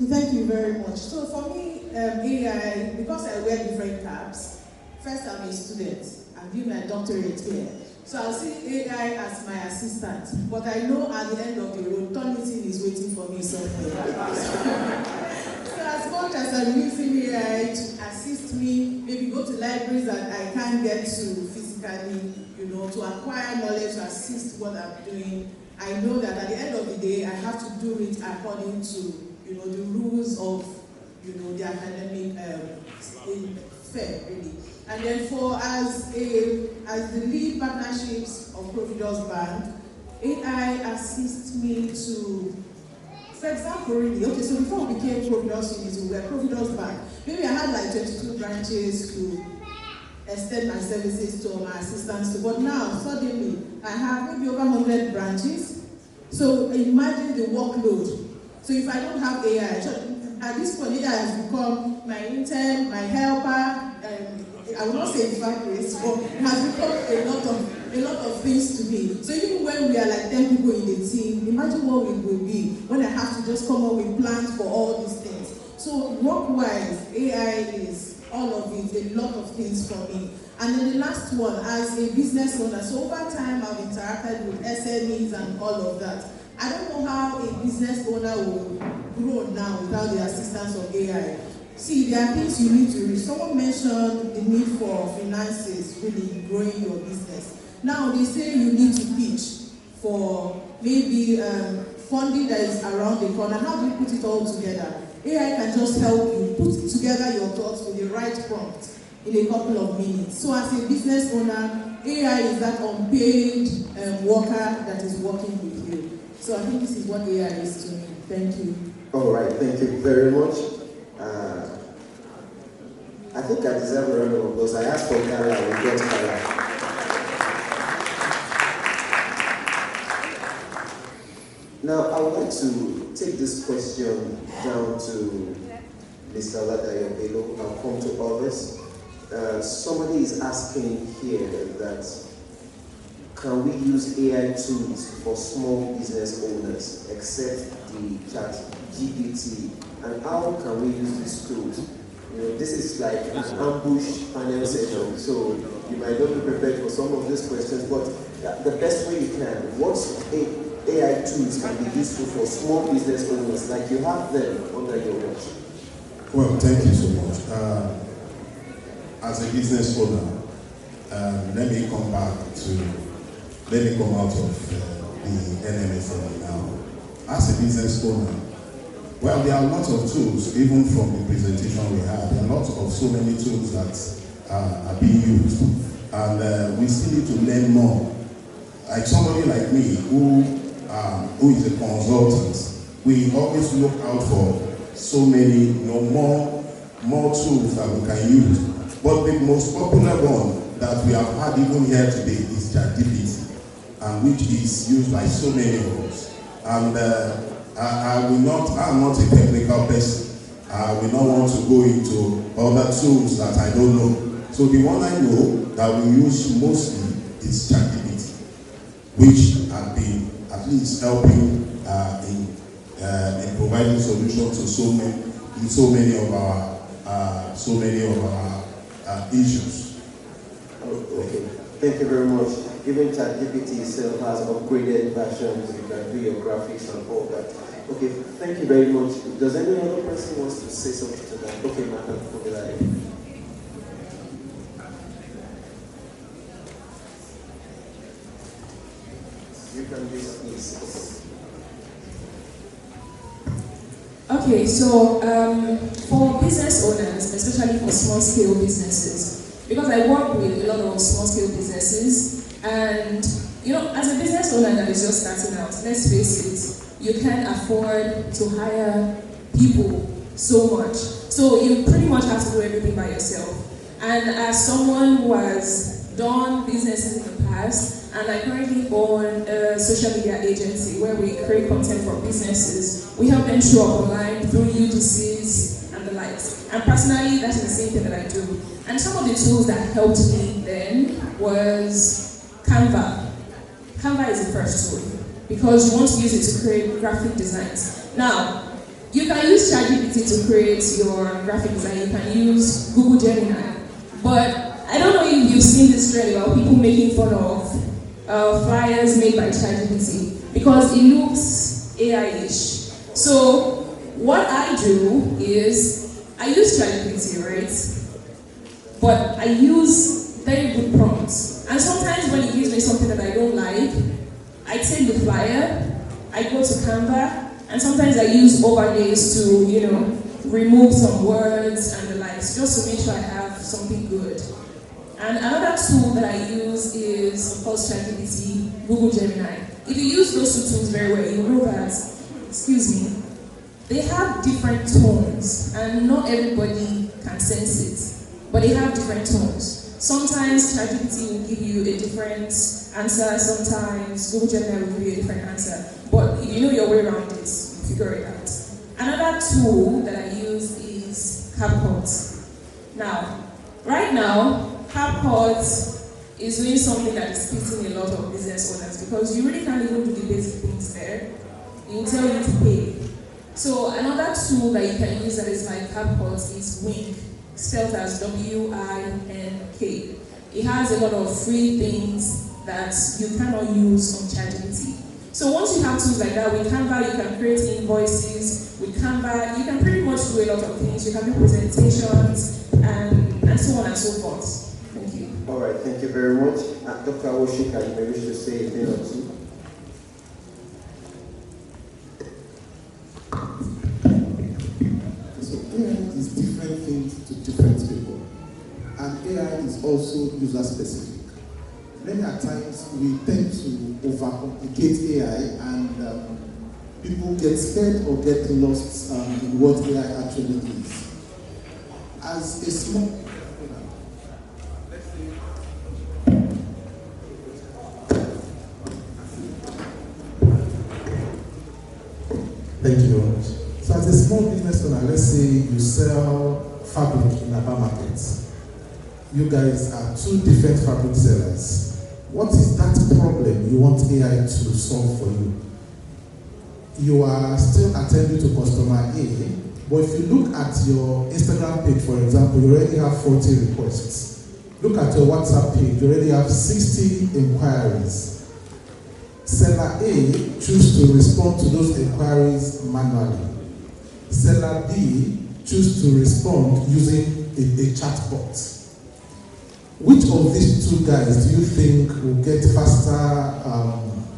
Thank you very much. So for me, AI, because I wear different caps, first I'm a student, I'm doing my doctorate here. So I'll see AI as my assistant, but I know at the end of the road, Turnitin is waiting for me somewhere. So as much as I'm using AI to assist me, maybe go to libraries that I can't get to physically, to acquire knowledge, to assist what I'm doing, I know that at the end of the day, I have to do it according to the rules of, the academic fair, really. And then as the lead partnerships of Providence Bank, AI assists me to, for example, really, okay, so before we became Providence Unity, we were Providence Bank. Maybe I had like 22 branches to extend my services to my assistants to, but now, suddenly, I have maybe over 100 branches. So imagine the workload. So if I don't have AI, at this point, AI has become my intern, my helper, I will not say evaporate, but it has become a lot of things to me. So even when we are like 10 people in the team, imagine what we will be when I have to just come up with plans for all these things. So work-wise, AI is all of it, a lot of things for me. And then the last one, as a business owner, so over time I've interacted with SMEs and all of that. I don't know how a business owner will grow now without the assistance of AI. See, there are things you need to read. Someone mentioned the need for finances really growing your business. Now they say you need to pitch for maybe funding that is around the corner. How do you put it all together? AI can just help you put together your thoughts with the right prompt in a couple of minutes. So as a business owner, AI is that unpaid worker that is working with you. So I think this is what AI is to me. Thank you. All right, thank you very much. I think I deserve a round of applause. I asked for Gala, we got Gala. Now, I would like to take this question down to Mr. OLADAYO Bello. I'll come to others. Somebody is asking here that can we use AI tools for small business owners except the ChatGPT? And how can we use these tools? This is like an ambush panel session, so you might not be prepared for some of these questions, but the best way you can, what AI tools can be useful for small business owners, like you have them under your watch? Well, thank you so much. As a business owner, let me come out of the NMSM now. As a business owner, well, there are lots of tools, even from the presentation we had. There are lots of so many tools that are being used, and we still need to learn more. Like somebody like me, who is a consultant, we always look out for so many, more tools that we can use. But the most popular one that we have had even here today is ChatGPT, which is used by so many of us. And I'm not a technical person. I will not want to go into other tools that I don't know. So the one I know that we use mostly is ChatGPT, which has been at least helping in providing solutions to so many of our issues. Okay, thank you very much. Even ChatGPT itself has upgraded versions. You can do your graphics and all that. Okay, thank you very much. Does any other person want to say something to that? Okay, Madam FUNMILAYO. You can do that, please. Okay, so for business owners, especially for small-scale businesses, because I work with a lot of small-scale businesses, and you know, as a business owner that is just starting out, let's face it, you can't afford to hire people so much. So you pretty much have to do everything by yourself. And as someone who has done businesses in the past, and I currently own a social media agency where we create content for businesses, we help them show up online through UGCs and the likes. And personally, that's the same thing that I do. And some of the tools that helped me then was Canva. Canva is the first tool because you want to use it to create graphic designs. Now, you can use ChatGPT to create your graphic design. You can use Google Gemini. But I don't know if you've seen this trend about people making fun of flyers made by ChatGPT because it looks AI-ish. So what I do is I use ChatGPT, right? But I use very good prompts. And sometimes when it gives me something that I don't like, I take the flyer, I go to Canva, and sometimes I use overlays to, you know, remove some words and the likes, just to make sure I have something good. And another tool that I use is, of course, ChatGPT, Google Gemini. If you use those two tools very well, you know that, they have different tones, and not everybody can sense it, but they have different tones. Sometimes ChatGPT will give you a different answer, sometimes Google Gemini will give you a different answer. But if you know your way around this, you figure it out. Another tool that I use is CapCut. Now, right now, CapCut is doing something that is splitting a lot of business owners because you really can't even do the basic things there. It will tell you to pay. So another tool that you can use that is like CapCut is WINK, spelled as W-I-N-K. It has a lot of free things that you cannot use on ChatGPT. So once you have tools like that, with Canva you can create invoices, with Canva you can pretty much do a lot of things. You can do presentations and so on and so forth. Thank you. All right, thank you very much. Dr. AWOSIKA, you may wish to say a thing or two. So AI is different things to different people. And AI is also user specific. Many a times we tend to overcomplicate AI and people get scared or get lost in what AI actually is. As a small Thank you very much. So as a small business owner, let's say you sell fabric in Aba markets. You guys are two different fabric sellers. What is that problem you want AI to solve for you? You are still attending to customer A, but if you look at your Instagram page, for example, you already have 40 requests. Look at your WhatsApp page, you already have 60 inquiries. Seller A chooses to respond to those inquiries manually. Seller B chooses to respond using a chatbot. Which of these two guys do you think will get faster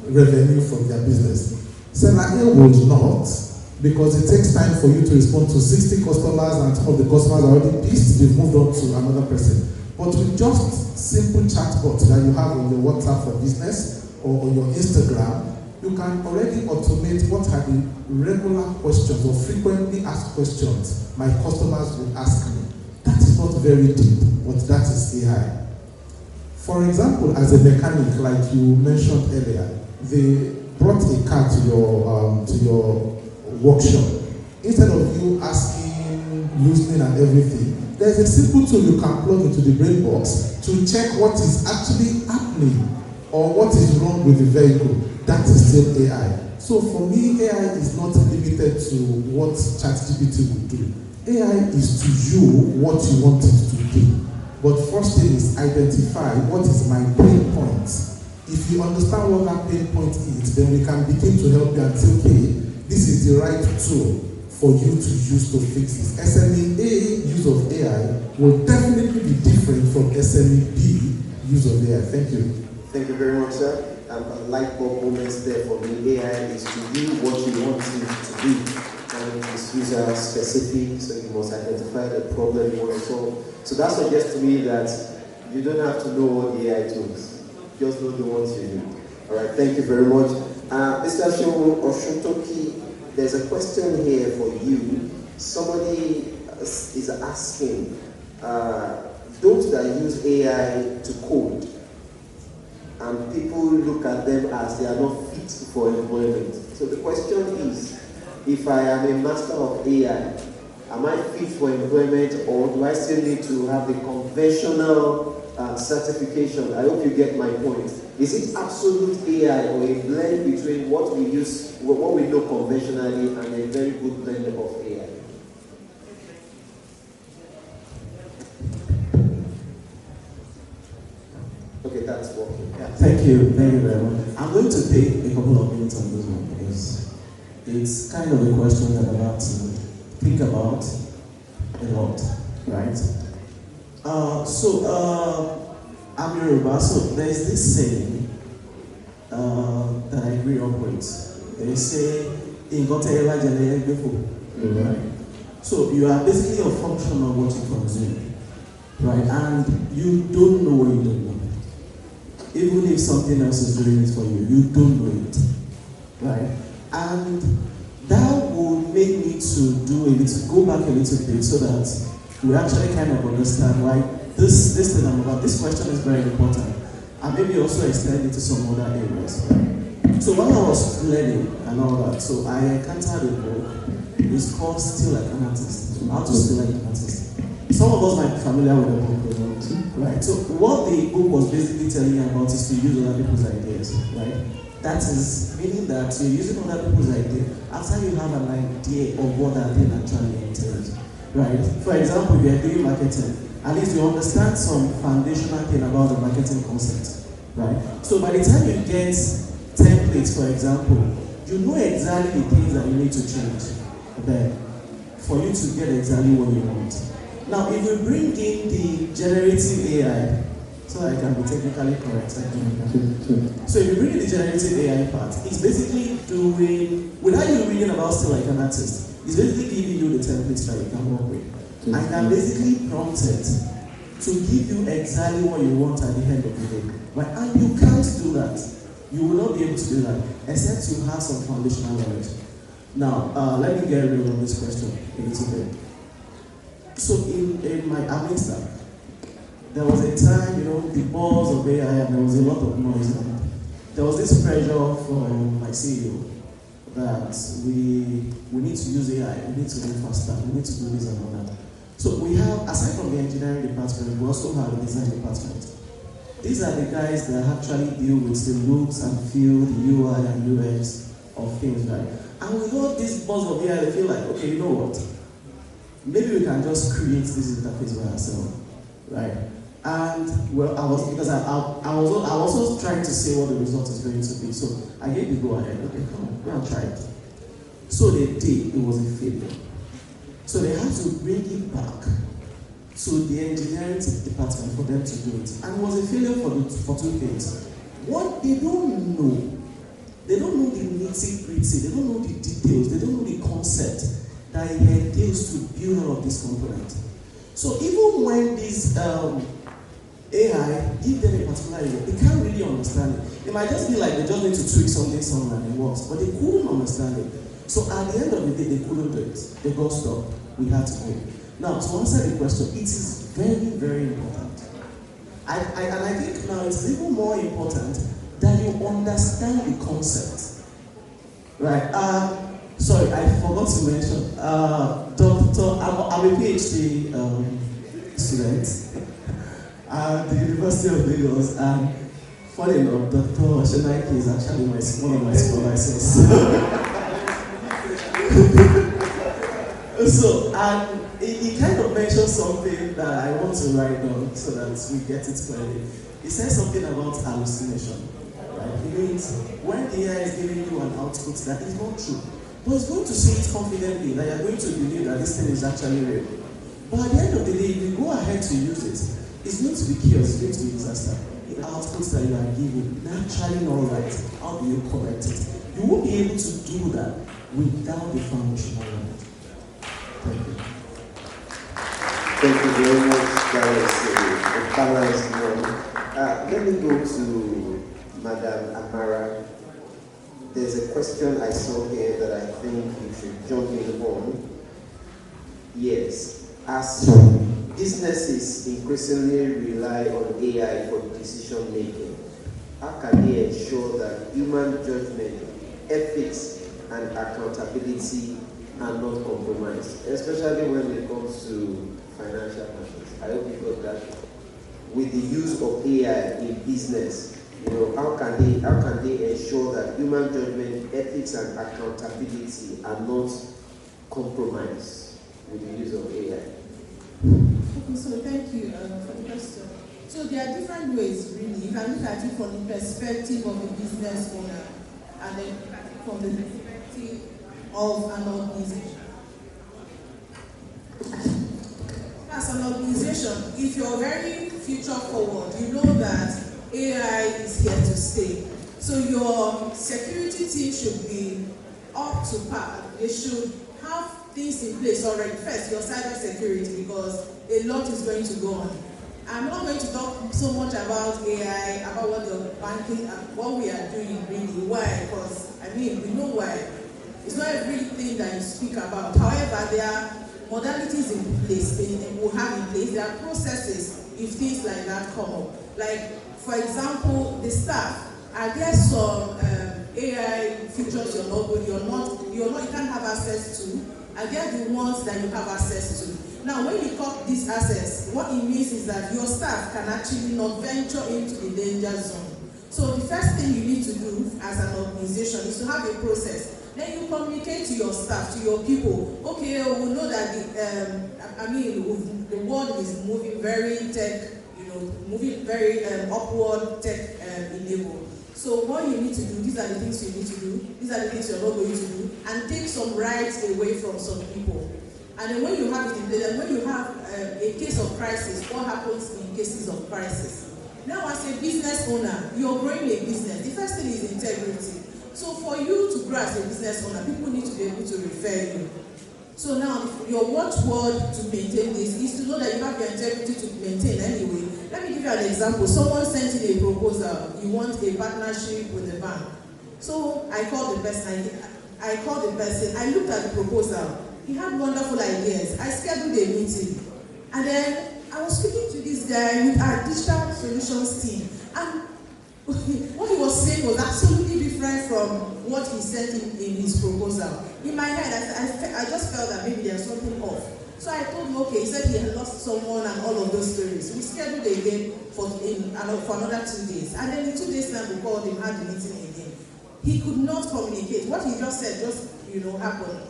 revenue from their business? Seller A would not, because it takes time for you to respond to 60 customers and some of the customers are already pissed, they've moved on to another person. But with just simple chatbot that you have on your WhatsApp for business or on your Instagram, you can already automate what are the regular questions or frequently asked questions my customers would ask me. That is not very deep, but that is AI. For example, as a mechanic, like you mentioned earlier, they brought a car to your workshop. Instead of you asking, listening and everything, there's a simple tool you can plug into the brain box to check what is actually happening or what is wrong with the vehicle. That is still AI. So for me, AI is not limited to what ChatGPT will do. AI is to you what you want it to do. But first thing is identify what is my pain point. If you understand what that pain point is, then we can begin to help you and say, okay, this is the right tool for you to use to fix this. SME A use of AI will definitely be different from SME B use of AI. Thank you. Thank you very much, sir. light bulb moments there for me. AI is to do what you want it to do. And it's user specific, so you must identify the problem you want to solve. So that suggests to me that you don't have to know all the AI tools. Just know the ones you need. All right, thank you very much. Mr. OSUNTOKI, there's a question here for you. Somebody is asking, those that use AI to code, and people look at them as they are not fit for employment. So the question is, if I am a master of AI, am I fit for employment, or do I still need to have the conventional certification? I hope you get my point. Is it absolute AI or a blend between what we use, what we know conventionally, and a very good blend of AI? Okay, that's working. Yeah, thank you very much. I'm going to take a couple of minutes on this one because it's kind of a question that I'm about to think about a lot, right? I'm Yoruba, so there's this saying that I grew up with. They say, right? So you are basically a function of what you consume, right? And you don't know what you don't know. Even if something else is doing it for you, you don't know it, right? And that would make me to go back a little bit so that we actually kind of understand why this thing I'm about, this question is very important, and maybe also extend it to some other areas. So when I was learning and all that, so I encountered a book. It's called Still Like an Artist, How to Still Like an Artist. Some of us might be familiar with the book, right? So what the book was basically telling you about is to use other people's ideas, right? That is meaning that you're using other people's ideas after you have an idea of what that thing actually entails, right? For example, if you're doing marketing, at least you understand some foundational thing about the marketing concept, right? So by the time you get templates, for example, you know exactly the things that you need to change there for you to get exactly what you want. Now, if we bring in the generative AI, so I can be technically correct, so if you bring in the generative AI part, it's basically doing, without you reading about Still Like an Artist, it's basically giving you the templates that you can work with. I can basically prompt it to give you exactly what you want at the end of the day. Right? And you can't do that. You will not be able to do that except you have some foundational knowledge. Now, let me get real on this question a little bit. So in my AMARA, there was a time, the buzz of AI, and there was a lot of noise. And there was this pressure from my CEO that we need to use AI, we need to move faster, we need to do this and all that. So we have, aside from the engineering department, we also have the design department. These are the guys that actually deal with the looks and feel, the UI and UX of things, right? And with all this buzz of AI, they feel like, okay, you know what? Maybe we can just create this interface by ourselves, right? And well, I was also trying to say what the result is going to be. So I gave the go ahead. Okay, come on, go and try it. So they did. It was a failure. So they had to bring it back to the engineering department for them to do it. And it was a failure for two things. What they don't know the nitty-gritty, they don't know the details, they don't know the concept that it entails to build all of this component. So even when this AI give them a particular idea, they can't really understand it. It might just be like they just need to tweak something somewhere and it works, but they couldn't understand it. So at the end of the day, they couldn't do it. They got stuck. We had to go. Now, to answer the question, it is very, very important. And I think now it's even more important that you understand the concept. Right? Sorry, I forgot to mention, I'm a PhD student at the University of Lagos, and funny enough, Dr. SENNAIKE is actually one of my supervisors. So, and he kind of mentioned something that I want to write down so that we get it clearly. He said something about hallucination. Right? It means when the AI is giving you an output that is not true, but it's going to say it confidently that you're going to believe that this thing is actually real. But at the end of the day, if you go ahead to use it, it's going to be chaos, it's going to be disaster. the outputs that you are giving naturally not right, how do you correct it? You won't be able to do that without the foundational knowledge. Thank you. Thank you very much. That was a balanced one. Let me go to Madam Amara. There's a question I saw here that I think you should jump in on. Yes, as businesses increasingly rely on AI for decision making, how can they ensure that human judgment, ethics, and accountability are not compromised, especially when it comes to financial matters? I hope you got that. With the use of AI in business, how can they ensure that human judgment, ethics, and accountability are not compromised with the use of AI? Okay, so thank you for the question. So there are different ways, really. You can look at it from the perspective of a business owner, and then from the perspective of an organization. As an organization, if you're very future forward, you know that AI is here to stay. So your security team should be up to par. They should have things in place already. First, your cyber security, because a lot is going to go on. I'm not going to talk so much about AI, about what the banking, what we are doing really. Why? Because, we know why. It's not everything that you speak about. However, there are modalities in place, we have in place. There are processes if things like that come up. Like, for example, the staff. Are there some AI features you can't have access to? Are there the ones that you have access to? Now, when you cut this access, what it means is that your staff can actually not venture into the danger zone. So the first thing you need to do as an organization is to have a process. Then you communicate to your staff, to your people. Okay, we know that the world is moving very tech, moving very upward tech enabled. So what you need to do, these are the things you need to do, these are the things you're not going to do, and take some rights away from some people. And then when you have it in place, and when you have a case of crisis, what happens in cases of crisis? Now, as a business owner, you're growing a business. The first thing is integrity. So for you to grow as a business owner, people need to be able to refer you. So now, your watchword to maintain this is to know that you have your integrity to maintain anyway. Let me give you an example. Someone sent in a proposal. You want a partnership with the bank. So I called the person. I looked at the proposal. He had wonderful ideas. I scheduled a meeting. And then I was speaking to this guy with our digital solutions team. And what he was saying was absolutely different from what he said in his proposal. In my head, I just felt that maybe there's something off. So I told him, okay, he said he had lost someone and all of those stories. We scheduled again for another 2 days. And then in 2 days time, we called him, had the meeting again. He could not communicate. What he just said happened.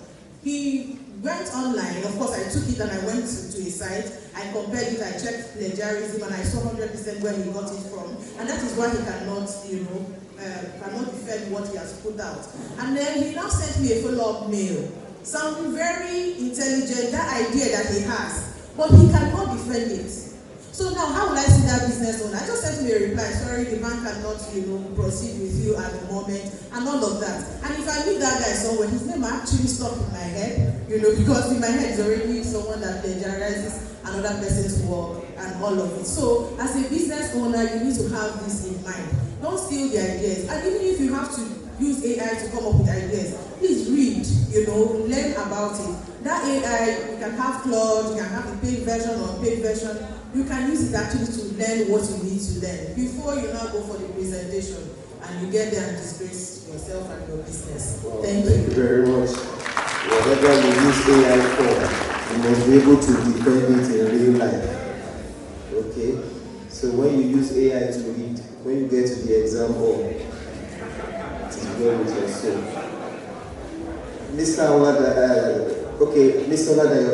He went online. Of course, I took it and I went to his site. I compared it, I checked plagiarism, and I saw 100% where he got it from. And that is why he cannot, cannot defend what he has put out. And then he now sent me a follow-up mail, sounding very intelligent, that idea that he has, but he cannot defend it. So now, how will I see that business owner? I just sent me a reply, sorry, the bank cannot, proceed with you at the moment, and all of that. And if I meet that guy somewhere, his name actually stuck in my head, because in my head is already someone that plagiarizes another person's work and all of it. So, as a business owner, you need to have this in mind. Don't steal the ideas. And even if you have to use AI to come up with ideas, please read, learn about it. That AI, you can have Claude, you can have the paid version or unpaid version. You can use it actually to learn what you need to learn before you now go for the presentation and you get there and disgrace yourself and your business. Wow, Thank you very much. Whatever you use AI for, you must be able to defend it in real life. Okay? So when you use AI to read, when you get to the exam hall, it is well with your soul. Mr. Oladayo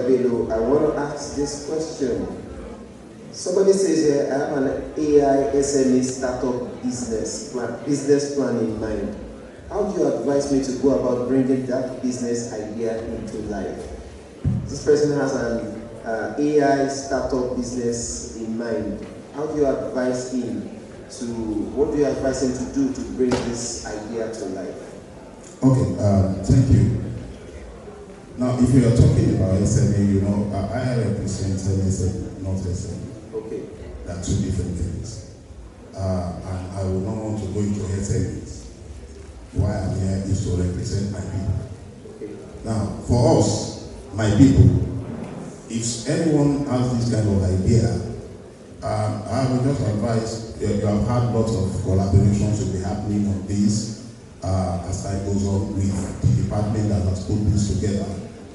Bello, I want to ask this question. Somebody says here, I have an AI SME startup business plan in mind. How do you advise me to go about bringing that business idea into life? This person has an AI startup business in mind. How do you advise him what do you advise him to do to bring this idea to life? Okay, thank you. Now, if you are talking about SME, you know, I represent SME, not SME. Okay. There are two different things. And I will not want to go into SMEs. Why I'm here is to represent my people. Okay. Now, for us, my people, if anyone has this kind of idea, I will just advise, you have had lots of collaborations will be happening on this as time goes on with the department that has put this together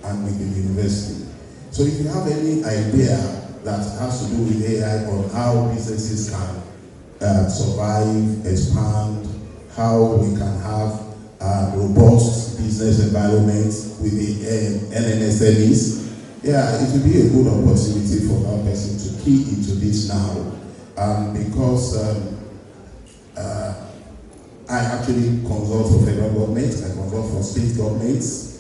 and with the university. So if you have any idea that has to do with AI on how businesses can survive, expand, how we can have robust business environments with the NNSMEs, yeah, it will be a good opportunity for that person to key into this now. Because I actually consult for federal government, I consult for state governments.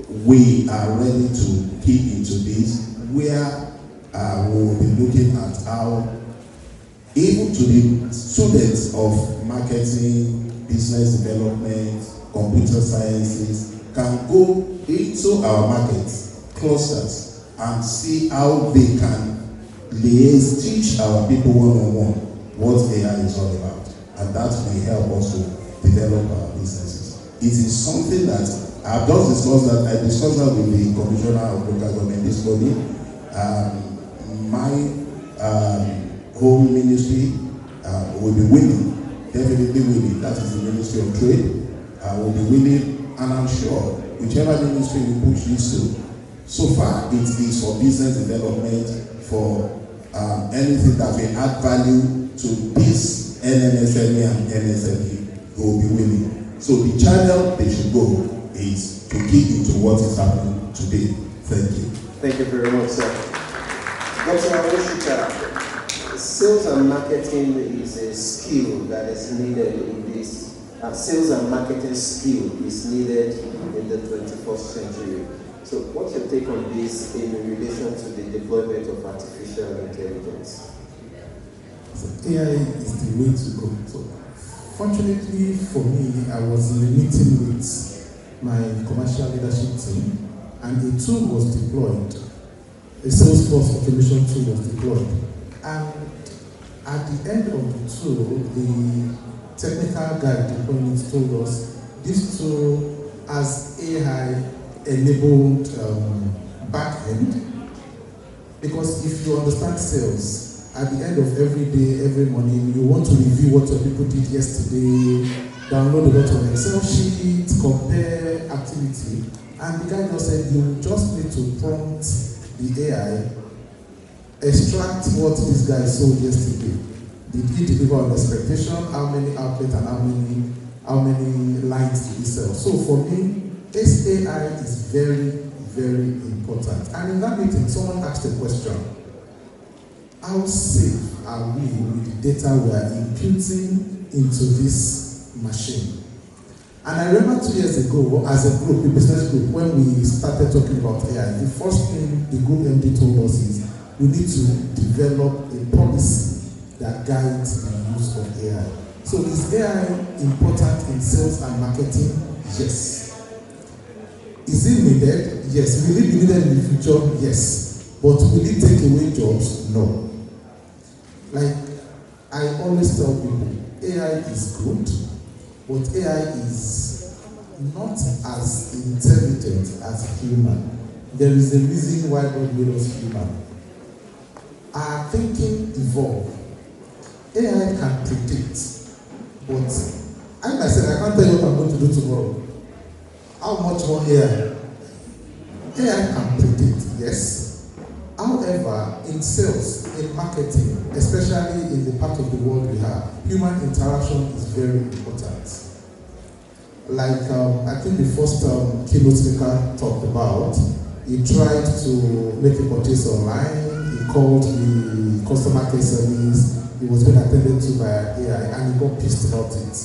We are ready to key into this, where we will be looking at how, even to the students of marketing, business development, computer sciences, can go into our markets, clusters, and see how they can liaise, teach our people one-on-one what AI is all about. And that may help us to develop our businesses. It is something that I've just discussed that. I discussed that with the Commissioner of Local Government this morning. My home ministry will be willing, definitely willing. That is the Ministry of Trade. Will be willing, and I'm sure whichever ministry we push this to. So far, it is for business development, for anything that will add value to this NNSME and NSME, will be willing. So the channel they should go is to get into what is happening today. Thank you. Thank you very much, sir. Dr. AWOSIKA, sales and marketing is a skill that is needed in this. Sales and marketing skill is needed in the 21st century. So what's your take on this in relation to the deployment of artificial intelligence? So AI is the way to go. So fortunately for me, I was in a meeting with my commercial leadership team, and a tool was deployed. A Salesforce automation tool was deployed. And at the end of the tool, the technical guy deploying it told us this tool has AI enabled back-end, because if you understand sales, at the end of every day, every morning, you want to review what your people did yesterday, download a lot of Excel sheets, compare activity, and the guy just said you just need to prompt the AI, extract what this guy sold yesterday. Did he deliver on expectation? How many outlets and how many lines did he sell? So for me, this AI is very, very important. And in that meeting, someone asked a question: how safe are we with the data we are imputing into this machine? And I remember 2 years ago, as a group, a business group, when we started talking about AI, the first thing the group MD told us is we need to develop a policy that guides the use of AI. So is AI important in sales and marketing? Yes. Is it needed? Yes. Will it be needed in the future? Yes. But will it take away jobs? No. Like I always tell people, AI is good, but AI is not as intelligent as human. There is a reason why God made us human. Our thinking evolved. AI can predict, but I myself, I can't tell you what I'm going to do tomorrow. How much more AI? AI can predict, yes. However, in sales, in marketing, especially in the part of the world we have, human interaction is very important. Like I think the first keynote speaker talked about, he tried to make a purchase online, he called the customer care service, he was being attended to by AI, and he got pissed about it.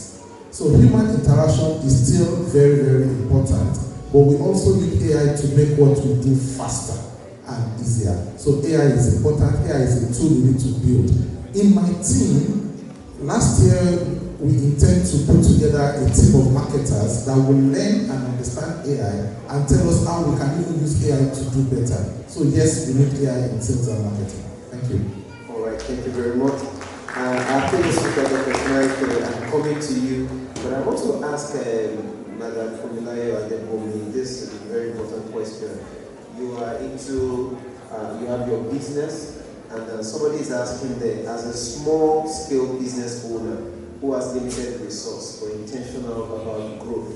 So human interaction is still very, very important, but we also need AI to make what we do faster and easier. So AI is important. AI is a tool we need to build. In my team, last year, we intend to put together a team of marketers that will learn and understand AI and tell us how we can even use AI to do better. So yes, we need AI in sales and marketing. Thank you. All right, thank you very much. After the speaker, Dr. SENNAIKE, I'm coming to you, but I want to ask Madam FUNMILAYO ADEBOMI, this is a very important question. You are into, you have your business, and somebody is asking that as a small-scale business owner who has limited resource but intentional about growth,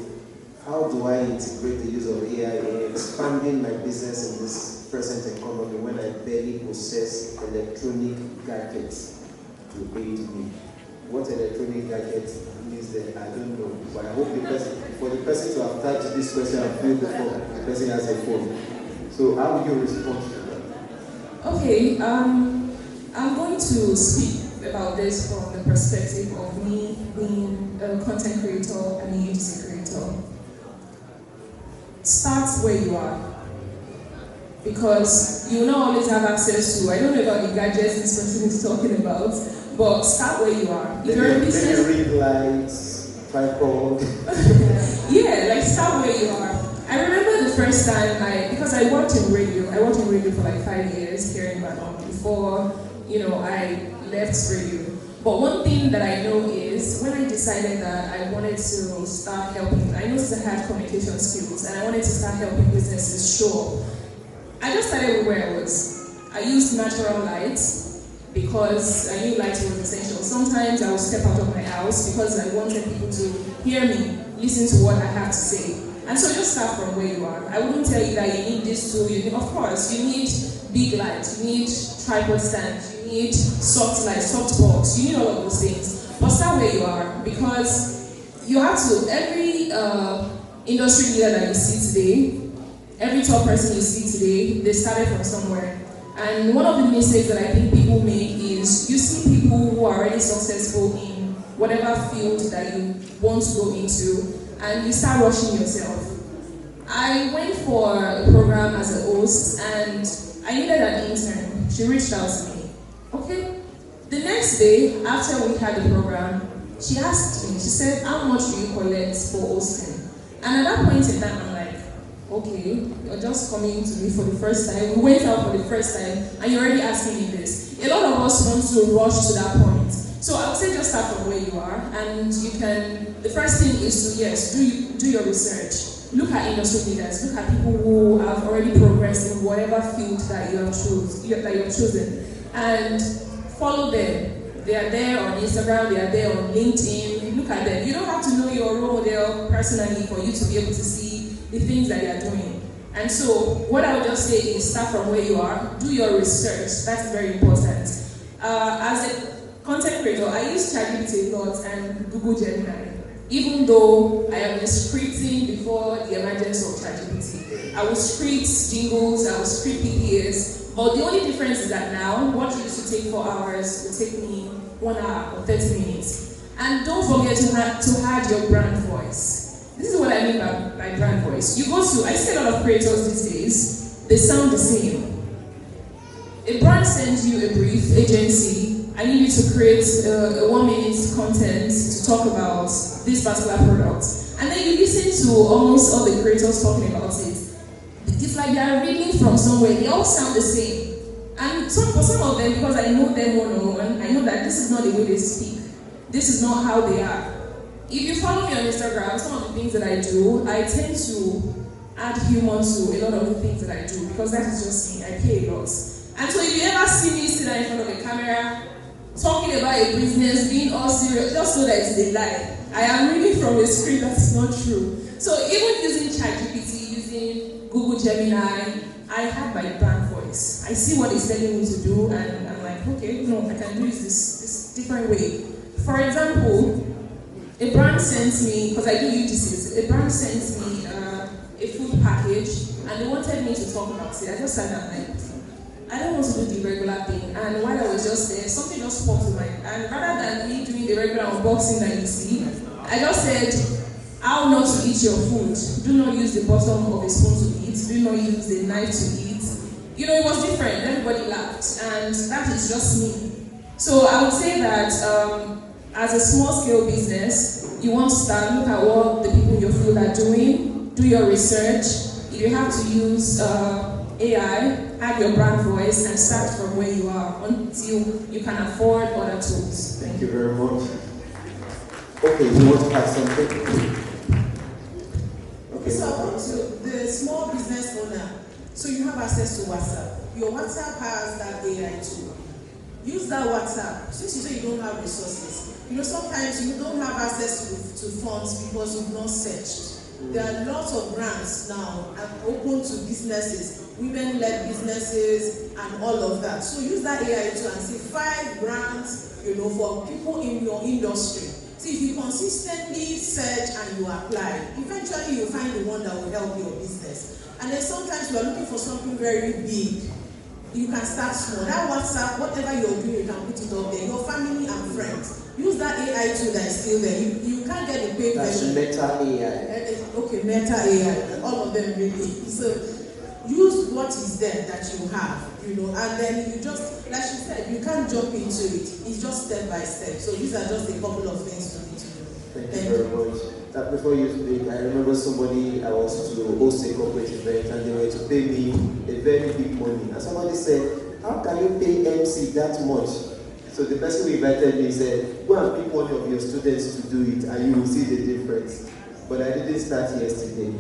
how do I integrate the use of AI in expanding my business in this present economy when I barely possess electronic gadgets to aid me? What electronic gadget means that I don't know, but I hope the person, for the person to have touched this question and filled the form, the person has a phone. So how will you respond to that? Okay, I'm going to speak about this from the perspective of me being a content creator and a UGC creator. Start where you are, because you will not always have access to, I don't know about the gadgets this person is talking about, but start where you are. If you're in business, ring lights, tripod. yeah, like start where you are. I remember the first time because I worked in radio. I worked in radio for like 5 years here in Ibadan before, I left radio. But one thing that I know is when I decided that I wanted to start helping, I noticed I had communication skills and I wanted to start helping businesses show up. I just started with where I was. I used natural light because I knew light was essential. Sometimes I would step out of my house because I wanted people to hear me, listen to what I have to say. And so just start from where you are. I wouldn't tell you that you need this tool. Of course, you need big lights, you need tripod stands, you need soft light, soft box, you need all of those things. But start where you are, because you have to, every industry leader that you see today, every top person you see today, they started from somewhere. And one of the mistakes that I think people make is you see people who are already successful in whatever field that you want to go into, and you start rushing yourself. I went for a program as a host, and I needed an intern. She reached out to me. Okay. The next day, after we had the program, she asked me, she said, how much do you collect for hosting? And at that point in time, I'm like, okay, you're just coming to me for the first time. We went out for the first time, and you're already asking me this. A lot of us want to rush to that point. So I would say just start from where you are, and you can, the first thing is to, yes, do your research. Look at industry leaders, look at people who have already progressed in whatever field that you have chosen, and follow them. They are there on Instagram, they are there on LinkedIn, look at them. You don't have to know your role model personally for you to be able to see the things that they are doing. And so what I would just say is start from where you are, do your research, that's very important. As a content creator, I use ChatGPT a lot and Google Gemini. Even though I have been scripting before the emergence of ChatGPT. I would script jingles, I would script PPAs, but the only difference is that now, what used to take 4 hours will take me 1 hour or 30 minutes. And don't forget to add your brand voice. This is what I mean by brand voice. You go to, I see a lot of creators these days, they sound the same. A brand sends you a brief, agency, I need you to create a 1-minute content to talk about this particular product. And then you listen to almost all the creators talking about it. It's like they are reading from somewhere, they all sound the same. And for some of them, because I know them one-on-one, I know that this is not the way they speak. This is not how they are. If you follow me on Instagram, some of the things that I do, I tend to add humor to a lot of the things that I do, because that is just me, I pay a lot. And so if you ever see me sit in front of a camera, talking about a business, being all serious, just know that it's a lie. I am reading from a script that's not true. So even using ChatGPT, using Google Gemini, I have my brand voice. I see what it's telling me to do, and I'm like, okay, no, I can do this different way. For example, a brand sends me, because I do UGCs, a brand sends me a food package, and they wanted me to talk about it. I just sat down like, I don't want to do the regular thing, and while I was just there, something just popped to mind. And rather than me doing the regular unboxing that you see, I just said, how not to eat your food. Do not use the bottom of a spoon to eat. Do not use the knife to eat. It was different. Everybody laughed, and that is just me. So I would say that as a small-scale business, you want to start, look at what the people in your field are doing, do your research. If you have to use AI, add your brand voice, and start from where you are until you can afford other tools. Thank you very much. Okay, you want to add something? Okay. So I want to, the small business owner, so you have access to WhatsApp. Your WhatsApp has that AI tool. Use that WhatsApp. Since you say you don't have resources, sometimes you don't have access to funds because you've not searched. There are lots of grants now open to businesses, women-led businesses, and all of that. So use that AI tool and see 5 grants, for people in your industry. See, if you consistently search and you apply, eventually you'll find the one that will help your business. And then sometimes you are looking for something very big. You can start small. That WhatsApp, whatever you're doing, you can put it up there. Your family and friends. Use that AI tool that is still there. You can't get the paid version. Meta AI. Okay, Meta AI. All of them really. So use what is there that you have, and then you just, like she said, you can't jump into it. It's just step by step. So these are just a couple of things you need to do. Thank you very much. Before you speak, I remember somebody, I was to host a corporate event and they were to pay me a very big money. And somebody said, how can you pay MC that much? So the person who invited me said, go and pick one of your students to do it and you will see the difference. But I didn't start yesterday,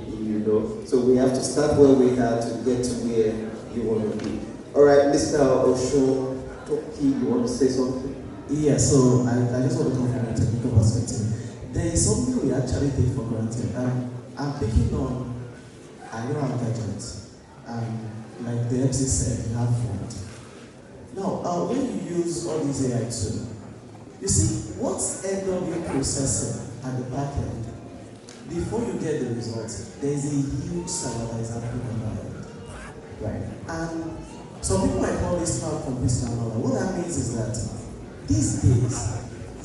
So we have to start where we are to get to where you want to be. All right, Mr. OSUNTOKI, you want to say something? Yeah, so I just want to come from a technical perspective. There is something we actually take for granted. I'm picking on, I don't have gadgets. Like the MC said, you have phone. Now, when you use all these AI tools, you see, what's NWEKE processing at the back end? Before you get the results, there's a huge server that is happening on that end. Right? And some people might call this cloud computing and all that. What that means is that these days,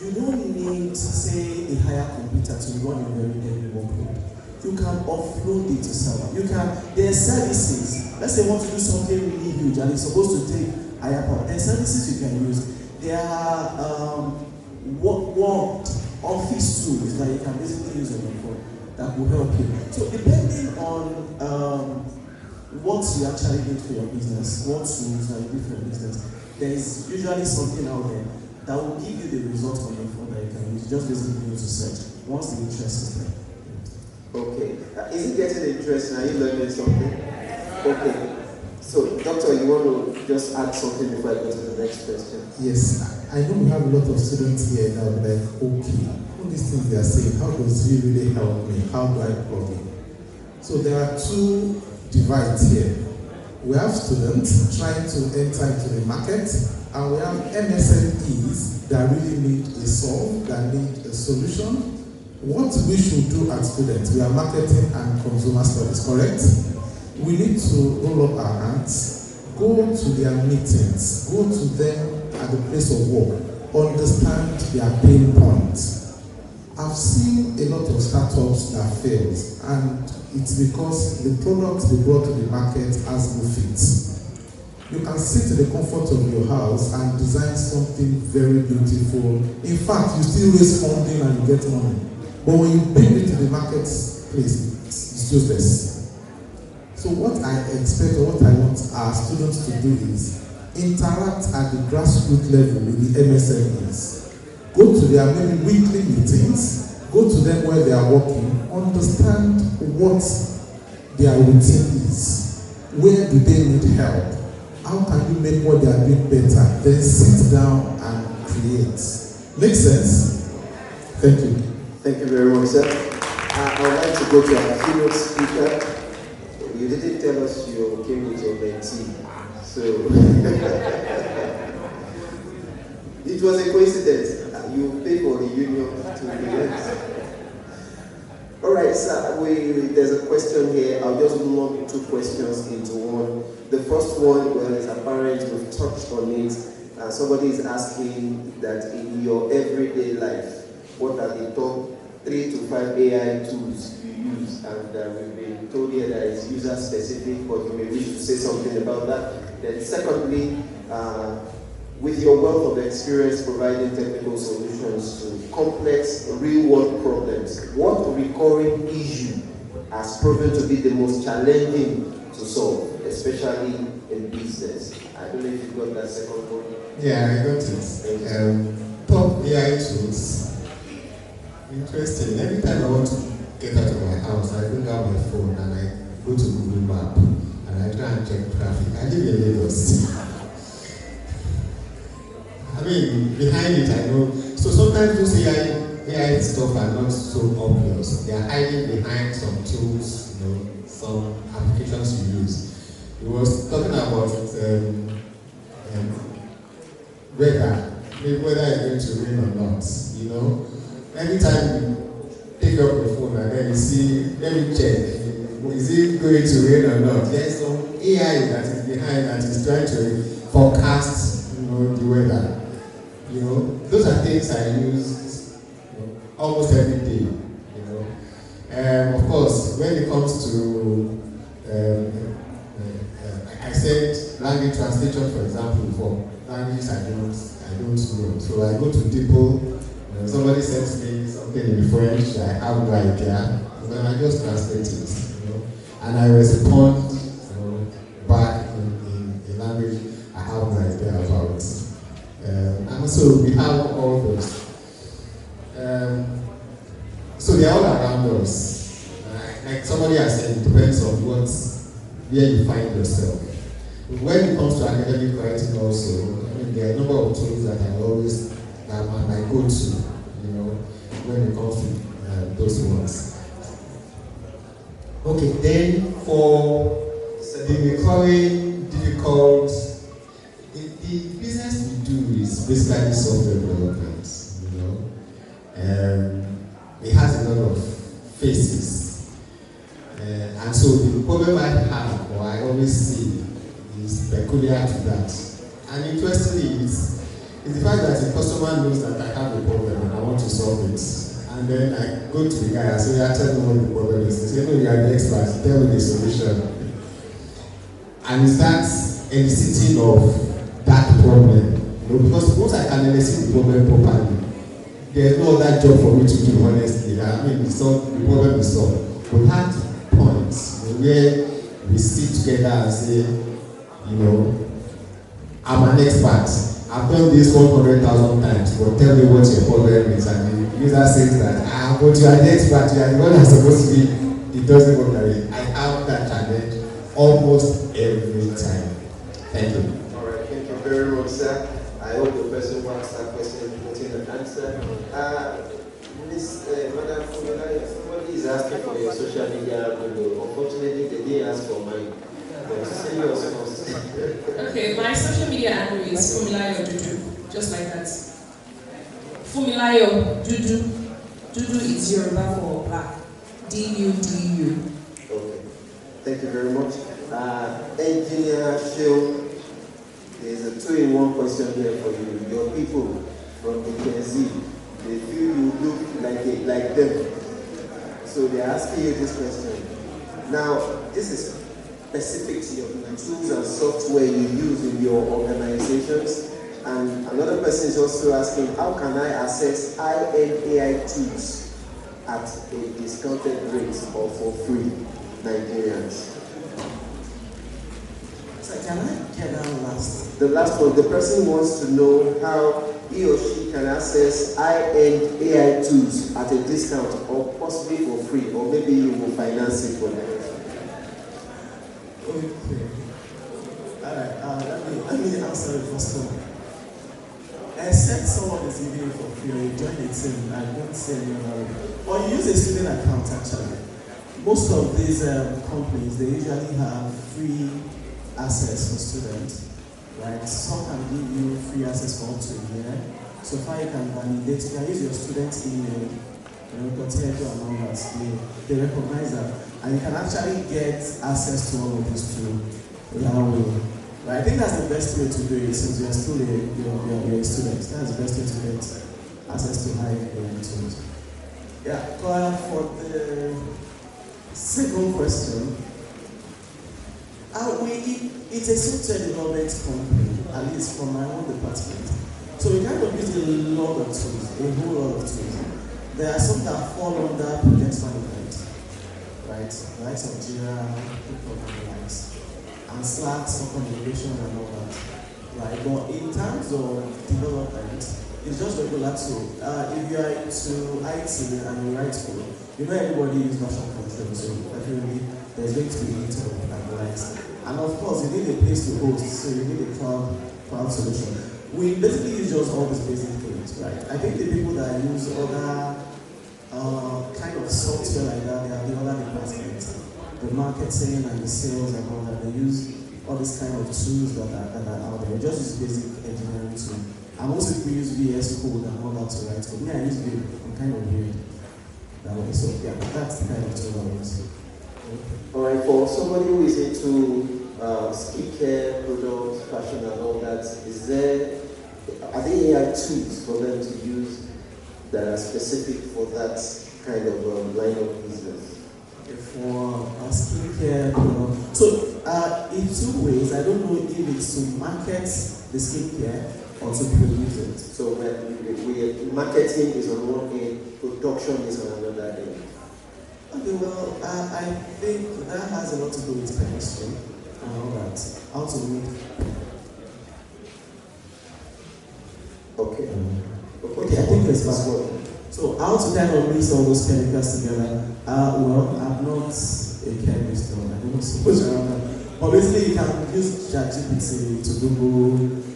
you don't need, say, a higher computer to run a very heavy workload. You can offload it to server. There are services. Let's say you want to do something really huge and it's supposed to take higher power. There are services you can use. There are work office tools that you can basically use on your phone that will help you. So depending on what you actually need for your business, what tools that you need for your business, there is usually something out there that will give you the results on your phone that you can use. Just basically use to search once the interest is there. Okay. Is it getting interesting? Are you learning something? Okay. So, Doctor, you want to just add something before I go to the next question? Yes. I know we have a lot of students here that are like, okay, all these things they are saying, how does it really help me? How do I plug in? So there are 2 divides here. We have students trying to enter into the market, and we have MSMEs that really need a solve, that need a solution. What we should do as students, we are marketing and consumer studies, correct? We need to roll up our hands, go to their meetings, go to them at the place of work, understand their pain points. I've seen a lot of startups that fails, and it's because the product they brought to the market has no fit. You can sit in the comfort of your house and design something very beautiful. In fact, you still raise funding and you get money. But when you bring it to the marketplace, it's useless. So what I expect or what I want our students to do is interact at the grassroots level with the MSMEs. Go to their maybe weekly meetings, go to them where they are working, understand what their routine is. Where do they need help? How can you make what they are doing better? Then sit down and create. Make sense? Thank you. Thank you very much, sir. I would like to go to our keynote speaker. You didn't tell us you came with your mentee. So, it was a coincidence. You paid for the union to relent. All right, sir, there's a question here. I'll just lump 2 questions into one. The first one, well, is apparent, we've touched on it. Somebody is asking that in your everyday life, what are the top 3 to 5 AI tools you use? And we've been told here that it's user specific, but you may wish to say something about that. Then secondly, with your wealth of experience providing technical solutions to complex real-world problems, what recurring issue has proven to be the most challenging to solve, especially in business? I don't know if you got that second one. Yeah, I got it. Top AI tools. Interesting. Every time I want to get out of my house, I bring out my phone and I go to Google Map and I try and check traffic. I live in Lagos. I mean, behind it, I know. So sometimes those AI stuff are not so obvious. They are hiding behind some tools, you know, some applications you use. We was talking about weather, maybe whether it's going to rain or not. You know, every time you take up your phone and then you see, let me check. Is it going to rain or not? There's some AI that is behind that is trying to forecast, you know, the weather. You know, those are things I use, you know, almost every day. You know, of course, when it comes to, I said language translation, for example, for languages I don't know. So I go to people. Somebody sends me something in French. I have no idea. Then I just translate it. You know, and I respond, you know, back in a language I have no idea about. And so we have all those. So they are all around us. Like somebody has said, it depends on where you find yourself. When it comes to academic writing also, I mean, there are a number of tools that I always, that I go to, you know, when it comes to those ones. Okay, then for the recurring difficult, the business we do is basically software development, you know. It has a lot of faces. And so the problem I have, or I always see, is peculiar to that. And interestingly, it's the fact that the customer knows that I have a problem and I want to solve it. And then I go to the guy and say, tell me what the problem is. They say, no, you are the expert, tell me the solution. And it starts eliciting of that problem. You know, because once I can elicit the problem properly, there's no other job for me to do, honestly. I mean, the problem is solved. But that point, you know, where we sit together and say, you know, I'm an expert. I've done this 100,000 times, but tell me what your problem is. And the user says that, but you are the expert, you are the one that's supposed to be, it doesn't work that way. I have that challenge almost every time. Thank you. All right, thank you very much, sir. I hope the person who asked that question put in an answer. Madam Funmilayo, somebody is asking for your social media video. Unfortunately, they didn't ask for mine. Okay, my social media handle is Funmilayo Dudu, just like that. Funmilayo Dudu. Dudu is Yoruba for black. D-U-D-U. Okay, thank you very much. Engineer Phil, there's a 2-in-1 question here for you. Your people from the Gen Z, they feel you look like them. So they're asking you this question. Now, this is specific to your tools and software you use in your organizations. And another person is also asking, how can I access high-end AI tools at a discounted rate or for free, Nigerians? So can I get that last? The last one, the person wants to know how he or she can access high-end AI tools at a discount or possibly for free, or maybe you will finance it for them. Okay. Alright, let me answer the first one. Except someone is giving it for free or you join a team, I don't see any other way. Or you use a student account actually. Most of these companies, they usually have free access for students. Right? Some can give you free access for up to a year. So far you can validate, you can use your student's email, you know, potato and all that. They recognize that. And you can actually get access to all of this too that way. Right? I think that's the best way to do it since you're still a student. That's the best way to get access to high tools. Yeah, for the second question, it's a software development company at least from my own department. So we kind of use a lot of tools, a whole lot of tools. There are some that fall under project management, right? Like some Jira, and Slack, some communication and all that, right? But in terms of development, it's just regular tool. If you are into IT and you write code, you know everybody uses version control, so definitely there's going to be a little and likes. And of course, you need a place to host, so you need a cloud solution. We basically use just all these basic things, right? I think the people that use other kind of software like that, they have the other departments, the marketing and the sales and all that. They use all these kind of tools that are out there. Just use basic engineering tools. And also if we use VS Code and all that to write code. Me, I use Vim. I'm kind of weird that way. So yeah, that's the kind of tool I use. Alright, for somebody who is into skincare, products, fashion and all that, are there AI tools for them to use that are specific for that kind of line of business? For skincare product. So in two ways, I don't know if it's to market the skincare or to produce it. So marketing is on one end, production is on another end. Okay, well, I think that has a lot to do with chemistry and all that. How to make. Okay. Okay, I think it's fast one. So how to kind of mix all those chemicals together? Well, I'm not a chemist, so I don't know so much around that. But basically, you can use ChatGPT to Google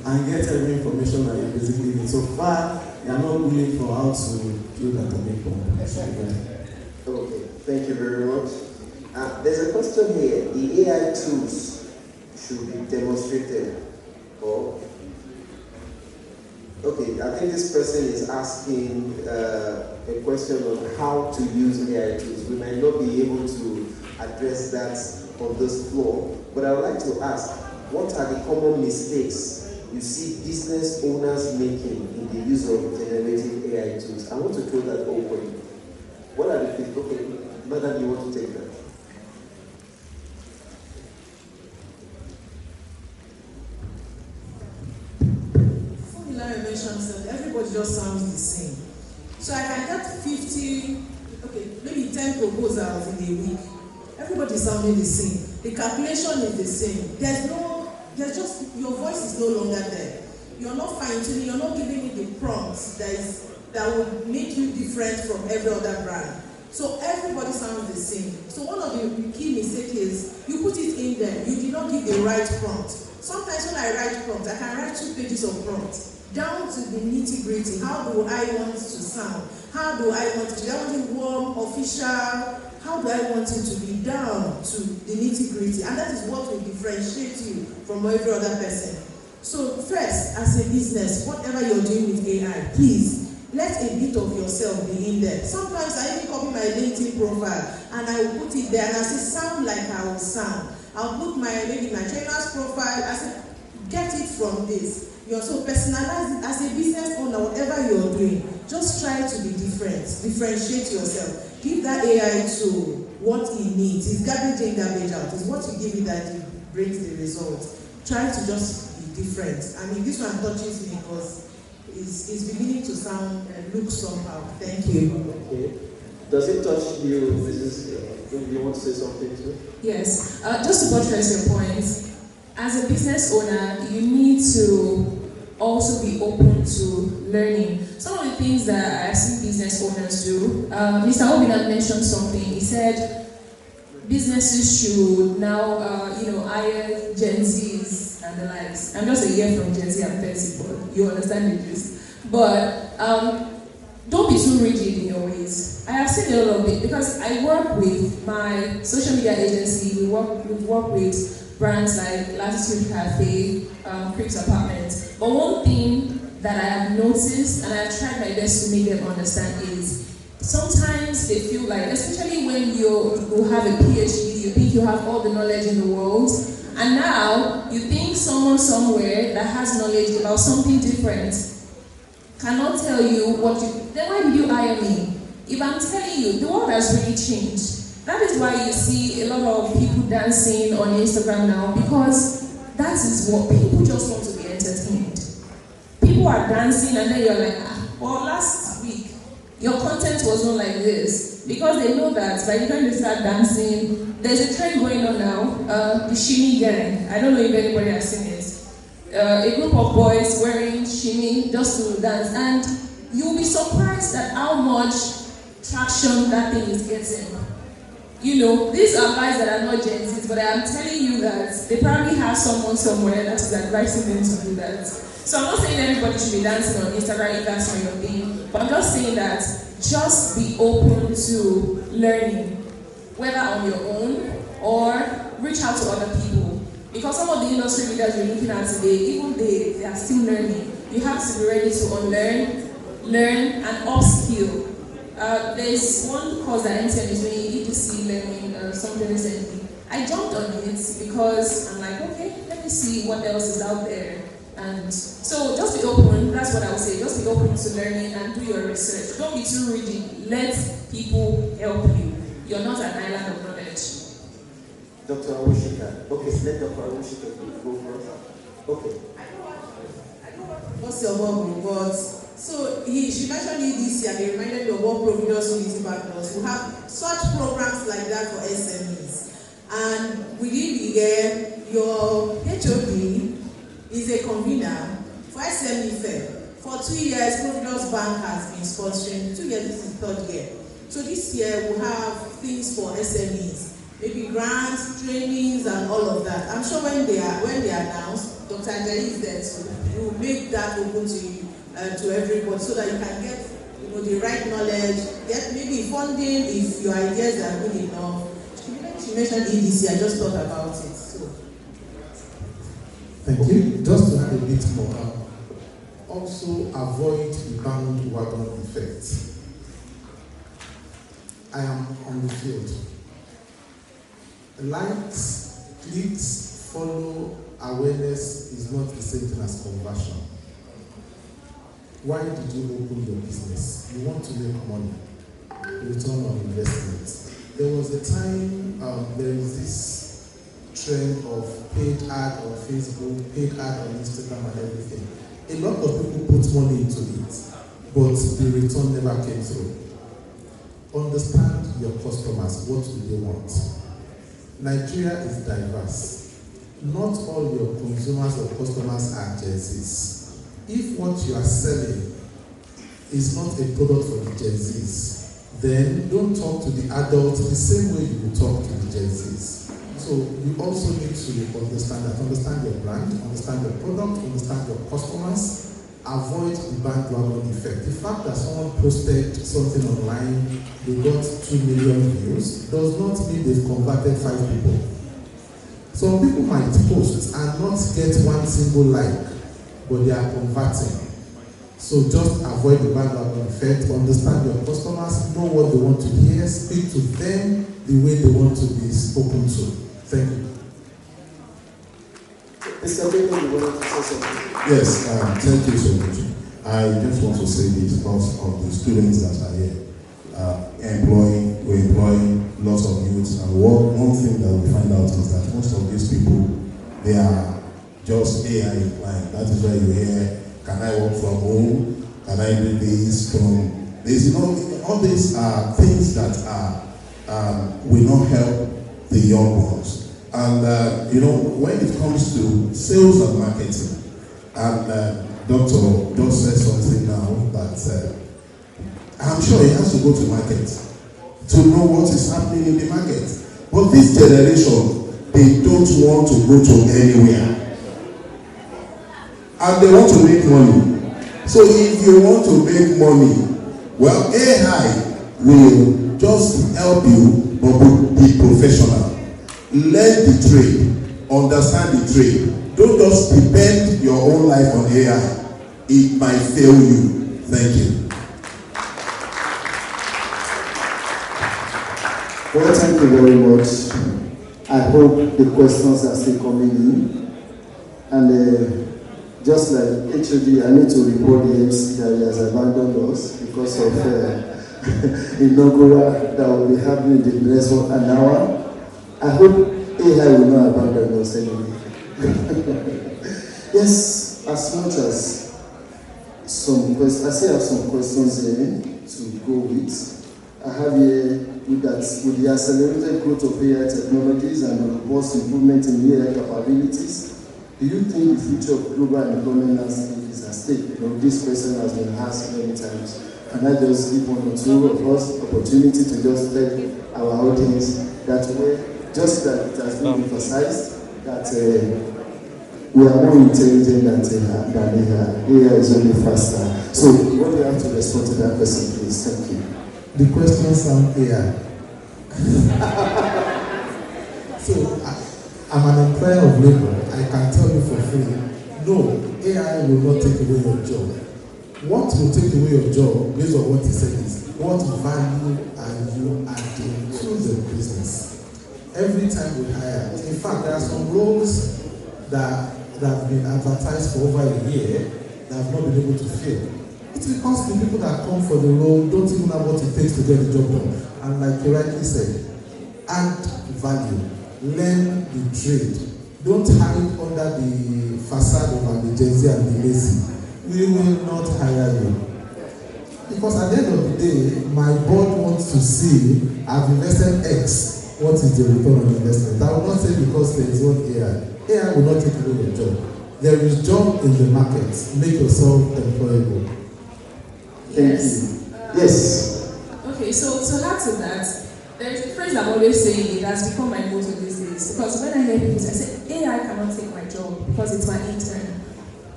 and get every information that you basically need. So far, you are not willing for how to build that make bomb. Okay, thank you very much. There's a question here. The AI tools should be demonstrated. Okay, I think this person is asking a question on how to use AI tools. We might not be able to address that on this floor, but I would like to ask, what are the common mistakes you see business owners making in the use of generative AI tools? I want to throw that open. What are the things? Okay, Madam, you want to take that? FUNMILAYO mentions that everybody just sounds the same. So I can get 50, maybe 10 proposals in a week. Everybody sounding the same. The calculation is the same. Your voice is no longer there. You're not fine-tuning, you're not giving me the prompts that would make you different from every other brand. So everybody sounds the same. So one of the key mistakes is you put it in there, you did not give the right prompt. Sometimes when I write prompts, I can write 2 pages of prompts, down to the nitty-gritty. How do I want to sound? How do I want it? Do I want it warm, official? How do I want it to be down to the nitty-gritty? And that is what will differentiate you from every other person. So first, as a business, whatever you're doing with AI, please, let a bit of yourself be in there. Sometimes I even copy my LinkedIn profile and I will put it there and I say, sound like I will sound. I'll put maybe my trainer's profile, I say, get it from this. You're so personalized as a business owner, whatever you're doing, just try to be different, differentiate yourself. Give that AI tool what it needs. It's garbage in, garbage out. It's what you give it that it brings the result. Try to just be different. I mean, this one touches me because it's beginning to sound and look somehow. Thank you. Okay. Does it touch you, Mrs. You want to say something too? Yes. Just to buttress your point, as a business owner, you need to also be open to learning. Some of the things that I see business owners do, Mr. OBINNA mentioned something. He said businesses should now, hire Gen Zs and the likes. I'm just a year from Gen Z, I'm 30, but you understand the gist. But don't be too rigid in your ways. I have seen a lot of it because I work with my social media agency. We work with brands like Latitude Cafe, Creeks Apartments. But one thing that I have noticed, and I have tried my best to make them understand, is sometimes they feel like, especially when you have a PhD, you think you have all the knowledge in the world, and now you think someone somewhere that has knowledge about something different cannot tell you what you... Then why did you hire me? If I'm telling you, the world has really changed. That is why you see a lot of people dancing on Instagram now, because that is what people just want to be entertained. people are dancing and then you're like, well, last week, your content wasn't like this. Because they know that by the time they start dancing, there's a trend going on now, the shimmy gang. I don't know if anybody has seen it. A group of boys wearing shimmy just to dance, and you'll be surprised at how much traction that thing is getting. You know, these are guys that are not Gen Zs, but I am telling you that they probably have someone somewhere that is advising them to do that. So I'm not saying everybody should be dancing on Instagram if that's not your thing, but I'm just saying that just be open to learning, whether on your own or reach out to other people. Because some of the industry leaders you're looking at today, even they are still learning. You have to be ready to unlearn, learn, and upskill. There's one course that NTN is doing, EDC learning, something recently. I jumped on it because I'm like, okay, let me see what else is out there. And so just be open, that's what I would say. Just be open to learning and do your research. Don't be too rigid. Let people help you. You're not an island of knowledge. Dr. AWOSIKA. Okay, let Dr. AWOSIKA go first. Okay. What's your mom got? So she mentioned EDC and they reminded me of what Providence Unity Bank does. We have such programs like that for SMEs. And within the year, your HOD is a convener for SME Fair. For 2 years, Providence Bank has been sponsoring. 2 years, this is third year. So this year, we'll have things for SMEs. Maybe grants, trainings, and all of that. I'm sure when they announce, Dr. Anjali is there too. We will make that open to you, to everybody, so that you can get, the right knowledge, get maybe funding if your ideas are good enough. She mentioned EDC. I just thought about it. So. Thank you. Just to add a bit more, also avoid the bandwagon effect. I am on the field. Likes, clicks, follow, awareness is not the same thing as conversion. Why did you open your business? You want to make money, return on investment. There was a time, there is this trend of paid ad on Facebook, paid ad on Instagram and everything. A lot of people put money into it, but the return never came through. Understand your customers, what do they want? Nigeria is diverse. Not all your consumers or customers are Gen Zs. If what you are selling is not a product for the Gen Zs, then don't talk to the adults the same way you will talk to the Gen Zs. So you also need to understand your brand, understand your product, understand your customers, avoid the bandwagon effect. The fact that someone posted something online, they got 2 million views, does not mean they've converted 5 people. Some people might post and not get one single like, but they are converting. So just avoid the bandwagon effect, understand your customers, know what they want to hear, speak to them the way they want to be spoken to. Thank you. Mr. Bello, you wanted to say something? Yes, thank you so much. I just want to say this because of the students that are here. We're employing lots of youths, and one thing that we find out is that most of these people, they are just AI inclined. That is why you hear, can I work from home? Can I do this from this? All these are things that will not help the young ones. And when it comes to sales and marketing, and Doctor just said something now that I'm sure he has to go to market to know what is happening in the market. But this generation, they don't want to go to anywhere. And they want to make money. So if you want to make money, well, AI will just help you, but be professional. Learn the trade, understand the trade. Don't just depend your own life on AI. It might fail you. Thank you. Well, thank you very much. I hope the questions are still coming in. And just like HOD, I need to report the MC that he has abandoned us because of inaugural that will be happening in the next an hour. I hope AI will not abandon us anyway. Yes, as much as some questions. I still have some questions here to go with. I have here with the accelerated growth of AI technologies and the robust improvement in AI capabilities, do you think the future of global employment landscape is at stake? This question has been asked many times. Can I just give one or two of us opportunity to just tell our audience that just that it has been emphasized that we are more intelligent than AI is only faster. So what do you have to respond to that question, please? Thank you. The question sounds AI. So I'm an employer of labor. I can tell you for free, no, AI will not take away your job. What will take away your job, based on what he said, is what value are you adding to the business? Every time we hire, in fact, there are some roles that have been advertised for over a year that have not been able to fill. It's because the people that come for the role don't even have what it takes to get the job done. And like you rightly said, add value, learn the trade. Don't hide under the facade of the Gen Z and the lazy. We will not hire you. Because at the end of the day, my board wants to see, I've invested X, what is the return on investment? I will not say because there is one AI. AI will not take away your job. There is job in the market. Make yourself employable. Thank you. Yes. Okay, so to add to that, there's a phrase I'm always saying, it has become my motto these days. Because when I hear people say, AI cannot take my job because it's my intern.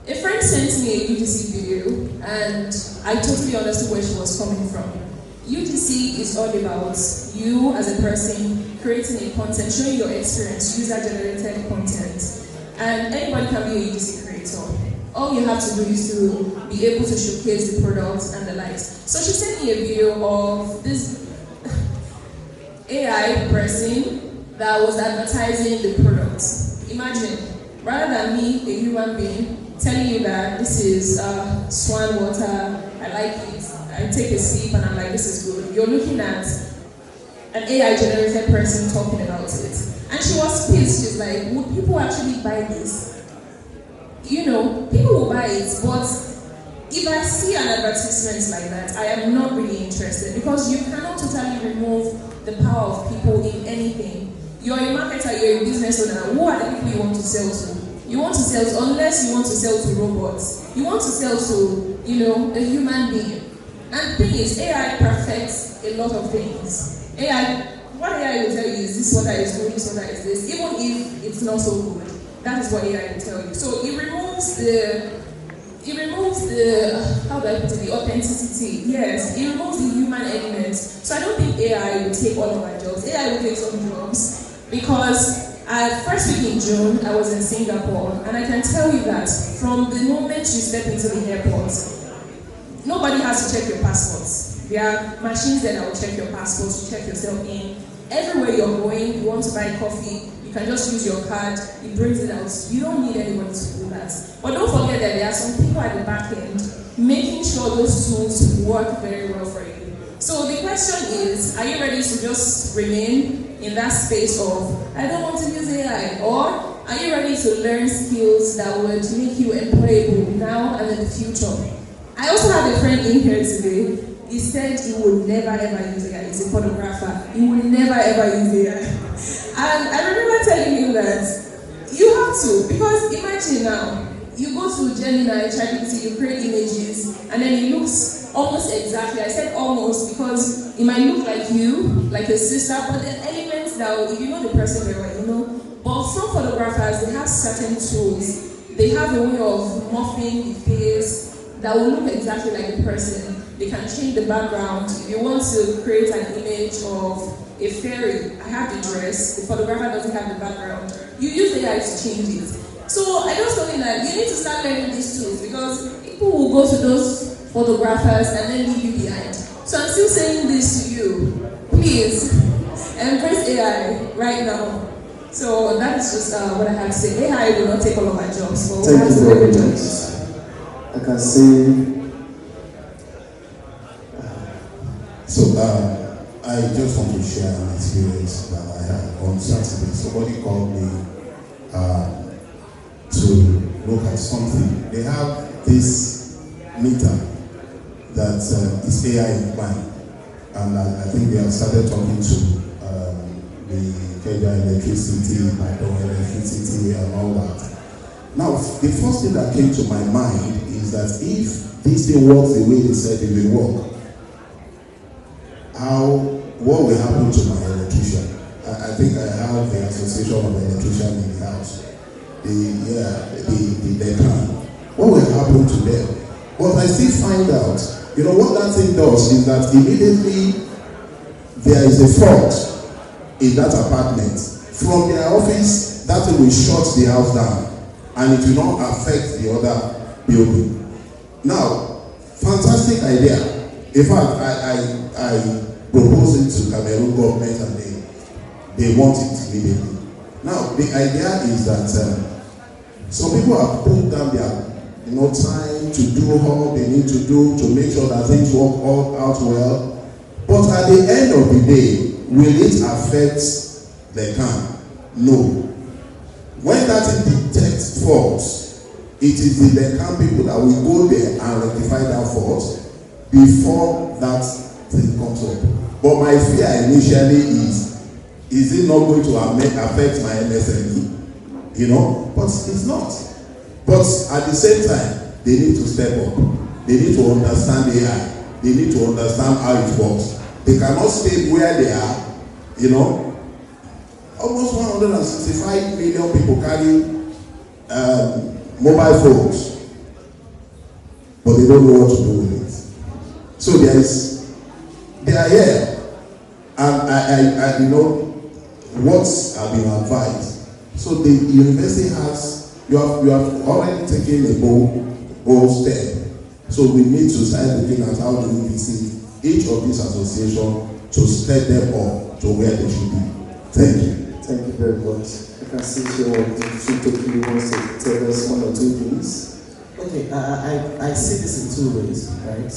A friend sent me a UGC video and I totally understood where she was coming from. UGC is all about you as a person creating a content, showing your experience, user-generated content. And anybody can be a UGC creator. All you have to do is to be able to showcase the products and the likes. So she sent me a video of this AI person that was advertising the products. Imagine, rather than me, a human being, telling you that this is swan water, I like it, I take a sip and I'm like, this is good. You're looking at an AI-generated person talking about it. And she was pissed. She's like, would people actually buy this? You know, people will buy it, but if I see an advertisement like that, I am not really interested because you cannot totally remove the power of people in anything. You're a marketer, you're a business owner. Who are the people you want to sell to? You want to sell to, unless you want to sell to robots, you want to sell to, a human being. And the thing is, AI perfects a lot of things. What AI will tell you is this, what that is good, this, what that is this, even if it's not so good. That is what AI will tell you. So it removes the, how do I put it, the authenticity. Yes, it removes the human element. So I don't think AI will take all of my jobs. AI will take some jobs because first week in June, I was in Singapore, and I can tell you that from the moment you step into the airport, nobody has to check your passports. There are machines that will check your passports, you check yourself in. Everywhere you're going, you want to buy coffee, you can just use your card, it brings it out. You don't need anybody to do that. But don't forget that there are some people at the back end making sure those tools work very well for you. So the question is, are you ready to just remain in that space of, I don't want to use AI, or are you ready to learn skills that would make you employable now and in the future? I also had a friend in here today. He said he would never ever use AI. He's a photographer. He would never ever use AI. And I remember telling him that you have to, because imagine now, you go to Gemini, ChatGPT, you create images, and then it looks almost exactly. I said almost because it might look like you, like a sister, but the elements that, if you know the person very well, you know. But some photographers, they have certain tools. They have a way of morphing the face that will look exactly like the person. They can change the background. If you want to create an image of a fairy, I have the dress, the photographer doesn't have the background. You use AI to change it. So I just told him that you need to start learning these tools because people will go to those photographers and then leave you behind. So I'm still saying this to you. Please, embrace AI right now. So that's just what I have to say. AI will not take all of my jobs. So thank you very much. I can see. So I just want to share an experience that I had on Saturday. Somebody called me to look at something. They have this meter that is AI inclined. And I think they have started talking to the Kenya electricity, electricity, and all that. Now, the first thing that came to my mind is that if this thing works the way they said it will work, what will happen to my electrician? I think I have the association of electricians in the house. They can. What will happen to them? But I still find out, what that thing does is that immediately there is a fault in that apartment. From their office, that thing will shut the house down and it will not affect the other building. Now, fantastic idea. In fact, I proposed it to Cameroon government and they want it immediately. Now, the idea is that some people have put down their time to do all they need to do to make sure that things work all out well. But at the end of the day, will it affect the camp? No. When that detects faults, it is the camp people that will go there and rectify that fault before that thing comes up. But my fear initially is it not going to affect my MSME? But it's not. But at the same time, they need to step up. They need to understand AI. They need to understand how it works. They cannot stay where they are. Almost 165 million people carry mobile phones, but they don't know what to do with it. So they are here, and I what I've been advised. So the university you have already taken a bold step. So we need to start looking at how do we visit each of these associations to step them up to where they should be. Thank you. Thank you very much. I can see here what OSUNTOKI wants to tell us one or two things. Okay, I see this in two ways, right?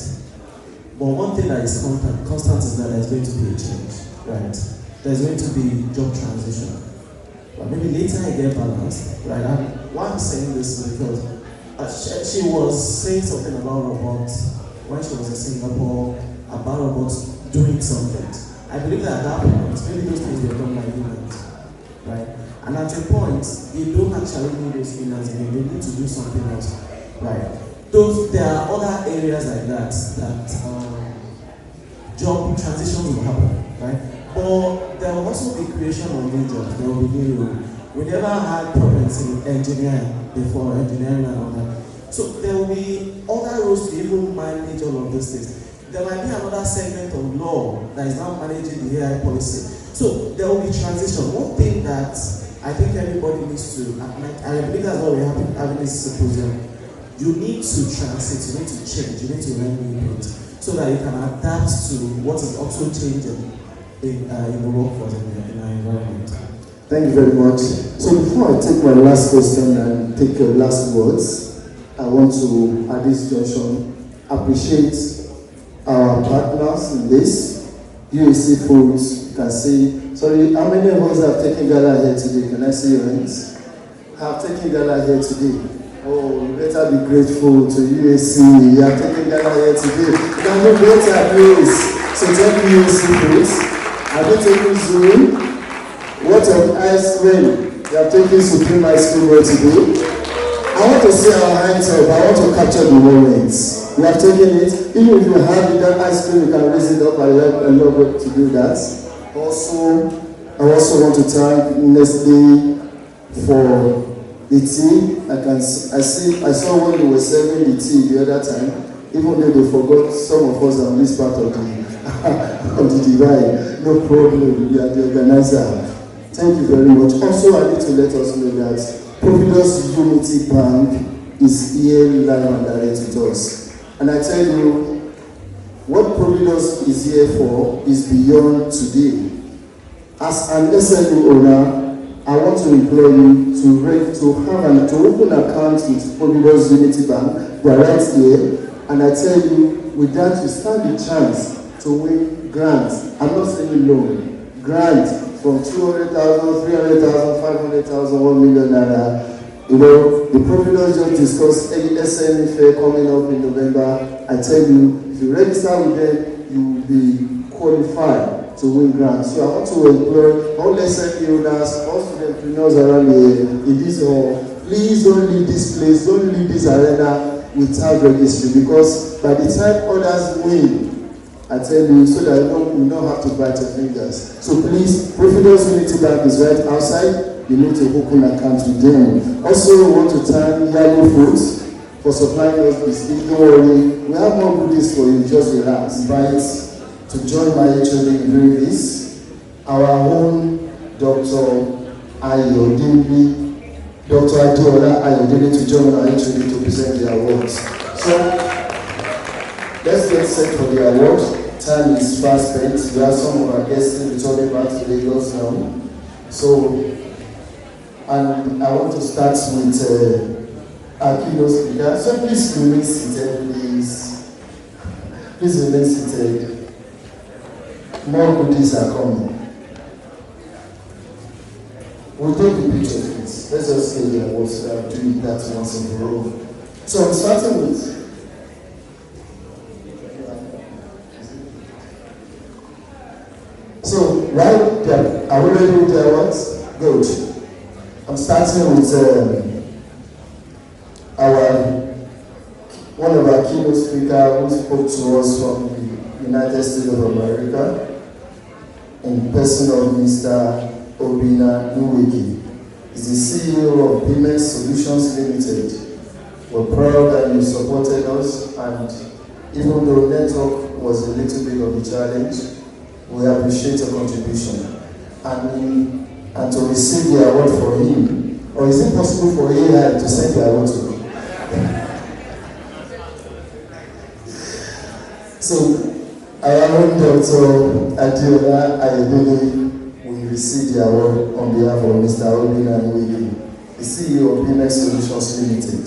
But one thing that is constant is that there's going to be a change, right? There's going to be job transition. But maybe later I get balanced, right? And why I'm saying this is because she was saying something about robots when she was in Singapore, about robots doing something. I believe that at that point, maybe those things were done by humans, right? And at a point, you don't actually need those humans again. You need to do something else, right? There are other areas like that job transitions will happen, right? But there will also be creation of new jobs. There will be new roles. We never had problems in engineering before, engineering and all that. So there will be other roles to even manage all of these things. There might be another segment of law that is now managing the AI policy. So there will be transition. One thing that I think everybody needs to, I believe that's what we're having this symposium. You need to transit, you need to change, you need to learn new things so that you can adapt to what is also changing in the workforce in our environment. Thank you very much. So before I take my last question and take your last words, I want to, at this junction, appreciate our partners in this. UAC Foods, you can see, sorry, how many of us have taken gala here today? Can I see your hands? Have taken gala here today. Oh, you better be grateful to UAC. You have taken gala here today. You can do better, please. So thank you, UAC Foods. Have you taken Zoom? What of ice cream? You have taken Supreme ice cream here today. I want to see our hands up. I want to capture the moments. You have taken it. Even if you have that ice cream, you can raise it up. I love to do that. Also, I also want to thank Nestle for the tea. I saw when they were serving the tea the other time. Even though they forgot some of us on this part of the divide. No problem. We are the organizer. Thank you very much. Also, I need to let us know that Providence Unity Bank is here live and direct with us. And I tell you, what Providence is here for is beyond today. As an SME owner, I want to implore you to open an account with Providence Unity Bank. We are right here. And I tell you, with that, you stand the chance to win grants. I'm not saying loan. Grant from 200,000, 300,000, 500,000, 1 million naira. You know, the Providence just discussed SENNAIKE coming up in November. I tell you, if you register with them, you will be qualified to win grants. So I want to employ all SME owners, all entrepreneurs around in this hall. Please don't leave this place, don't leave this arena without registry, because by the time others win, I tell you, so that you don't have to bite your fingers. So please, Providence Unity Bank is right outside. You need to open an account with them. Also, we want to thank Yellow Foods for supplying us biscuits. Don't worry, we have more goodies for you. Just relax. Invite to join my HOD in doing this. Our own Dr. Ayodele, Dr. Adeola Ayodele to join our HOD to present the awards. So, let's get set for the award. Time is fast spent. We have some of our guests returning back to Lagos now. So, and I want to start with our keynote speaker. So please remain seated, please. Please remain seated. More goodies are coming. We'll take the picture, please. Let's just say the awards. We are doing that once in a row. So I'm starting with are we ready with the awards? Good. I'm starting with one of our keynote speakers who spoke to us from the United States of America in person of Mr. OBINNA NWEKE. He's the CEO of BEAMX Solutions Limited. We're proud that you supported us, and even though network was a little bit of a challenge, we appreciate your contribution. And to receive the award for him, or is it possible for AI to send the award to me? So, our own Dr. Adeola Ayodele will receive the award on behalf of Mr. OBINNA NWEKE, the CEO of BEAMX Solutions Limited.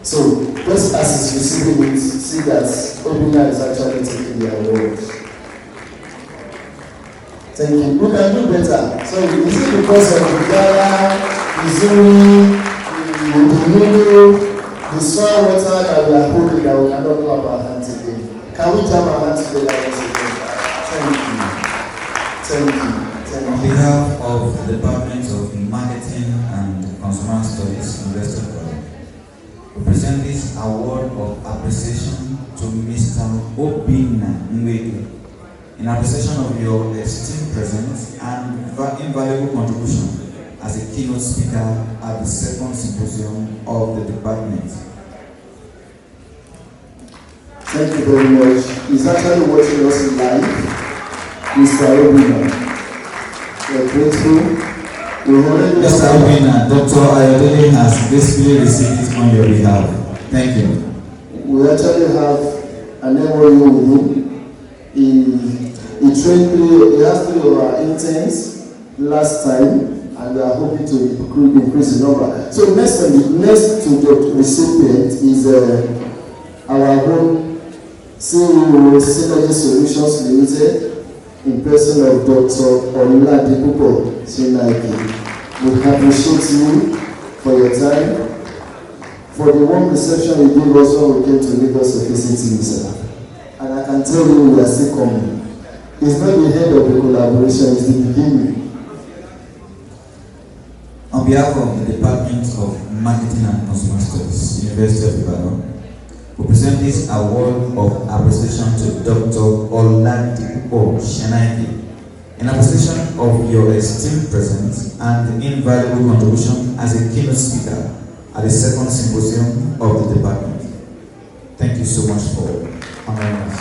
So, just as he's receiving it, see that OBINNA is actually taking the award. Thank you. We can do better. So, is it because of the Gala, the Zuri, the Milo, the soil water that we are holding that we cannot clap our hands again? Can we jam our hands together once again? Thank you. Thank you. Thank you. On behalf of the Department of Marketing and Consumer Studies, University of Ibadan, we present this award of appreciation to Mr. OBINNA NWEKE in appreciation of your esteemed presence and invaluable contribution as a keynote speaker at the second symposium of the department. Thank you very much. He's actually watching us live, Mr. OBINNA. We're grateful. Mr. OBINNA, Dr. Ayodele has basically received it on your behalf. Thank you. We actually have an MOU with him. He has 3 of our interns last time, and we are hoping to increase the number. So next to the recipient is our own CEO of Synergy Solutions Limited, in person of Dr. OLADIPUPO, SENNAIKE. We appreciate you for your time, for the warm reception you gave us when we came to Lagos to visit you, sir. And I can tell you we are still coming. It's not the head of the collaboration, it's the beginning. On behalf of the Department of Marketing and Consumer Studies, University of Ibadan, we present this award of appreciation to Dr. OLADIPUPO SENNAIKE in appreciation of your esteemed presence and invaluable contribution as a keynote speaker at the second symposium of the department. Thank you so much for honoring us.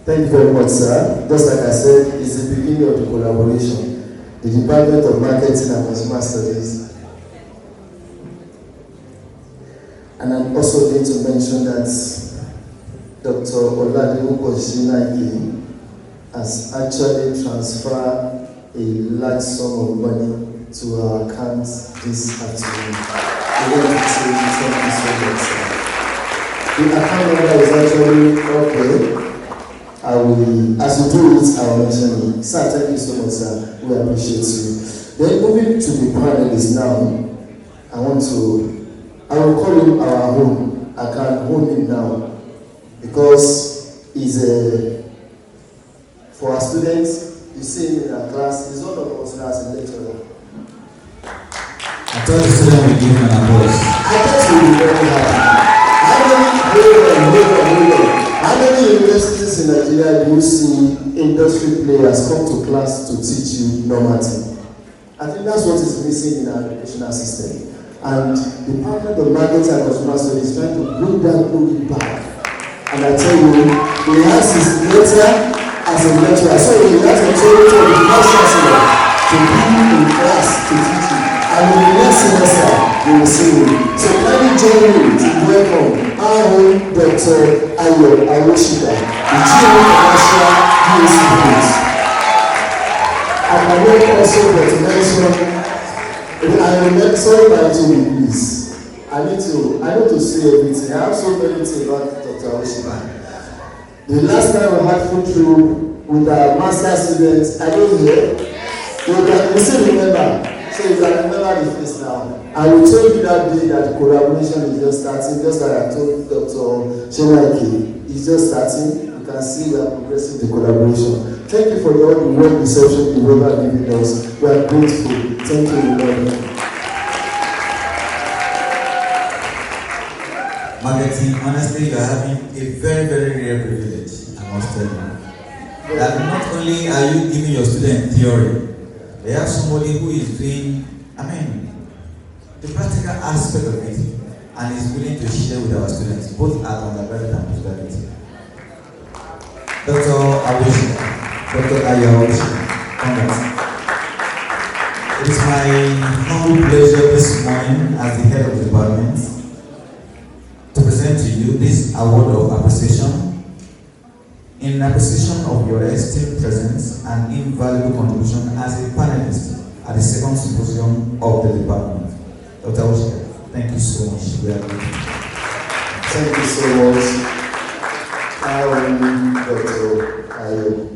Thank you very much, sir. Just like I said, it's the beginning of the collaboration. The Department of Marketing and Consumer Studies. And I'm also going to mention that Dr. OLADIPUPO SENNAIKE has actually transferred a large sum of money to our account this afternoon. The account number is actually okay. I will, as you do it, I will mention it. Sir, thank you so much, sir. We appreciate you. Then moving to the panelists now, I will call him our home. I can hold him now because he's for our students. You see him in our class. He's one of us now as a lecturer. I thought the student would give him an applause. I thought you would be very happy. How many universities in Nigeria do you see industry players come to class to teach you normative? I think that's what is missing in our educational system. And the Department of Marketing and Consumer Studies is trying to bring that glory back. And I tell you, he has his letter as a lecturer. So he has a training for the first chancellor to be in class to teach you. And in the next semester, you will see him. So kindly join me to welcome our own Dr. AWOSIKA, the Chief Commercial Institute. And I want also to mention, I remember, sorry my Jimmy, please. I need to say everything. I have so many things about Dr. AWOSIKA. The last time we had food through with our master students, I don't hear. You still remember. So you can remember the face now. I will tell you that day that collaboration is just starting, just like I told Dr. SENNAIKE. It's just starting. You can see we are progressing the collaboration. Thank you for all the warm reception you ever given us. We are grateful. Thank you, Lord. Marketing, honestly, you are having a very, very rare privilege, I must tell you. That not only are you giving your student theory, they have somebody who is doing, the practical aspect of it, and is willing to share with our students, both at undergraduate and postgraduate. Dr. AWOSIKA, congrats. It is my humble pleasure this morning as the head of the department to present to you this award of appreciation in appreciation of your esteemed presence and invaluable contribution as a panelist at the second symposium of the department. Dr. AWOSIKA, thank you so much. We are grateful. Thank you so much. Dr.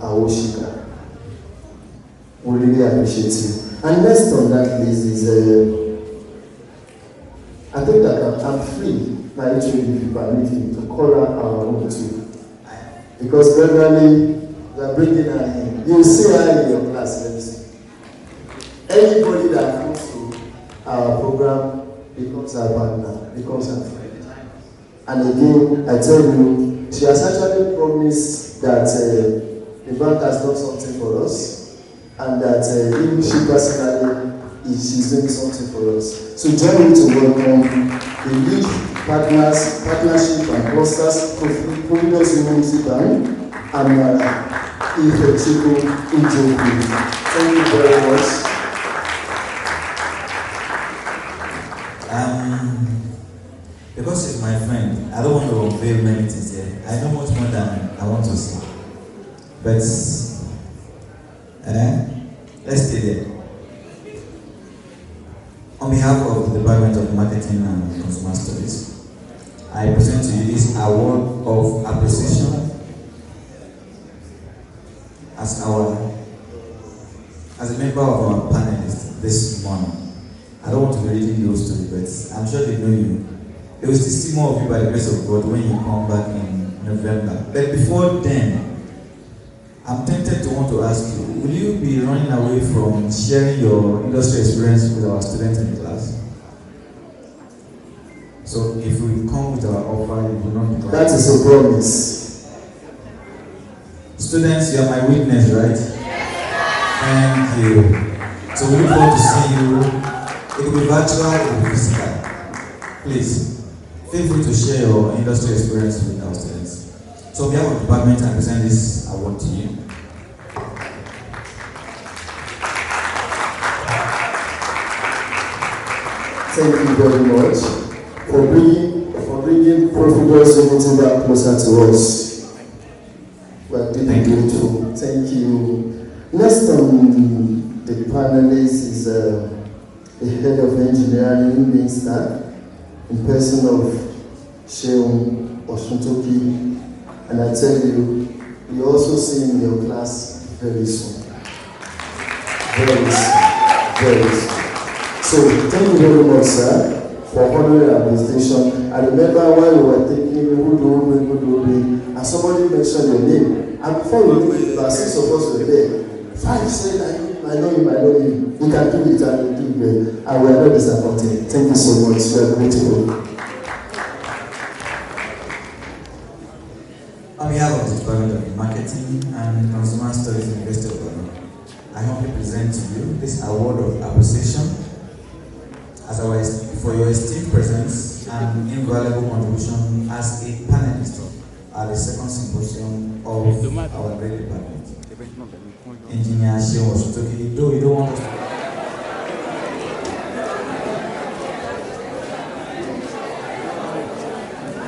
AWOSIKA. We really appreciate you. And next on that list is, I think that I'm free, now actually, if you permit me, to call out our own too. Because gradually, we are bringing her in. You will see her in your class, let me see. Anybody that comes to our program becomes our partner, becomes our friend. And again, I tell you, she has actually promised that the bank has done something for us. And that even she personally, she's doing something for us. So join me to welcome the lead partnership and clusters, Providence University Bank, AMARA, IFEANIYI, NJOKU. Thank you very much. Because she's my friend, I don't want to unveil many things here. I know much more than I want to say. But let's stay there. On behalf of the Department of Marketing and Consumer Studies, I present to you this award of appreciation as a member of our panelists this morning. I don't want to be reading those to you, but I'm sure they know you. They will still see more of you by the grace of God when you come back in November. But before then, I'm tempted to want to ask you, will you be running away from sharing your industry experience with our students in the class? So if we come with our offer, you will not be glad. That is a promise. Students, you are my witness, right? Thank you. So we look forward to seeing you. It will be virtual, it will be physical. Please, feel free to share your industry experience with our students. So on behalf of the department, I present this award to you. Thank you very much for bringing Providence University back closer to us. We are really grateful. Thank you. Next on the panelist is the head of engineering minister in person of SEUN OSUNTOKI, and I tell you, You also see in your class very soon. Very soon. Very soon. So thank you very much, sir, for honoring our visitation. I remember while we were thinking who, and somebody mentioned your name. And before we knew it, about 6 of us were there. 5 said, I know you. You can do it and you do it. And we are not disappointed. Thank you so much. We are grateful. On behalf of the Department of Marketing and Consumer Studies University of Ghana, I humbly present to you this award of appreciation for your esteemed presence and invaluable contribution as a panelist at the second symposium of our great department. Engineer OSUNTOKI, though you don't want us to.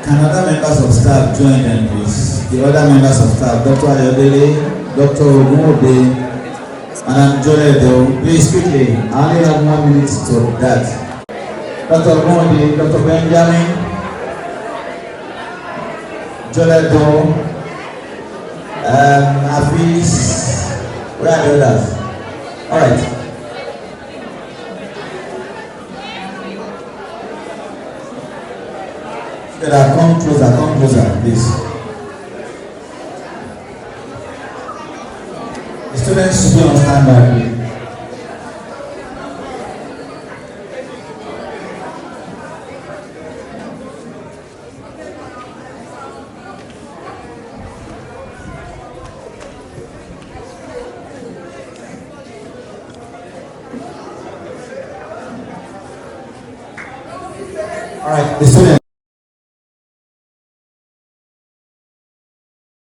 Can other members of staff join them, please? The other members of staff, Dr. Ayodele, Dr. Ogunode, Madam Joledo, please quickly. I only have 1 minute to that. Dr. Ogunode, Dr. Benjamin, Joledo, Hafiz, where are the others? All right. Come closer, please. The students should be on standby, please. All right, the students.